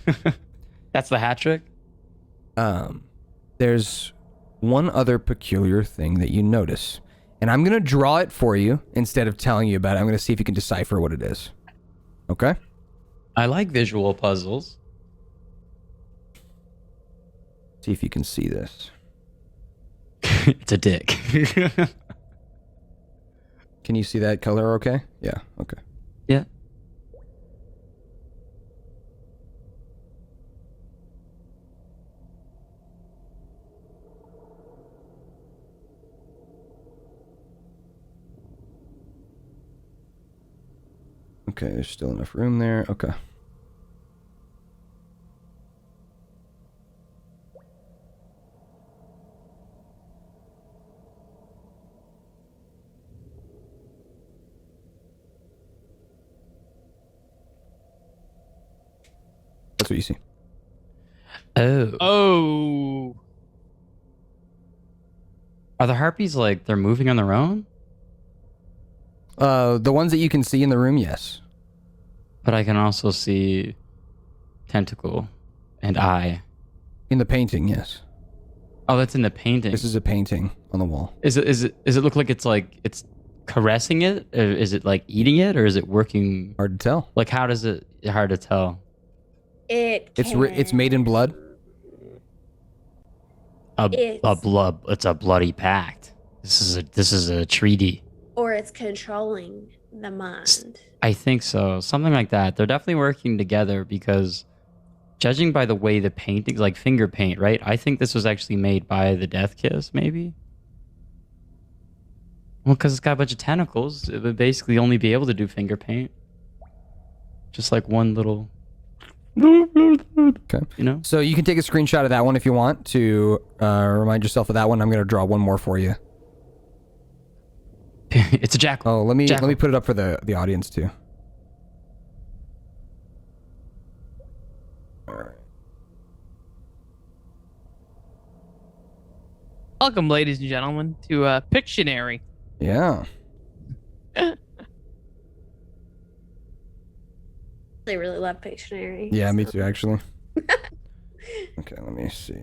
That's the hat trick. There's one other peculiar thing that you notice, and I'm going to draw it for you instead of telling you about it. I'm going to see if you can decipher what it is. Okay? I like visual puzzles. See if you can see this. It's a dick. Can you see that color okay? Yeah, okay. Yeah. Okay, there's still enough room there. Okay. That's what you see. Oh. Are the harpies like they're moving on their own? The ones that you can see in the room, yes. But I can also see tentacle and eye. In the painting, yes. Oh, that's in the painting. This is a painting on the wall. Does it look like it's caressing it? Or is it like eating it, or is it working? Hard to tell. Like, how does it? Hard to tell. It's made in blood. It's a bloody pact. This is a treaty. Or it's controlling the mind. I think so. Something like that. They're definitely working together because judging by the way the paintings, like finger paint, right? I think this was actually made by the Death Kiss, maybe? Well, because it's got a bunch of tentacles. It would basically only be able to do finger paint. Just like one little... Okay. You know? So you can take a screenshot of that one if you want to remind yourself of that one. I'm going to draw one more for you. It's a jackal. Oh, let me put it up for the audience too. All right. Welcome, ladies and gentlemen, to Pictionary. Yeah. They really love Pictionary. Yeah, me too, actually. Okay, let me see.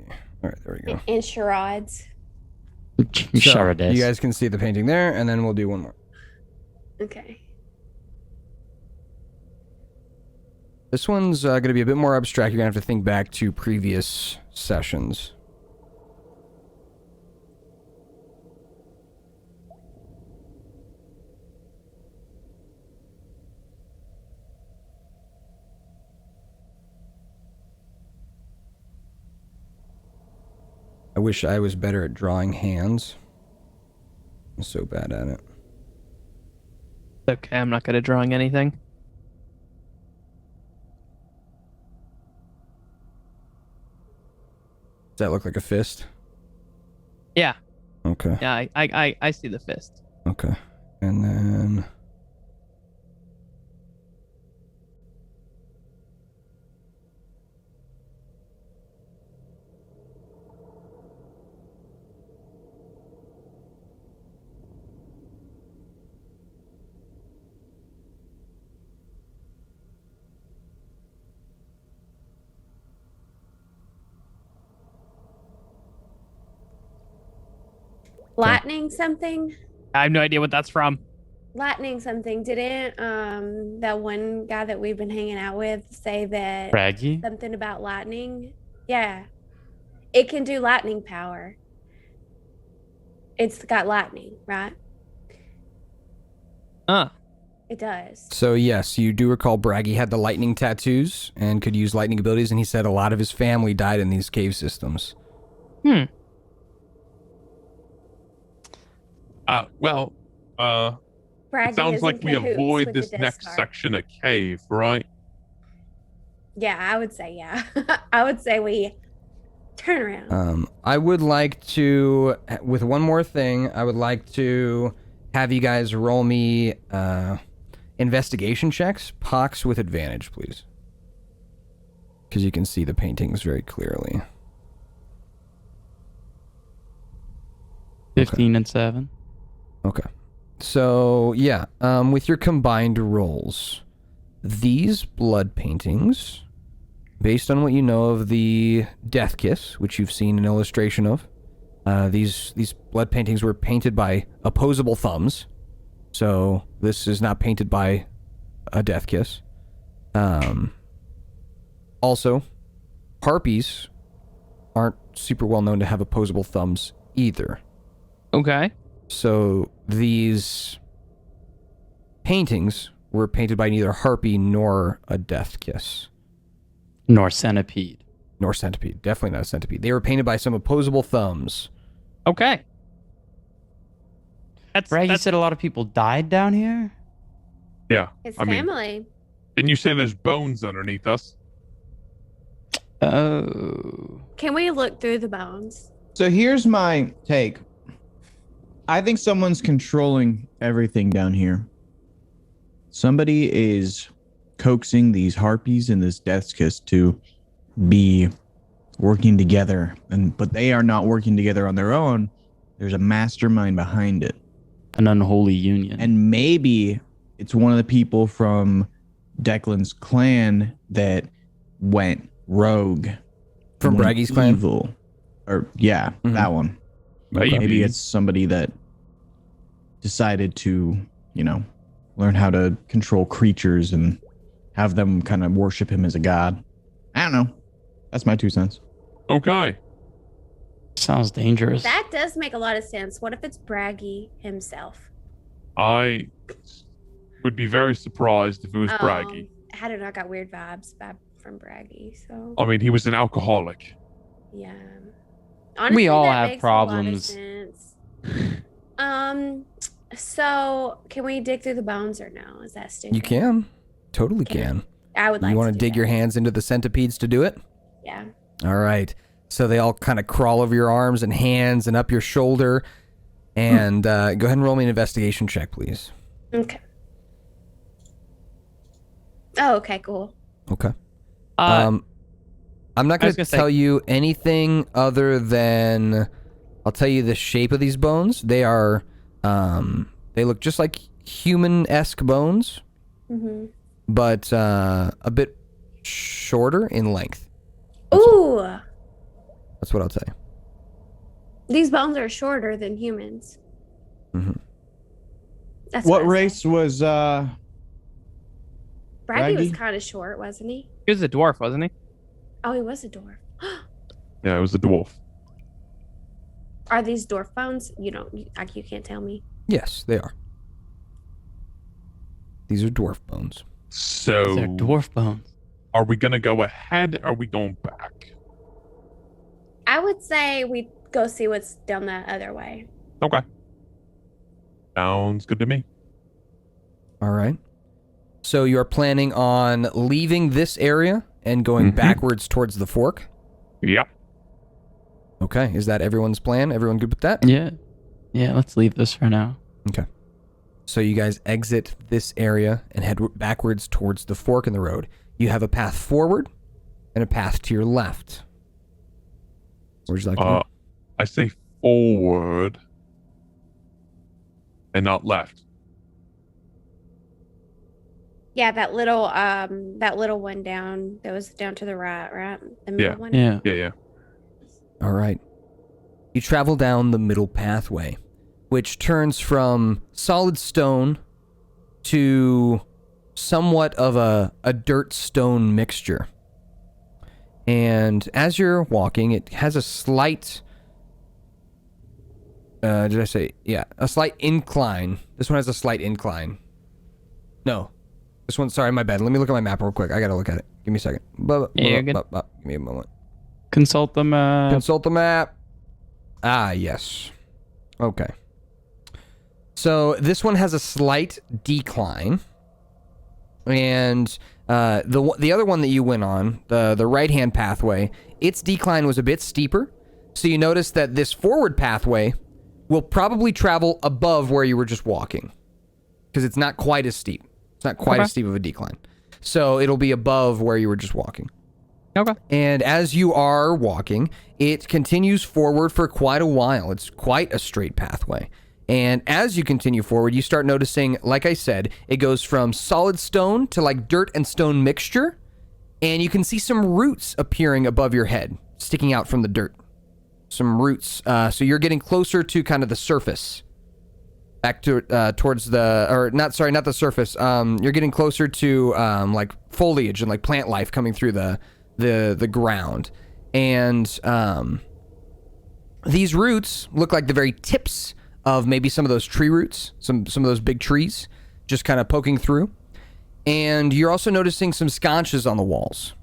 All right, there we go. And charades. Charades. You guys can see the painting there, and then we'll do one more. Okay. This one's going to be a bit more abstract. You're going to have to think back to previous sessions. I wish I was better at drawing hands. I'm so bad at it. Okay, I'm not good at drawing anything. Does that look like a fist? Yeah. Okay. Yeah, I see the fist. Okay. And then... Lightning something? I have no idea what that's from. Lightning something. Didn't that one guy that we've been hanging out with say that Braggy? something about lightning? Yeah. It can do lightning power. It's got lightning, right? It does. So yes, you do recall Braggy had the lightning tattoos and could use lightning abilities, and he said a lot of his family died in these cave systems. Braggy It sounds is like in we cahoots avoid with this the next Death Star. section a cave, right? Yeah, I would say yeah. I would say we turn around. I would like to, with one more thing, I would like to have you guys roll me investigation checks, Pox with advantage, please. Because you can see the paintings very clearly. 15 and 7. Okay. So, yeah, with your combined rolls, these blood paintings, based on what you know of the Death Kiss, which you've seen an illustration of, these blood paintings were painted by opposable thumbs. So, this is not painted by a Death Kiss. Also, harpies aren't super well known to have opposable thumbs either. Okay. So these paintings were painted by neither harpy nor a Death Kiss. Nor centipede. Nor centipede. Definitely not a centipede. They were painted by some opposable thumbs. Okay. Braggy said a lot of people died down here? Yeah. His I mean, family. didn't you say there's bones underneath us? Oh. Can we look through the bones? So here's my take. I think someone's controlling everything down here. Somebody is coaxing these harpies and this Death's Kiss to be working together, but they are not working together on their own. There's a mastermind behind it. An unholy union. And maybe it's one of the people from Declan's clan that went rogue. From went Braggy's clan? evil. Or yeah, that one. Maybe it's somebody that decided to, learn how to control creatures and have them kind of worship him as a god. I don't know. That's my 2 cents. Okay. Sounds dangerous. That does make a lot of sense. What if it's Braggy himself? would be very surprised if it was Braggy. I don't know. I got weird vibes from Braggy. So I mean, he was an alcoholic. yeah. Honestly, We all that have makes a lot of problems. sense. So can we dig through the bones or no? Is that stupid? You can. Totally can. I would like You want to to dig your hands into the centipedes to do it? Yeah. All right. So they all kind of crawl over your arms and hands and up your shoulder. And go ahead and roll me an investigation check, please. Okay. Oh, okay, cool. Okay. I'm not going to tell you anything other than I'll tell you the shape of these bones. They are, they look just like human-esque bones, but a bit shorter in length. Ooh. That's what I'll tell you. These bones are shorter than humans. Mm-hmm. That's what I race was Braggy was Braggy? kind of short, wasn't he? He was a dwarf, wasn't he? Oh, he was a dwarf. Yeah, it was a dwarf. Are these dwarf bones? You can't tell me. Yes, they are. These are dwarf bones. So They're dwarf bones. Are we gonna go ahead? Or are we going back? I would say we go see what's down the other way. Okay. Sounds good to me. All right. So you're planning on leaving this area and going backwards towards the fork? Yep. Okay. Is that everyone's plan? Everyone good with that? Yeah. Yeah, let's leave this for now. Okay. So you guys exit this area and head backwards towards the fork in the road. You have a path forward and a path to your left. Where'd you like to go? I say forward and not left. Yeah, that little one down. That was down to the right? The middle one. Yeah. Yeah. All right. You travel down the middle pathway, which turns from solid stone to somewhat of a dirt stone mixture. And as you're walking, it has a slight, a slight incline. This one has a slight incline. No. This one, sorry, my bad. Let me look at my map real quick. I gotta look at it. Give me a second. Yeah, you're good. Give me a moment. Consult the map. Consult the map. Ah, yes. Okay. So this one has a slight decline. And the other one that you went on, the right-hand pathway, its decline was a bit steeper. So you notice that this forward pathway will probably travel above where you were just walking. Because it's not quite as steep. It's not quite as steep of a decline. So it'll be above where you were just walking. Okay. And as you are walking, it continues forward for quite a while. It's quite a straight pathway. And as you continue forward, you start noticing, like I said, it goes from solid stone to like dirt and stone mixture. And you can see some roots appearing above your head, sticking out from the dirt. Some roots. So you're getting closer to kind of the surface. Back to towards the, or not the surface. You're getting closer to like foliage and like plant life coming through the ground. And these roots look like the very tips of maybe some of those tree roots, some of those big trees, just kind of poking through. And you're also noticing some sconces on the walls.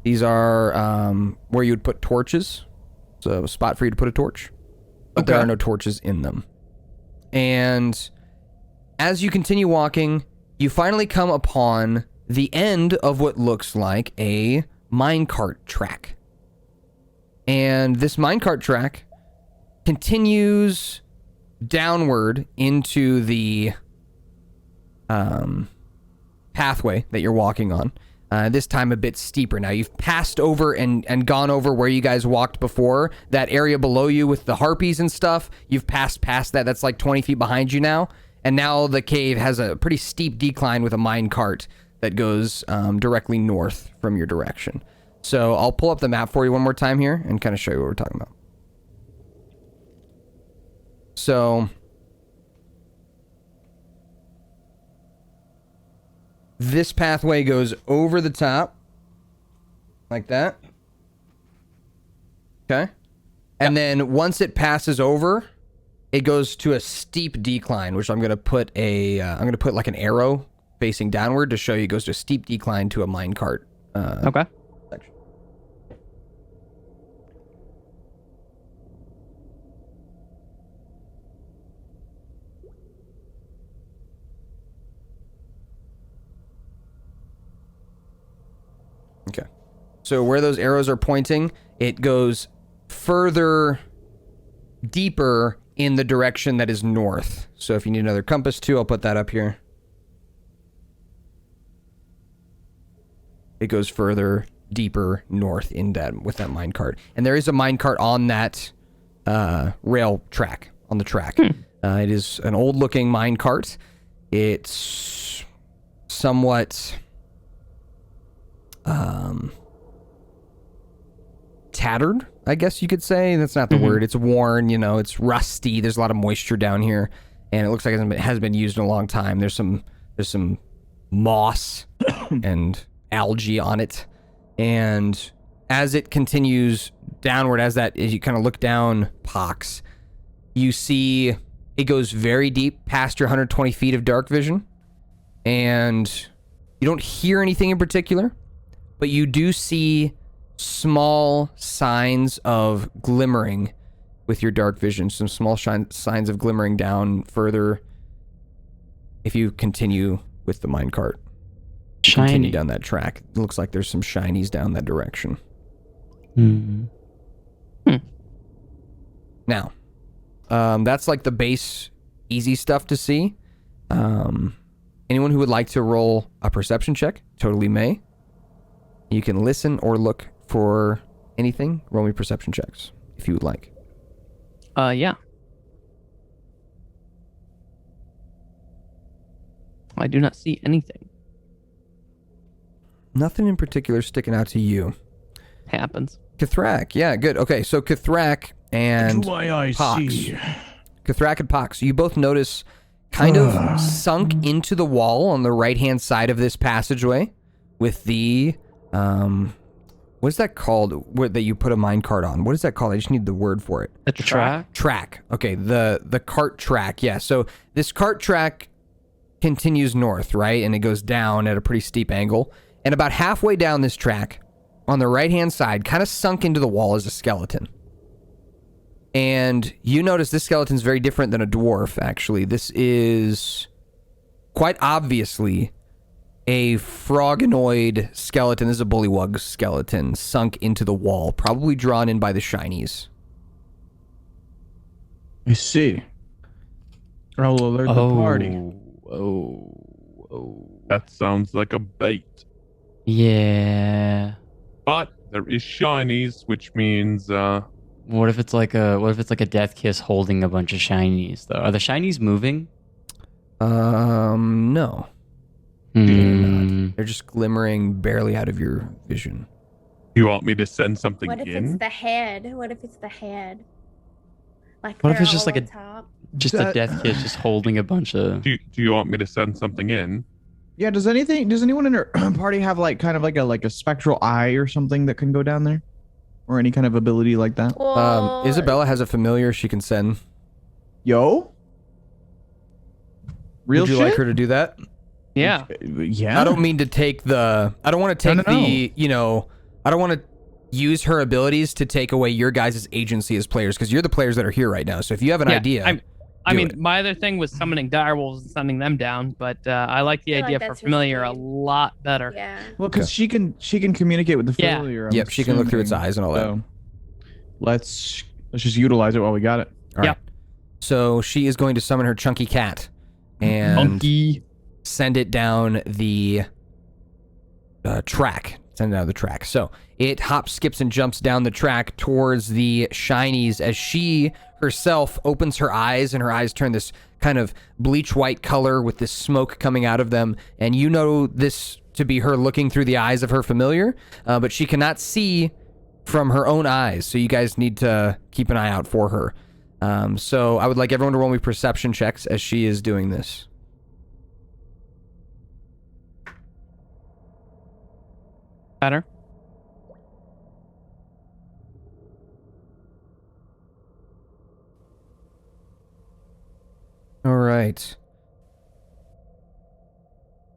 These are where you would put torches. So a spot for you to put a torch. But there are no torches in them. And as you continue walking, you finally come upon the end of what looks like a minecart track. And this minecart track continues downward into the pathway that you're walking on. This time a bit steeper. Now you've passed over and gone over where you guys walked before. That area below you with the harpies and stuff, you've passed past that. That's like 20 feet behind you now. And now the cave has a pretty steep decline with a mine cart that goes directly north from your direction. So I'll pull up the map for you one more time here and kind of show you what we're talking about. So this pathway goes over the top, like that. Okay. And then once it passes over, it goes to a steep decline, which I'm gonna put like an arrow facing downward to show you. It goes to a steep decline to a minecart. Okay. Section. Okay. So where those arrows are pointing, it goes further deeper in the direction that is north. So if you need another compass too, I'll put that up here. It goes further deeper north in that with that minecart. And there is a minecart on that rail track, on the track. It is an old looking minecart. It's somewhat tattered, I guess you could say. That's not the word. It's worn, it's rusty. There's a lot of moisture down here, and it looks like it has been used in a long time. There's some moss and algae on it. And as it continues downward, as you kind of look down, Pox, you see it goes very deep past your 120 feet of dark vision, and you don't hear anything in particular, but you do see small signs of glimmering with your dark vision. Some small signs of glimmering down further if you continue with the minecart. Continue down that track. It looks like there's some shinies down that direction. Now, that's like the base easy stuff to see. Anyone who would like to roll a perception check totally may. You can listen or look for anything. Roll me perception checks if you would like. Yeah. I do not see anything. Nothing in particular sticking out to you. Happens. Kethrakk, yeah, good. Okay, so Kethrakk and Pox. Kethrakk and Pox, you both notice kind of sunk into the wall on the right-hand side of this passageway with the, what's that called, that you put a minecart on? What is that called? I just need the word for it. The track? Track. Okay, the cart track, yeah. So this cart track continues north, right? And it goes down at a pretty steep angle. And about halfway down this track, on the right-hand side, kind of sunk into the wall, is a skeleton. And you notice this skeleton's very different than a dwarf, actually. This is quite obviously a froganoid skeleton. This is a bullywug skeleton sunk into the wall, probably drawn in by the shinies. I see. I will alert the party. That sounds like a bait. Yeah. But there is shinies, which means What if it's like a death kiss holding a bunch of shinies though? Are the shinies moving? No. They're not. They're just glimmering barely out of your vision. you want me to send something What if in? it's the head? What if it's the head? Like What if they're it's just all like on top? a death kiss just holding a bunch of Do you want me to send something in? Yeah, does anyone in our party have like a spectral eye or something that can go down there? Or any kind of ability like that? Well, Isabella has a familiar she can send. Yo? Real Would you shit? like her to do that? Yeah. Yeah. I don't mean to take the... I don't want to take No. I don't want to use her abilities to take away your guys' agency as players, because you're the players that are here right now. So if you have an idea... I mean, it. my other thing was summoning direwolves and sending them down, but I like the I feel idea like for that's familiar a risky. lot better. Yeah. Well, because she can communicate with the Yeah. familiar. I'm Yep, she can look through its assuming. eyes and all that. So, let's just utilize it while we got it. All right. Yep. So she is going to summon her chunky cat and Monkey. send it down the track. Send it down the track. So it hops, skips, and jumps down the track towards the shinies as she herself opens her eyes, and her eyes turn this kind of bleach white color with this smoke coming out of them. And you know this to be her looking through the eyes of her familiar, but she cannot see from her own eyes. So you guys need to keep an eye out for her. So I would like everyone to roll me perception checks as she is doing this. Better. All right.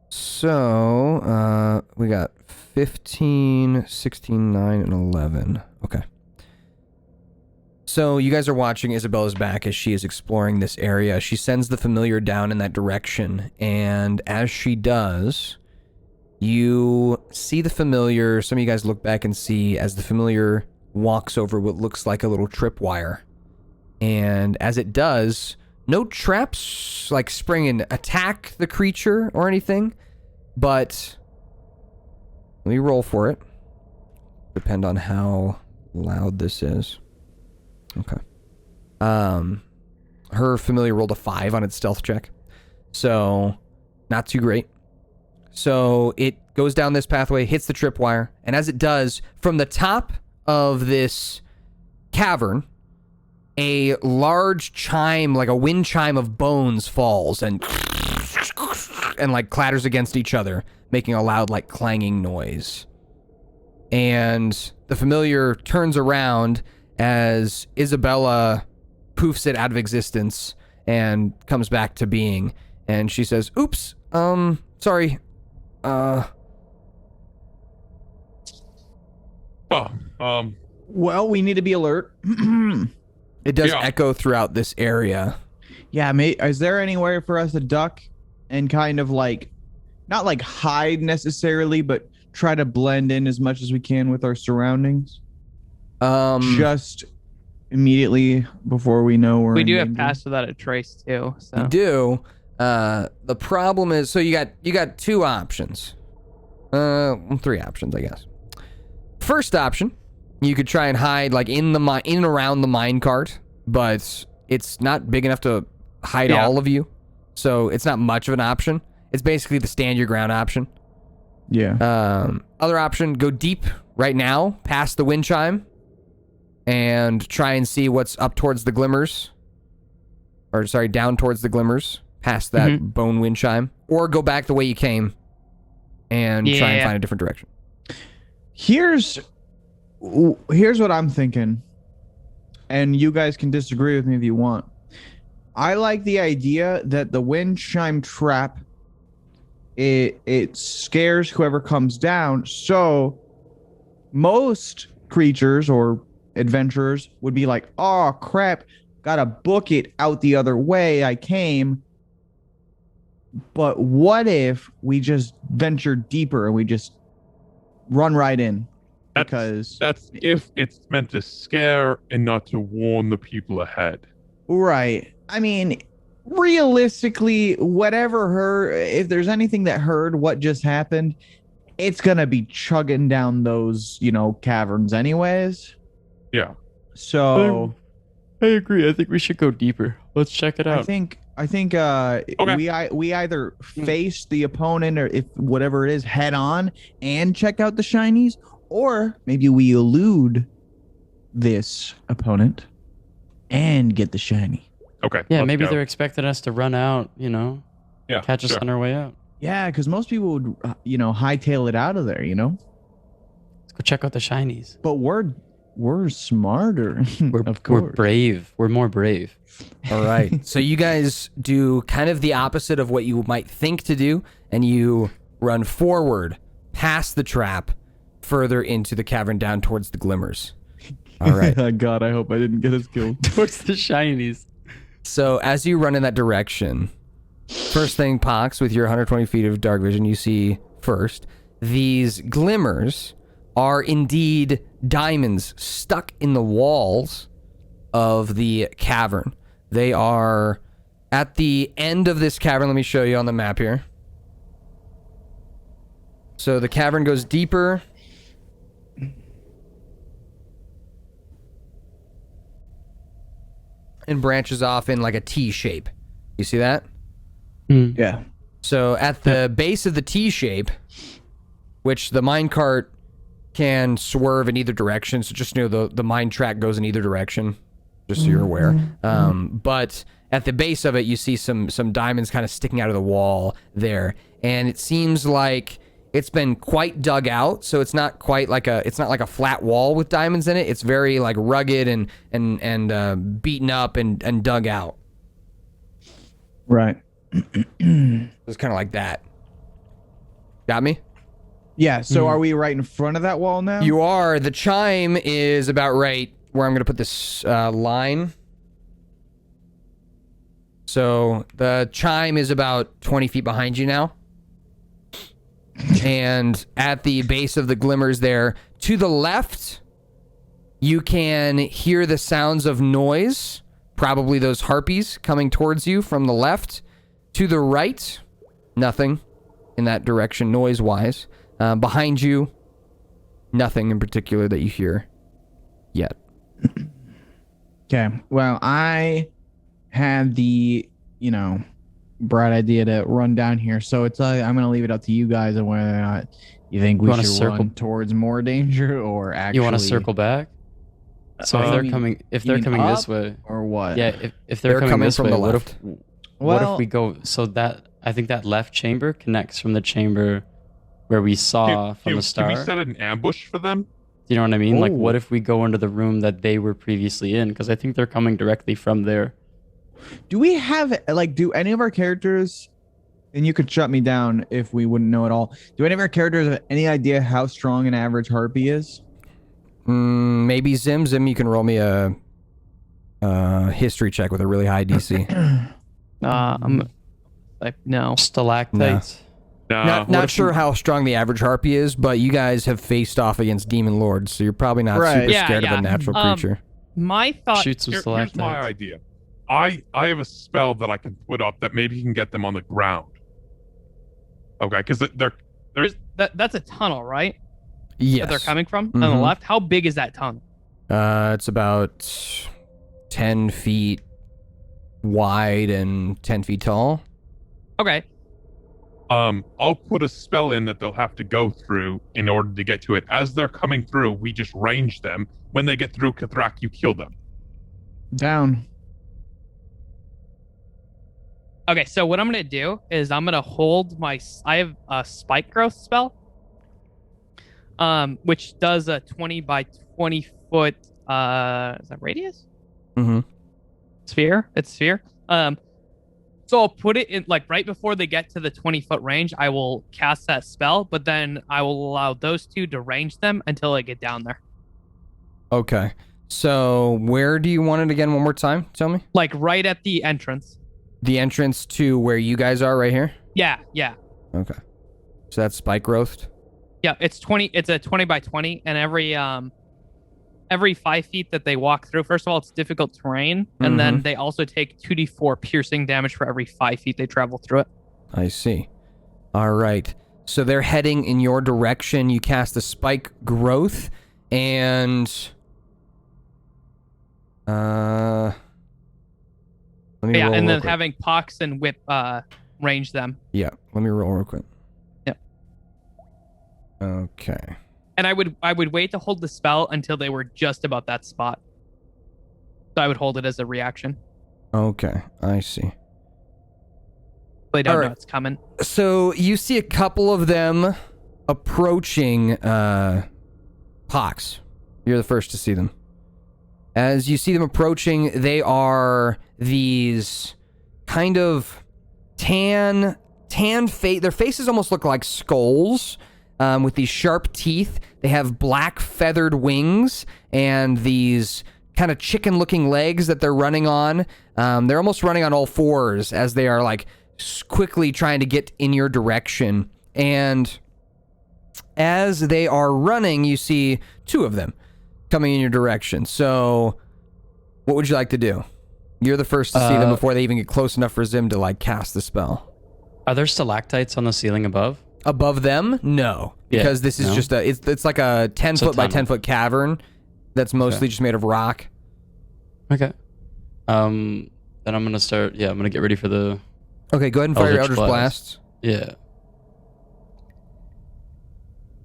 So, we got 15, 16, 9, and 11. Okay. So, you guys are watching Isabella's back as she is exploring this area. She sends the familiar down in that direction, and as she does, you see the familiar. Some of you guys look back and see as the familiar walks over what looks like a little tripwire. And as it does, no traps like spring and attack the creature or anything, but let me roll for it. Depend on how loud this is. Okay. Her familiar rolled a 5 on its stealth check, so not too great. So it goes down this pathway, hits the tripwire, and as it does, from the top of this cavern, a large chime, like a wind chime of bones, falls and like clatters against each other, making a loud, like clanging noise. And the familiar turns around as Isabella poofs it out of existence and comes back to being. And she says, "Oops, sorry. Well, we need to be alert. It does echo throughout this area. Yeah, mate. Is there anywhere for us to duck and kind of like, not like hide necessarily, but try to blend in as much as we can with our surroundings? Just immediately before we know we're We in do have danger? pass without a trace too. So You do. The problem is, so you got 2 options. 3 options, I guess. First option, you could try and hide like in and around the minecart, but it's not big enough to hide all of you, so it's not much of an option. It's basically the stand your ground option. Yeah. Other option, go deep right now, past the wind chime, and try and see what's up towards the glimmers. Or sorry, down towards the glimmers, past that bone wind chime, or go back the way you came and try and find a different direction. Here's what I'm thinking, and you guys can disagree with me if you want. I like the idea that the wind chime trap, it scares whoever comes down, so most creatures or adventurers would be like, oh crap, gotta book it out the other way I came. But what if we just venture deeper and we just run right in? Because that's if it's meant to scare and not to warn the people ahead. Right. I mean, realistically, if there's anything that heard what just happened, it's gonna be chugging down those, caverns anyways. Yeah. So I agree. I think we should go deeper. Let's check it out. I think we either face the opponent, or if whatever it is, head on and check out the shinies, or maybe we elude this opponent and get the shiny. Okay. Yeah, maybe they're expecting us to run out, catch us sure. on our way out. Yeah, because most people would, hightail it out of there, Let's go check out the shinies. But we're smarter. We're brave. We're more brave. All right. So you guys do kind of the opposite of what you might think to do, and you run forward past the trap, further into the cavern, down towards the glimmers. All right. God, I hope I didn't get us killed. Towards the shinies. So as you run in that direction, first thing, Pox, with your 120 feet of dark vision, you see first, these glimmers are indeed diamonds stuck in the walls of the cavern. They are at the end of this cavern. Let me show you on the map here. So the cavern goes deeper. And branches off in like a T shape. You see that? Yeah. So at the base of the T shape, which the minecart can swerve in either direction, so just the mine track goes in either direction, just so you're aware. But at the base of it, you see some diamonds kind of sticking out of the wall there, and it seems like it's been quite dug out. So it's not like a flat wall with diamonds in it. It's very like rugged and beaten up and dug out. Right. It's kind of like that. Got me? Yeah. So are we right in front of that wall now? You are. The chime is about right where I'm going to put this line. So the chime is about 20 feet behind you now. And at the base of the glimmers there, to the left, you can hear the sounds of noise. Probably those harpies coming towards you from the left. To the right, nothing in that direction noise-wise. Behind you, nothing in particular that you hear yet. Okay. Well, I had the, bright idea to run down here. So it's I'm going to leave it up to you guys on whether or not you think we should run towards more danger or actually. You want to circle back? So if they're coming this way or what? Yeah, if they're coming this from way, the what left. if we go? So that I think that left chamber connects from the chamber where we saw from the start. Can we set an ambush for them? You know what I mean? Oh. Like, what if we go into the room that they were previously in? Because I think they're coming directly from there. Do we have do any of our characters? And you could shut me down if we wouldn't know at all. Do any of our characters have any idea how strong an average harpy is? Maybe Zim. Zim, you can roll me a history check with a really high DC. I'm like, no. Stalactites. No. Not sure how strong the average harpy is, but you guys have faced off against demon lords, so you're probably not super scared of a natural creature. My thought. Shoot some Here's stalactites. my idea. I have a spell that I can put up that maybe can get them on the ground. Okay, because That's a tunnel, right? Yes. That they're coming from on the left. How big is that tunnel? It's about 10 feet wide and 10 feet tall. Okay. I'll put a spell in that they'll have to go through in order to get to it. As they're coming through, we just range them. When they get through Kethrakk, you kill them. Down. Okay, so what I'm gonna do is I'm gonna hold I have a spike growth spell, which does a 20 by 20 foot is that radius? Sphere. It's sphere. So I'll put it in right before they get to the 20-foot range. I will cast that spell, but then I will allow those two to range them until I get down there. Okay. So where do you want it again? One more time. Tell me. Right at the entrance. The entrance to where you guys are right here? Yeah. Okay. So that's spike growth? Yeah, it's 20. It's a 20 by 20, and every 5 feet that they walk through, first of all, it's difficult terrain, and then they also take 2d4 piercing damage for every 5 feet they travel through it. I see. All right. So they're heading in your direction. You cast a spike growth, and and then having Pox and Whip range them. Yeah, let me roll real quick. Yep. Okay. And I would wait to hold the spell until they were just about that spot. So I would hold it as a reaction. Okay, I see. They don't know it's coming. So you see a couple of them approaching Pox. You're the first to see them. As you see them approaching, they are these kind of tan face. Their faces almost look like skulls with these sharp teeth. They have black feathered wings and these kind of chicken-looking legs that they're running on. They're almost running on all fours as they are quickly trying to get in your direction. And as they are running, you see two of them coming in your direction. So what would you like to do? You're the first to see them before they even get close enough for Zim to cast the spell. Are there stalactites on the ceiling above? Above them? No. Because this is just it's like a 10 foot by 10 foot cavern that's mostly just made of rock. Okay. Then I'm going to start, I'm going to get ready for the... Okay, go ahead and fire your Eldritch Blasts. Yeah.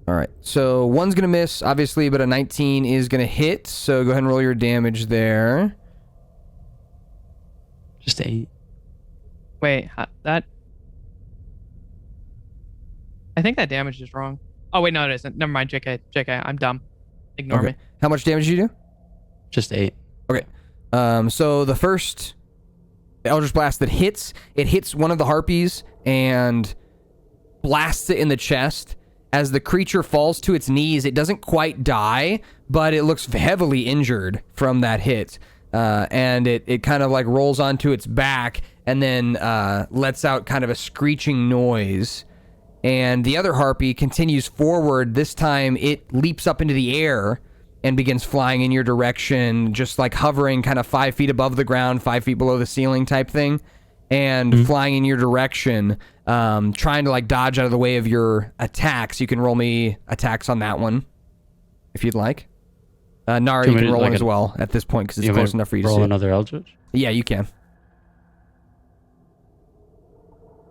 All right. So one's going to miss, obviously, but a 19 is going to hit. So go ahead and roll your damage there. Just 8. Wait, that... I think that damage is wrong. Oh, wait, no, it isn't. Never mind, JK. I'm dumb. Ignore me. How much damage did you do? Just 8. Okay. So the first Eldritch Blast that hits. It hits one of the harpies and blasts it in the chest. As the creature falls to its knees, it doesn't quite die, but it looks heavily injured from that hit. And it kind of like rolls onto its back and then lets out kind of a screeching noise. And the other harpy continues forward. This time it leaps up into the air and begins flying in your direction, just like hovering kind of 5 feet above the ground, 5 feet below the ceiling type thing, and flying in your direction, trying to like dodge out of the way of your attacks. You can roll me attacks on that one if you'd like. Nara, you can roll one as well at this point because it's close enough for you to see. Roll another Eldritch? Yeah, you can.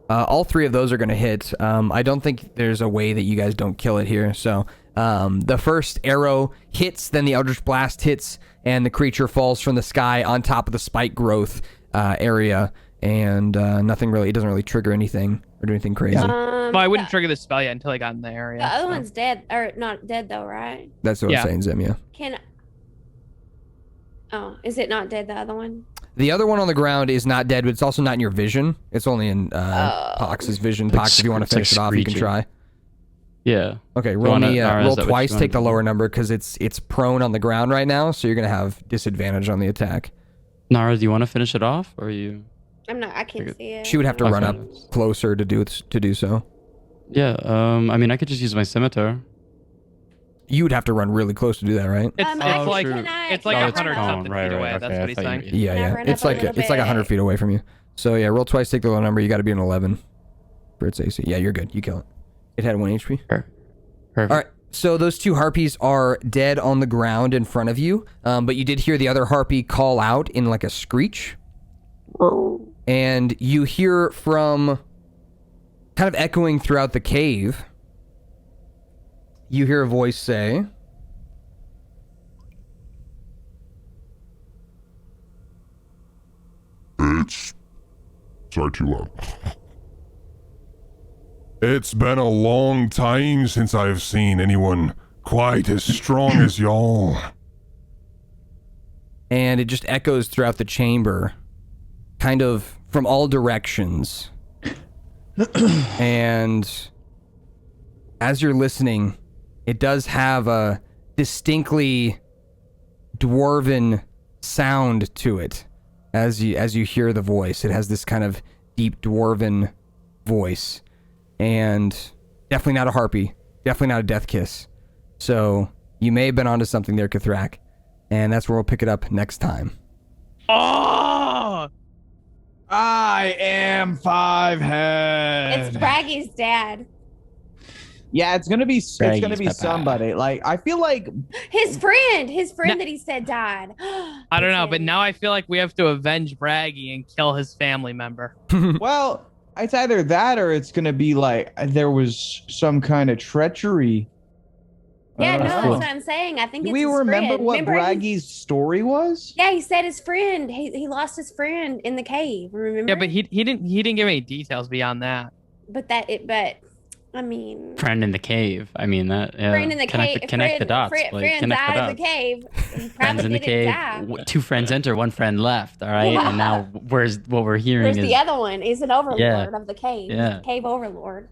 All 3 of those are going to hit. I don't think there's a way that you guys don't kill it here. So the first arrow hits, then the Eldritch Blast hits, and the creature falls from the sky on top of the spike growth area. And nothing really, it doesn't really trigger anything or do anything crazy. Well, I wouldn't trigger the spell yet until I got in the area. The other one's dead, or not dead though, right? That's what I'm saying, Zim, yeah. Oh, is it not dead, the other one? The other one on the ground is not dead, but it's also not in your vision. It's only in Pox's vision. Pox, if you want to finish it off, you can try. Yeah. Okay, roll twice, take the lower number, because it's prone on the ground right now, so you're going to have disadvantage on the attack. Nara, do you want to finish it off, or are you... I can't see it. She would have to run up closer to do so. Yeah, I mean, I could just use my scimitar. You would have to run really close to do that, right? It's like 100 something feet away. That's what he's saying. Yeah. It's like 100 feet away from you. So yeah, roll twice, take the low number. You got to be an 11 for its AC. Yeah, you're good. You kill it. It had 1 HP. Perfect. All right. So those 2 harpies are dead on the ground in front of you, but you did hear the other harpy call out in like a screech. And you hear from kind of echoing throughout the cave, you hear a voice say, Sorry, too loud. It's been a long time since I've seen anyone quite as strong as y'all. And it just echoes throughout the chamber, kind of from all directions. And as you're listening, it does have a distinctly dwarven sound to it. As you hear the voice, it has this kind of deep dwarven voice. And definitely not a harpy. Definitely not a death kiss. So you may have been onto something there, Kethrakk. And that's where we'll pick it up next time. Oh! I am 5 heads. It's Braggy's dad. Yeah, it's gonna be somebody. Like, I feel like his friend that he said died. I don't know, but now I feel like we have to avenge Braggy and kill his family member. Well, it's either that or it's gonna be like there was some kind of treachery. Yeah, no, that's what I'm saying. I think Do it's we his remember friend. what Braggy's story was? Yeah, he said his friend. He lost his friend in the cave. Remember? Yeah, but he didn't give any details beyond that. But I mean, friend in the cave. I mean that. Yeah. Friend in the cave. Connect the dots. Friend died in the cave. Friends in the cave. 2 friends enter, 1 friend left. All right, and now what we're hearing is the other one is an overlord of the cave. Yeah, Cave overlord.